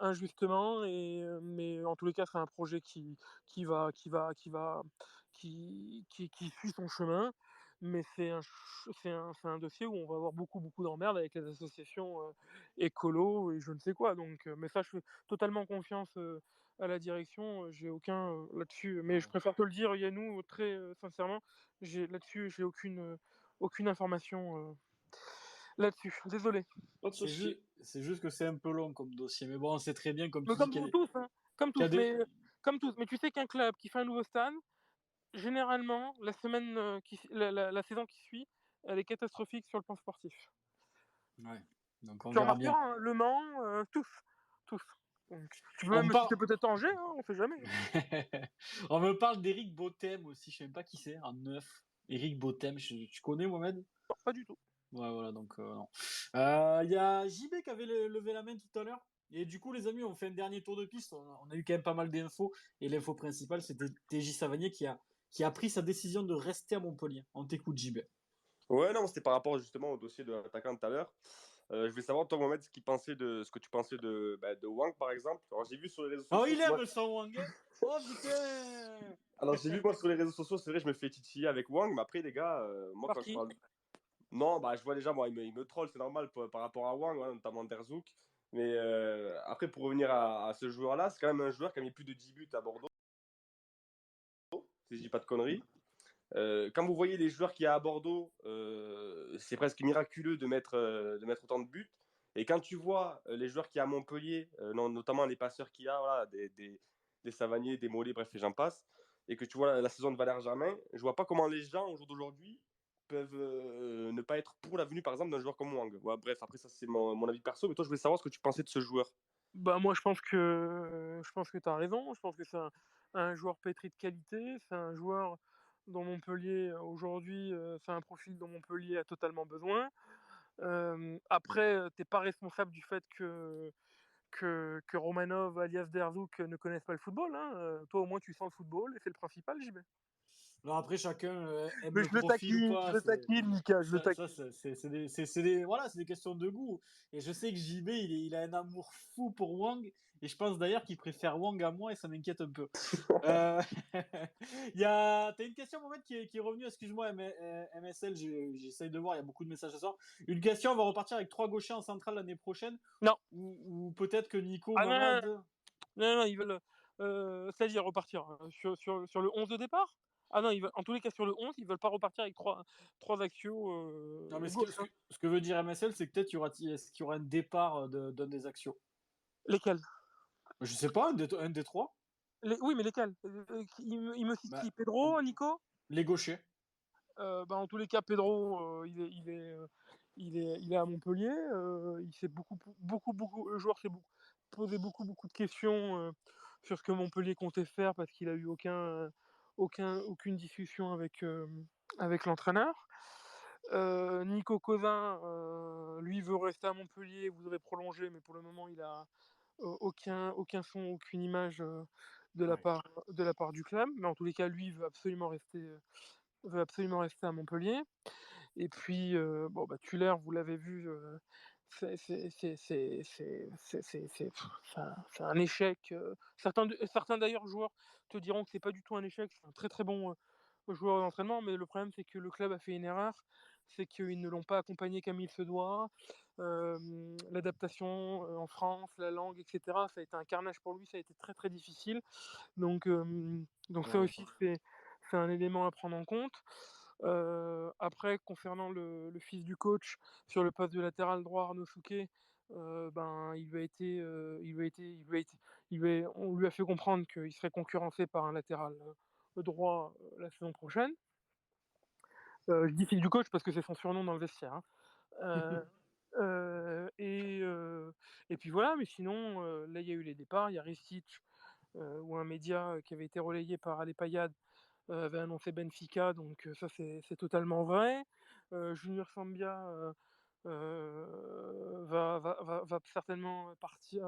injustement. Mais en tous les cas, c'est un projet qui va, qui va, qui va, qui suit son chemin. Mais c'est un dossier où on va avoir beaucoup d'emmerdes avec les associations écolo et je ne sais quoi. Donc, mais ça, je fais totalement confiance à la direction. J'ai aucun là-dessus. Mais je préfère te le dire, Yannou, très sincèrement, là-dessus, j'ai aucune information là-dessus. Désolé. Pas de souci. C'est juste que c'est un peu long comme dossier. Mais bon, on sait très bien, comme Mais tu dis, comme pour tous, hein. Comme qu'il y a tous. des. Comme tous. Mais tu sais qu'un club qui fait un nouveau stade, généralement, la saison qui suit, elle est catastrophique sur le plan sportif. Ouais. Donc on Tu verra bien. remarqueras, hein, Le Mans, tous. Donc, tu peux On même me par- citer peut-être Angers, hein, on sait jamais. On me parle d'Éric Botham aussi. Je sais même pas qui c'est, en neuf. Éric Botham, tu connais, Mohamed? Non, pas du tout. Ouais, voilà, donc non. Il y a JB qui avait levé la main tout à l'heure. Et du coup, les amis, on fait un dernier tour de piste. On a eu quand même pas mal d'infos. Et l'info principale, c'était TJ Savanier qui a pris sa décision de rester à Montpellier. On t'écoute, JB. Ouais, non, c'était par rapport justement au dossier de l'attaquant tout à l'heure. Je voulais savoir, toi, Mohamed, ce que tu pensais de Wang, par exemple. Alors, j'ai vu sur les réseaux Oh, sociaux. il aime son Wang, hein. Oh, putain. Alors, j'ai vu, moi, sur les réseaux sociaux, c'est vrai, je me fais titiller avec Wang, mais après, les gars, moi, Par quand je qui? parle. Non, bah, je vois déjà, moi, il me troll, c'est normal par rapport à Wang, ouais, notamment Derzouk. Mais après, pour revenir à ce joueur-là, c'est quand même un joueur qui a mis plus de 10 buts à Bordeaux, si je dis pas de conneries. Quand vous voyez les joueurs qu'il y a à Bordeaux, c'est presque miraculeux de mettre autant de buts. Et quand tu vois les joueurs qu'il y a à Montpellier, notamment les passeurs qu'il y a, voilà, des Savanier, des Mollet, bref, et j'en passe, et que tu vois la saison de Valère Germain, je vois pas comment les gens, au jour d'aujourd'hui, peuvent ne pas être pour la venue, par exemple, d'un joueur comme Wang. Ouais, bref, après, ça, c'est mon avis perso, mais toi, je voulais savoir ce que tu pensais de ce joueur. Bah moi je pense que tu as raison, je pense que c'est un joueur pétri de qualité, c'est un joueur dont Montpellier aujourd'hui, c'est un profil dont Montpellier a totalement besoin. Après, t'es pas responsable du fait que Romanov alias Derzouk ne connaissent pas le football. Hein. Toi au moins tu sens le football et c'est le principal, JB. Non, après, chacun aime Mais le profil ou je pas. le taquine, Mika, je le Ça, taquine. voilà, c'est des questions de goût. Et je sais que JB, il a un amour fou pour Wang. Et je pense d'ailleurs qu'il préfère Wang à moi et ça m'inquiète un peu. Euh, T'as une question, Mohamed, qui est revenue. Excuse-moi, MSL, j'essaye de voir. Il y a beaucoup de messages ce soir. Une question, on va repartir avec 3 gauchers en centrale l'année prochaine. Non. Ou peut-être que Nico, Ah Mohamed. non, ils veulent. C'est-à-dire repartir sur le 11 de départ. Ah non, en tous les cas, sur le 11, ils veulent pas repartir avec trois axiaux Non, mais gauche. Hein. ce que veut dire MSL, c'est que peut-être est-ce qu'il y aura un départ d'un des axios. Lesquels? Je sais pas, un des trois. Oui, mais lesquels? Il me cite Bah, qui? Pedro, Nico? les gauchers. En tous les cas, Pedro, il est à Montpellier. Il s'est le joueur s'est posé beaucoup de questions sur ce que Montpellier comptait faire parce qu'il a eu aucune discussion avec l'entraîneur. Nico Cousin, lui veut rester à Montpellier, voudrait prolonger, mais pour le moment il a aucun son, aucune image de la part du club. Mais en tous les cas, lui veut absolument rester à Montpellier. Et puis, Tuller, vous l'avez vu, c'est un échec. Certains d'ailleurs joueurs te diront que c'est pas du tout un échec, c'est un très très bon joueur d'entraînement, mais le problème c'est que le club a fait une erreur, c'est qu'ils ne l'ont pas accompagné comme il se doit. L'adaptation en France, la langue, etc., ça a été un carnage pour lui, ça a été très très difficile. Donc, ça Ouais. aussi, c'est un élément à prendre en compte. Après, concernant le fils du coach, sur le poste de latéral droit, Arnaud Souquet, ben, on lui a fait comprendre qu'il serait concurrencé par un latéral droit la saison prochaine. Je dis fils du coach parce que c'est son surnom dans le vestiaire, hein. Et puis voilà, mais sinon, là, il y a eu les départs. Il y a Ristic, ou un média qui avait été relayé par Ale Payad avait annoncé Benfica, donc ça c'est totalement vrai. Junior Sambia va certainement partir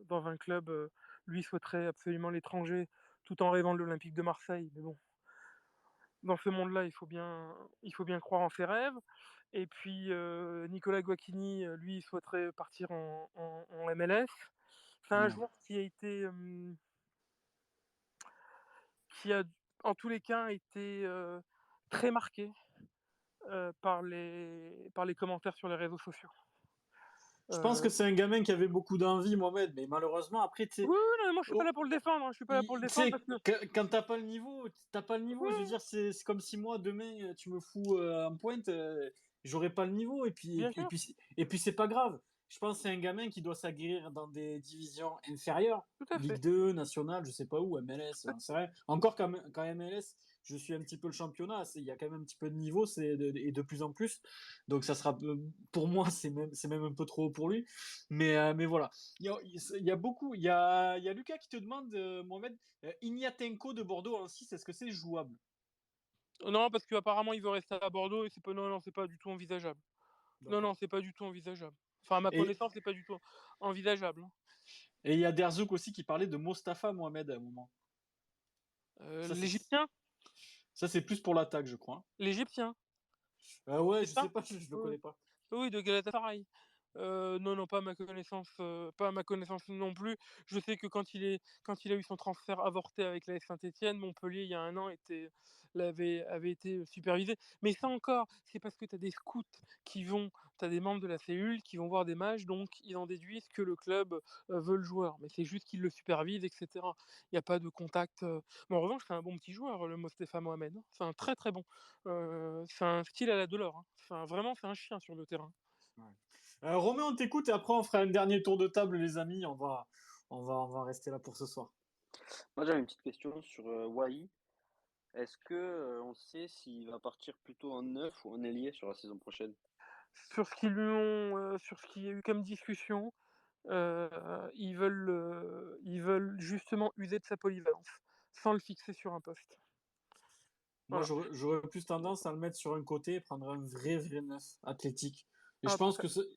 dans un club. Lui souhaiterait absolument l'étranger, tout en rêvant de l'Olympique de Marseille. Mais bon, dans ce monde-là, il faut bien croire en ses rêves. Et puis Nicolas Guacchini, lui, souhaiterait partir en MLS. C'est un Ouais. joueur qui a, en tous les cas, été très marqué par les commentaires sur les réseaux sociaux. Je pense que c'est un gamin qui avait beaucoup d'envie, Mohamed, mais malheureusement, après, tu Oui, sais, non, moi je suis pas là pour le défendre, hein, je suis pas là pour le tu défendre sais, parce que. quand t'as pas le niveau, je veux Oui, dire, c'est comme si moi, demain, tu me fous en pointe, j'aurais pas le niveau, bien sûr, et puis c'est pas grave. Je pense que c'est un gamin qui doit s'aguerrir dans des divisions inférieures, tout à Ligue fait. 2, nationale, je sais pas où, MLS, c'est vrai. Encore quand MLS, je suis un petit peu le championnat, il y a quand même un petit peu de niveau, et de plus en plus. Donc ça sera, pour moi, c'est même un peu trop haut pour lui. Mais voilà. Il y a beaucoup. Il y a Lucas qui te demande, Mohamed, Ignatenko de Bordeaux en 6, est-ce que c'est jouable? Non, parce qu'apparemment il veut rester à Bordeaux et c'est pas, non, non, c'est pas du tout envisageable. Non, non, D'accord. c'est pas du tout envisageable. Enfin, à ma Et connaissance, c'est pas du tout envisageable, hein. et il y a Derzouk aussi qui parlait de Mostafa Mohamed à un moment. Ça, L'Égyptien, c'est plus pour l'attaque, je crois. l'Égyptien, Ah ouais, c'est je ça? sais pas, je le Oui, connais pas. oui, de Galatasaray. Non, non, pas à ma connaissance non plus. Je sais que quand il a eu son transfert avorté avec l'AS Saint-Étienne, Montpellier, il y a un an, avait été supervisé. Mais ça encore, c'est parce que tu as des scouts tu as des membres de la cellule qui vont voir des matchs, donc ils en déduisent que le club veut le joueur. Mais c'est juste qu'ils le supervisent, etc. Il n'y a pas de contact. Mais en revanche, c'est un bon petit joueur, le Mostefa Mohamed, hein. C'est un très très bon. C'est un style à la Delors, hein. Vraiment, c'est un chien sur le terrain. Ouais. Romain, on t'écoute et après on fera un dernier tour de table, les amis. On va rester là pour ce soir. Moi, j'avais une petite question sur Wai. Est-ce que on sait s'il va partir plutôt en neuf ou en ailier sur la saison prochaine? Sur ce qu'il y a eu comme discussion, ils veulent justement user de sa polyvalence, sans le fixer sur un poste. Moi, Voilà. j'aurais plus tendance à le mettre sur un côté et prendre un vrai neuf athlétique. Et Après,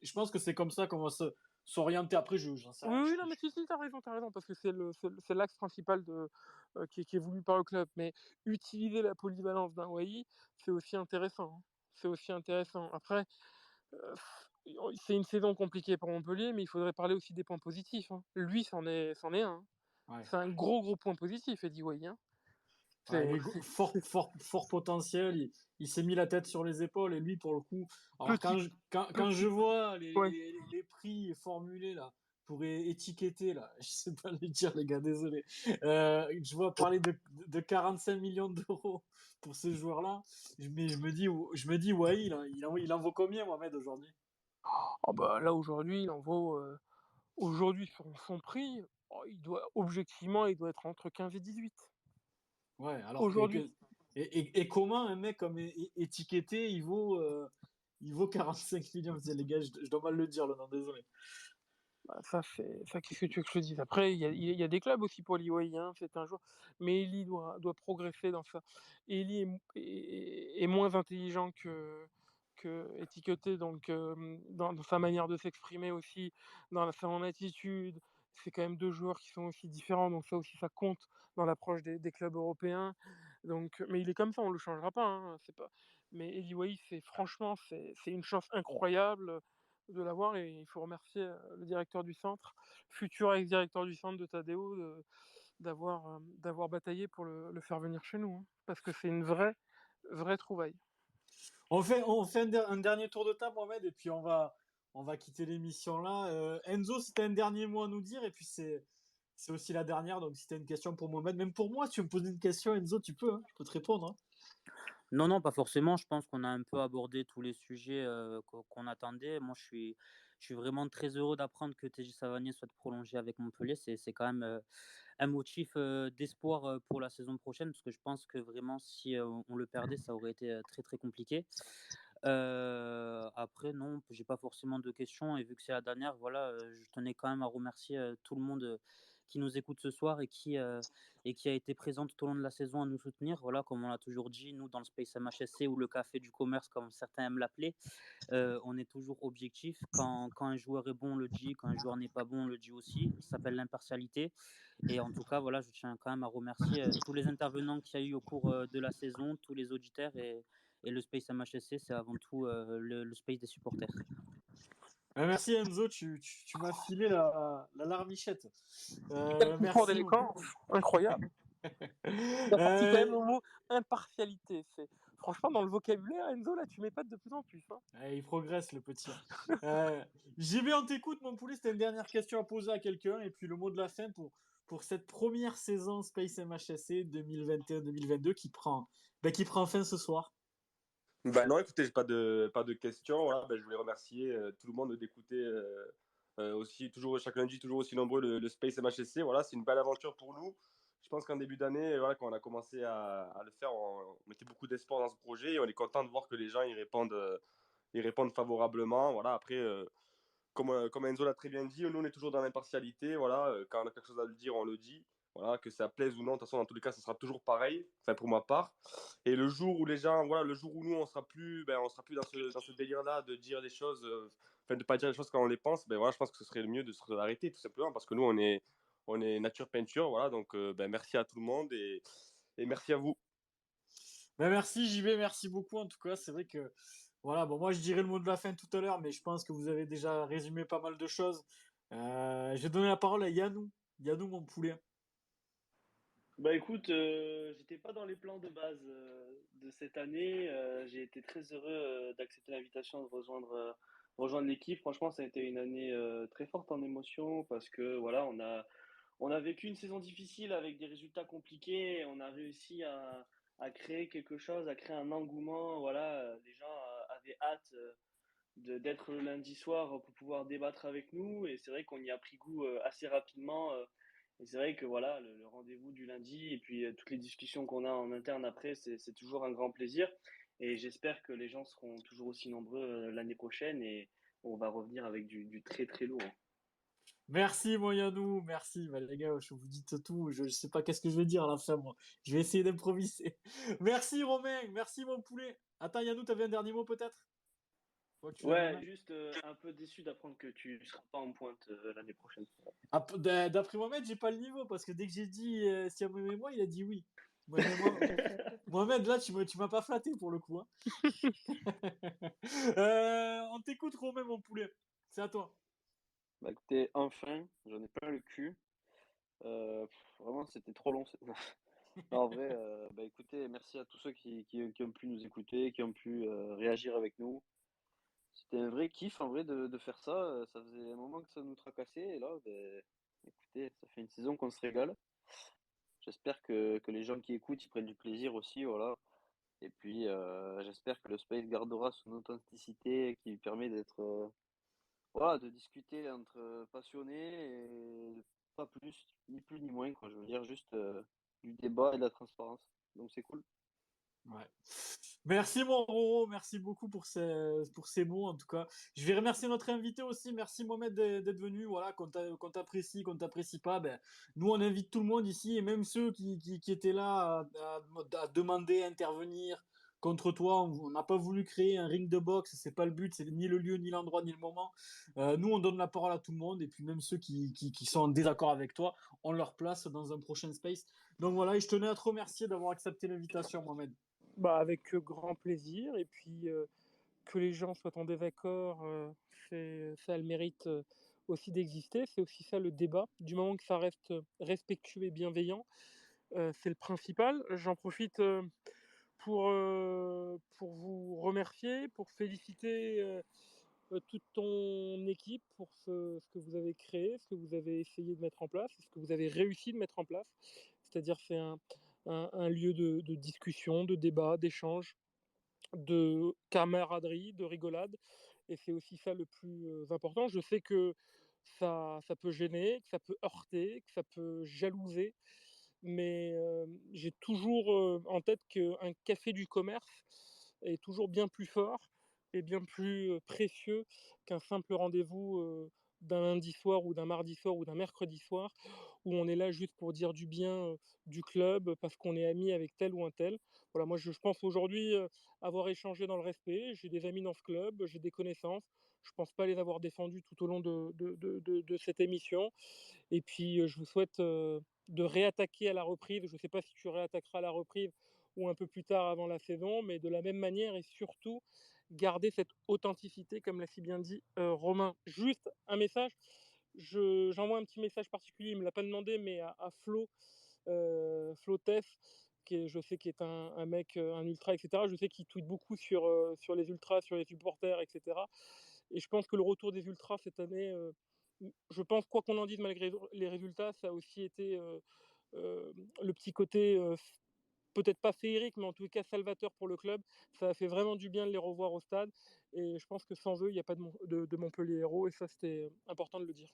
je pense que c'est comme ça qu'on va s'orienter après. J'en sais oui, rien. oui, non, mais si, t'as raison, parce que c'est l'axe principal qui est voulu par le club. Mais utiliser la polyvalence d'un Wai, c'est aussi intéressant, hein. C'est aussi intéressant. Après, euh, c'est une saison compliquée pour Montpellier, mais il faudrait parler aussi des points positifs, hein. Lui, c'en est un, hein. Ouais. C'est un gros point positif, Eddie Wai, hein. Ouais, C'est il est fort potentiel. Il s'est mis la tête sur les épaules et lui, pour le coup. Alors, petit, quand je petit. vois Ouais. les prix formulés là, pour étiqueter, là, je sais pas le dire, les gars, désolé. Je vois parler de 45 millions d'euros pour ce joueur-là. Mais je me dis, ouais, il en vaut combien, Mohamed, aujourd'hui? Oh bah là aujourd'hui, il en vaut aujourd'hui son prix, oh, objectivement, il doit être entre 15 et 18. Ouais, alors Aujourd'hui. et comment un mec comme étiqueté, il vaut 45 millions? Vous savez, les gars, je dois mal le dire, le nom, désolé. Bah, ça, qu'est-ce que tu veux que je te dise? Après, il y a des clubs aussi pour Eli, hein, c'est un joueur. Mais Eli doit progresser dans ça. Eli est moins intelligent que étiqueté, donc dans sa manière de s'exprimer aussi, dans son attitude. C'est quand même deux joueurs qui sont aussi différents, donc ça aussi, ça compte dans l'approche des clubs européens. Donc, mais il est comme ça, on ne le changera pas, hein, c'est pas. Mais Eli Wahi, franchement, c'est une chance incroyable. de l'avoir et il faut remercier le directeur du centre, futur ex-directeur du centre de Tadeo, d'avoir bataillé pour le faire venir chez nous, hein, parce que c'est une vraie trouvaille. On fait un dernier tour de table, Mohamed, et puis on va quitter l'émission là. Enzo, si tu as un dernier mot à nous dire, et puis c'est aussi la dernière, donc si tu as une question pour Mohamed, même pour moi, si tu veux me poses une question, Enzo, tu peux, hein, je peux te répondre. Hein. Non, non, pas forcément. Je pense qu'on a un peu abordé tous les sujets qu'on attendait. Moi, je suis vraiment très heureux d'apprendre que TJ Savanier soit prolongé avec Montpellier. C'est quand même un motif d'espoir pour la saison prochaine, parce que je pense que vraiment, si on le perdait, ça aurait été très, très compliqué. Après, non, j'ai pas forcément de questions. Et vu que c'est la dernière, voilà, je tenais quand même à remercier tout le monde qui nous écoute ce soir et qui a été présent tout au long de la saison à nous soutenir. Voilà, comme on l'a toujours dit, nous, dans le Space MHSC ou le café du commerce, comme certains aiment l'appeler, on est toujours objectif. Quand un joueur est bon, on le dit. Quand un joueur n'est pas bon, on le dit aussi. Ça s'appelle l'impartialité. Et en tout cas, voilà, je tiens quand même à remercier tous les intervenants qu'il y a eu au cours de la saison, tous les auditeurs et le Space MHSC, c'est avant tout le Space des supporters. Merci Enzo, tu m'as filé la larmichette. Quel concours Merci. d'élégance, incroyable. Il a sorti quand même le mot impartialité. Franchement, dans le vocabulaire, Enzo, là, tu m'épates de plus en plus. Hein. Il progresse, le petit. JB, on t'écoute, mon poulet. C'était une dernière question à poser à quelqu'un. Et puis le mot de la fin pour cette première saison Space MHSC 2021-2022 qui prend fin ce soir. Non, écoutez, j'ai pas de questions. Voilà, je voulais remercier tout le monde d'écouter aussi, toujours chaque lundi, toujours aussi nombreux le Space MHSC. Voilà, c'est une belle aventure pour nous. Je pense qu'en début d'année, voilà, quand on a commencé à le faire, on mettait beaucoup d'espoir dans ce projet et on est content de voir que les gens y répondent favorablement. Voilà, après, comme Enzo l'a très bien dit, nous on est toujours dans l'impartialité. Voilà, quand on a quelque chose à le dire, on le dit. Voilà, que ça plaise ou non, de toute façon, dans tous les cas, ça sera toujours pareil, enfin pour ma part. Et le jour où les gens, voilà, le jour où nous, on sera plus dans ce délire-là de dire des choses, enfin de pas dire les choses quand on les pense, voilà, je pense que ce serait le mieux de se arrêter tout simplement, parce que nous, on est nature peinture, voilà, donc merci à tout le monde et merci à vous. Merci JB, merci beaucoup en tout cas. C'est vrai que voilà, bon moi je dirais le mot de la fin tout à l'heure, mais je pense que vous avez déjà résumé pas mal de choses. Je vais donner la parole à Yannou, mon poulet. Bah écoute, j'étais pas dans les plans de base de cette année. J'ai été très heureux d'accepter l'invitation de rejoindre l'équipe. Franchement, ça a été une année très forte en émotion parce que voilà, on a vécu une saison difficile avec des résultats compliqués. Et on a réussi à créer quelque chose, à créer un engouement. Voilà, les gens avaient hâte d'être le lundi soir pour pouvoir débattre avec nous. Et c'est vrai qu'on y a pris goût assez rapidement. Et c'est vrai que voilà, le rendez-vous du lundi et puis toutes les discussions qu'on a en interne après, c'est toujours un grand plaisir. Et j'espère que les gens seront toujours aussi nombreux l'année prochaine et on va revenir avec du très très lourd. Merci mon Yannou, merci. Bah, les gars, je vous dis tout, je sais pas qu'est-ce que je vais dire à la fin moi. Je vais essayer d'improviser. Merci Romain, merci mon poulet. Attends Yannou, t'avais un dernier mot peut-être? Ouais, juste un peu déçu d'apprendre que tu seras pas en pointe l'année prochaine. D'après Mohamed, j'ai pas le niveau parce que dès que j'ai dit si on m'aimait moi, il a dit oui. Mohamed, là, tu m'as pas flatté pour le coup. Hein. On t'écoute, Romain, mon poulet. C'est à toi. Bah écoutez, enfin, j'en ai plein le cul. Vraiment, c'était trop long. Non, en vrai, bah écoutez, merci à tous ceux qui ont pu nous écouter, qui ont pu réagir avec nous. C'était un vrai kiff en vrai de faire ça. Ça faisait un moment que ça nous tracassait et là, ben, écoutez, ça fait une saison qu'on se régale. J'espère que les gens qui écoutent, ils prennent du plaisir aussi, voilà. Et puis, j'espère que le Space gardera son authenticité qui lui permet d'être, voilà, de discuter entre passionnés et pas plus, ni plus ni moins, quoi. Je veux dire juste du débat et de la transparence. Donc c'est cool. Ouais. Merci mon Roro, merci beaucoup pour ces mots en tout cas. Je vais remercier notre invité aussi, merci Mohamed d'être venu. Voilà, qu'on t'apprécie, qu'on t'apprécie pas, ben, nous on invite tout le monde ici et même ceux qui étaient là à demander, à intervenir contre toi. On n'a pas voulu créer un ring de boxe, c'est pas le but, c'est ni le lieu, ni l'endroit, ni le moment. Nous on donne la parole à tout le monde et puis même ceux qui sont en désaccord avec toi, on leur place dans un prochain space. Donc voilà, et je tenais à te remercier d'avoir accepté l'invitation, Mohamed. Bah, avec grand plaisir. Et puis, que les gens soient en désaccord, ça a le mérite aussi d'exister. C'est aussi ça le débat. Du moment que ça reste respectueux et bienveillant, c'est le principal. J'en profite pour vous remercier, pour féliciter toute ton équipe pour ce que vous avez créé, ce que vous avez essayé de mettre en place, ce que vous avez réussi de mettre en place. C'est-à-dire c'est un lieu de discussion, de débat, d'échange, de camaraderie, de rigolade. Et c'est aussi ça le plus important. Je sais que ça peut gêner, que ça peut heurter, que ça peut jalouser, mais j'ai toujours en tête qu'un café du commerce est toujours bien plus fort et bien plus précieux qu'un simple rendez-vous d'un lundi soir ou d'un mardi soir ou d'un mercredi soir où on est là juste pour dire du bien du club parce qu'on est ami avec tel ou un tel. Voilà, moi je pense aujourd'hui avoir échangé dans le respect. J'ai des amis dans ce club, j'ai des connaissances. Je pense pas les avoir défendus tout au long de cette émission. Et puis je vous souhaite de réattaquer à la reprise. Je ne sais pas si tu réattaqueras à la reprise ou un peu plus tard avant la saison, mais de la même manière et surtout garder cette authenticité, comme l'a si bien dit Romain. Juste un message, j'envoie un petit message particulier, il ne me l'a pas demandé, mais à Flo, Flo Teff, je sais qu'il est un mec, un ultra, etc. Je sais qu'il tweet beaucoup sur les ultras, sur les supporters, etc. Et je pense que le retour des ultras cette année, je pense, quoi qu'on en dise, malgré les résultats, ça a aussi été le petit côté, peut-être pas féerique, mais en tout cas salvateur pour le club. Ça a fait vraiment du bien de les revoir au stade. Et je pense que sans eux, il n'y a pas de Montpellier Héros. Et ça, c'était important de le dire.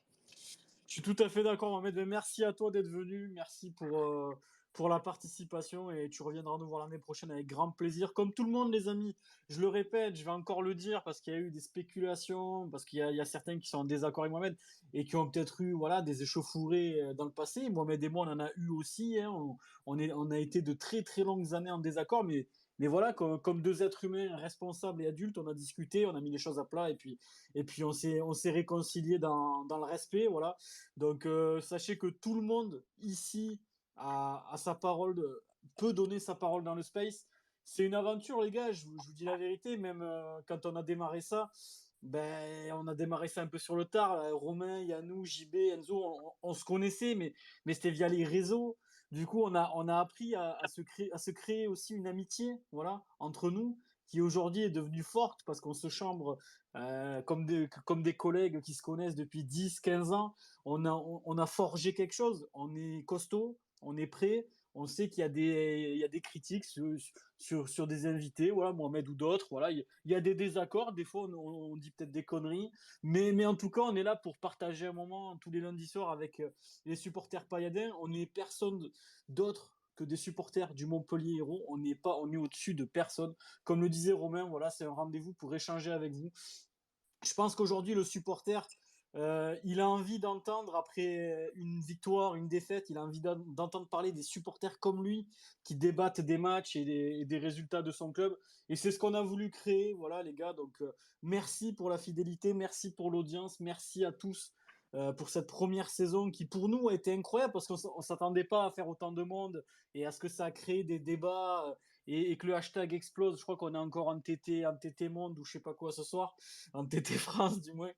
Je suis tout à fait d'accord, Mohamed. Mais merci à toi d'être venu. Merci pour la participation. Et tu reviendras nous voir l'année prochaine avec grand plaisir. Comme tout le monde, les amis, je le répète, je vais encore le dire parce qu'il y a eu des spéculations, parce qu'il y a certains qui sont en désaccord avec Mohamed et qui ont peut-être eu voilà, des échauffourées dans le passé. Mohamed et moi, on en a eu aussi. Hein. On a été de très très longues années en désaccord. Mais voilà, comme deux êtres humains responsables et adultes, on a discuté, on a mis les choses à plat et puis on s'est réconcilié dans le respect. Voilà. Donc, sachez que tout le monde ici a sa parole, peut donner sa parole dans le space. C'est une aventure, les gars, je vous dis la vérité, même quand on a démarré ça, ben, on a démarré ça un peu sur le tard. Là. Romain, Yannou, JB, Enzo, on se connaissait, mais c'était via les réseaux. Du coup, on a appris à se créer aussi une amitié voilà, entre nous, qui aujourd'hui est devenue forte parce qu'on se chambre comme des collègues qui se connaissent depuis 10, 15 ans. On a forgé quelque chose, on est costaud, on est prêt, on sait qu'il y a des critiques sur des invités, voilà, Mohamed ou d'autres, voilà, il y a des désaccords, des fois on dit peut-être des conneries, mais en tout cas on est là pour partager un moment tous les lundis soirs avec les supporters pailladins, on n'est personne d'autre que des supporters du Montpellier Héros, on est au-dessus de personne, comme le disait Romain, voilà, c'est un rendez-vous pour échanger avec vous. Je pense qu'aujourd'hui, le supporter, il a envie d'entendre, après une victoire, une défaite, il a envie d'entendre parler des supporters comme lui, qui débattent des matchs et des résultats de son club. Et c'est ce qu'on a voulu créer, voilà, les gars. Donc, merci pour la fidélité, merci pour l'audience, merci à tous pour cette première saison qui, pour nous, a été incroyable parce qu'on ne s'attendait pas à faire autant de monde et à ce que ça a créé des débats et que le hashtag explose. Je crois qu'on est encore en TT Monde ou je sais pas quoi ce soir en TT France du moins.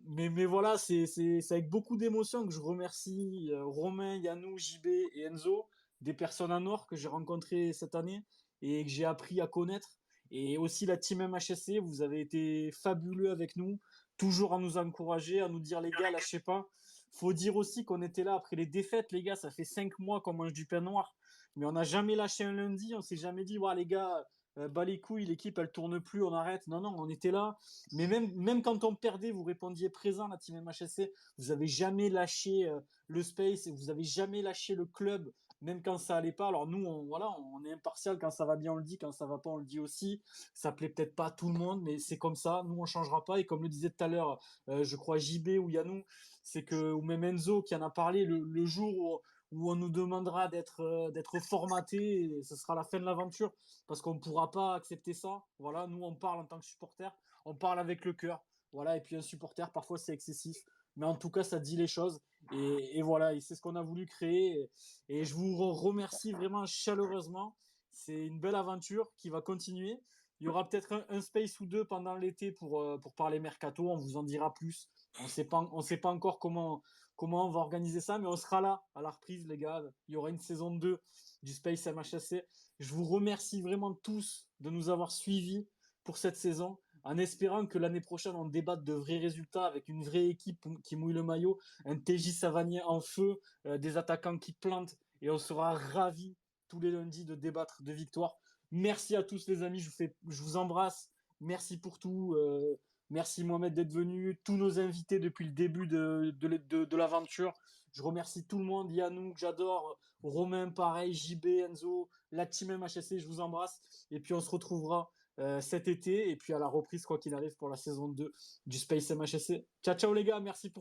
Mais voilà, c'est avec beaucoup d'émotion que je remercie Romain, Yannou, JB et Enzo, des personnes en or que j'ai rencontrées cette année et que j'ai appris à connaître. Et aussi la team MHSC, vous avez été fabuleux avec nous, toujours à nous encourager, à nous dire les gars, lâchez pas. Faut dire aussi qu'on était là après les défaites, les gars, ça fait 5 mois qu'on mange du pain noir, mais on n'a jamais lâché un lundi, on s'est jamais dit, ouais, les gars, bah les couilles, l'équipe elle tourne plus, on arrête. Non, non, on était là. Mais même quand on perdait, vous répondiez présent, la team MHSC. Vous avez jamais lâché le space, et vous avez jamais lâché le club, même quand ça allait pas. Alors nous, voilà, on est impartial. Quand ça va bien, on le dit. Quand ça va pas, on le dit aussi. Ça plaît peut-être pas à tout le monde, mais c'est comme ça. Nous, on changera pas. Et comme le disait tout à l'heure, je crois JB ou Yannou, c'est que, ou même Enzo qui en a parlé, le jour où on nous demandera d'être formaté, ce sera la fin de l'aventure parce qu'on ne pourra pas accepter ça. Voilà, nous on parle en tant que supporter, on parle avec le cœur. Voilà, et puis un supporter parfois c'est excessif, mais en tout cas ça dit les choses et voilà, et c'est ce qu'on a voulu créer et je vous remercie vraiment chaleureusement. C'est une belle aventure qui va continuer. Il y aura peut-être un space ou deux pendant l'été pour parler mercato. On vous en dira plus. On sait pas encore comment on va organiser ça, mais on sera là à la reprise, les gars. Il y aura une saison 2 du Space MHSC. Je vous remercie vraiment tous de nous avoir suivis pour cette saison, en espérant que l'année prochaine, on débatte de vrais résultats avec une vraie équipe qui mouille le maillot, un TJ Savanier en feu, des attaquants qui plantent, et on sera ravis tous les lundis de débattre de victoires. Merci à tous les amis, je vous embrasse. Merci pour tout. Merci Mohamed d'être venu, tous nos invités depuis le début de l'aventure. Je remercie tout le monde, Yannou, que j'adore, Romain, pareil, JB, Enzo, la team MHSC, je vous embrasse. Et puis on se retrouvera cet été et puis à la reprise, quoi qu'il arrive, pour la saison 2 du Space MHSC. Ciao, ciao les gars, merci pour tout.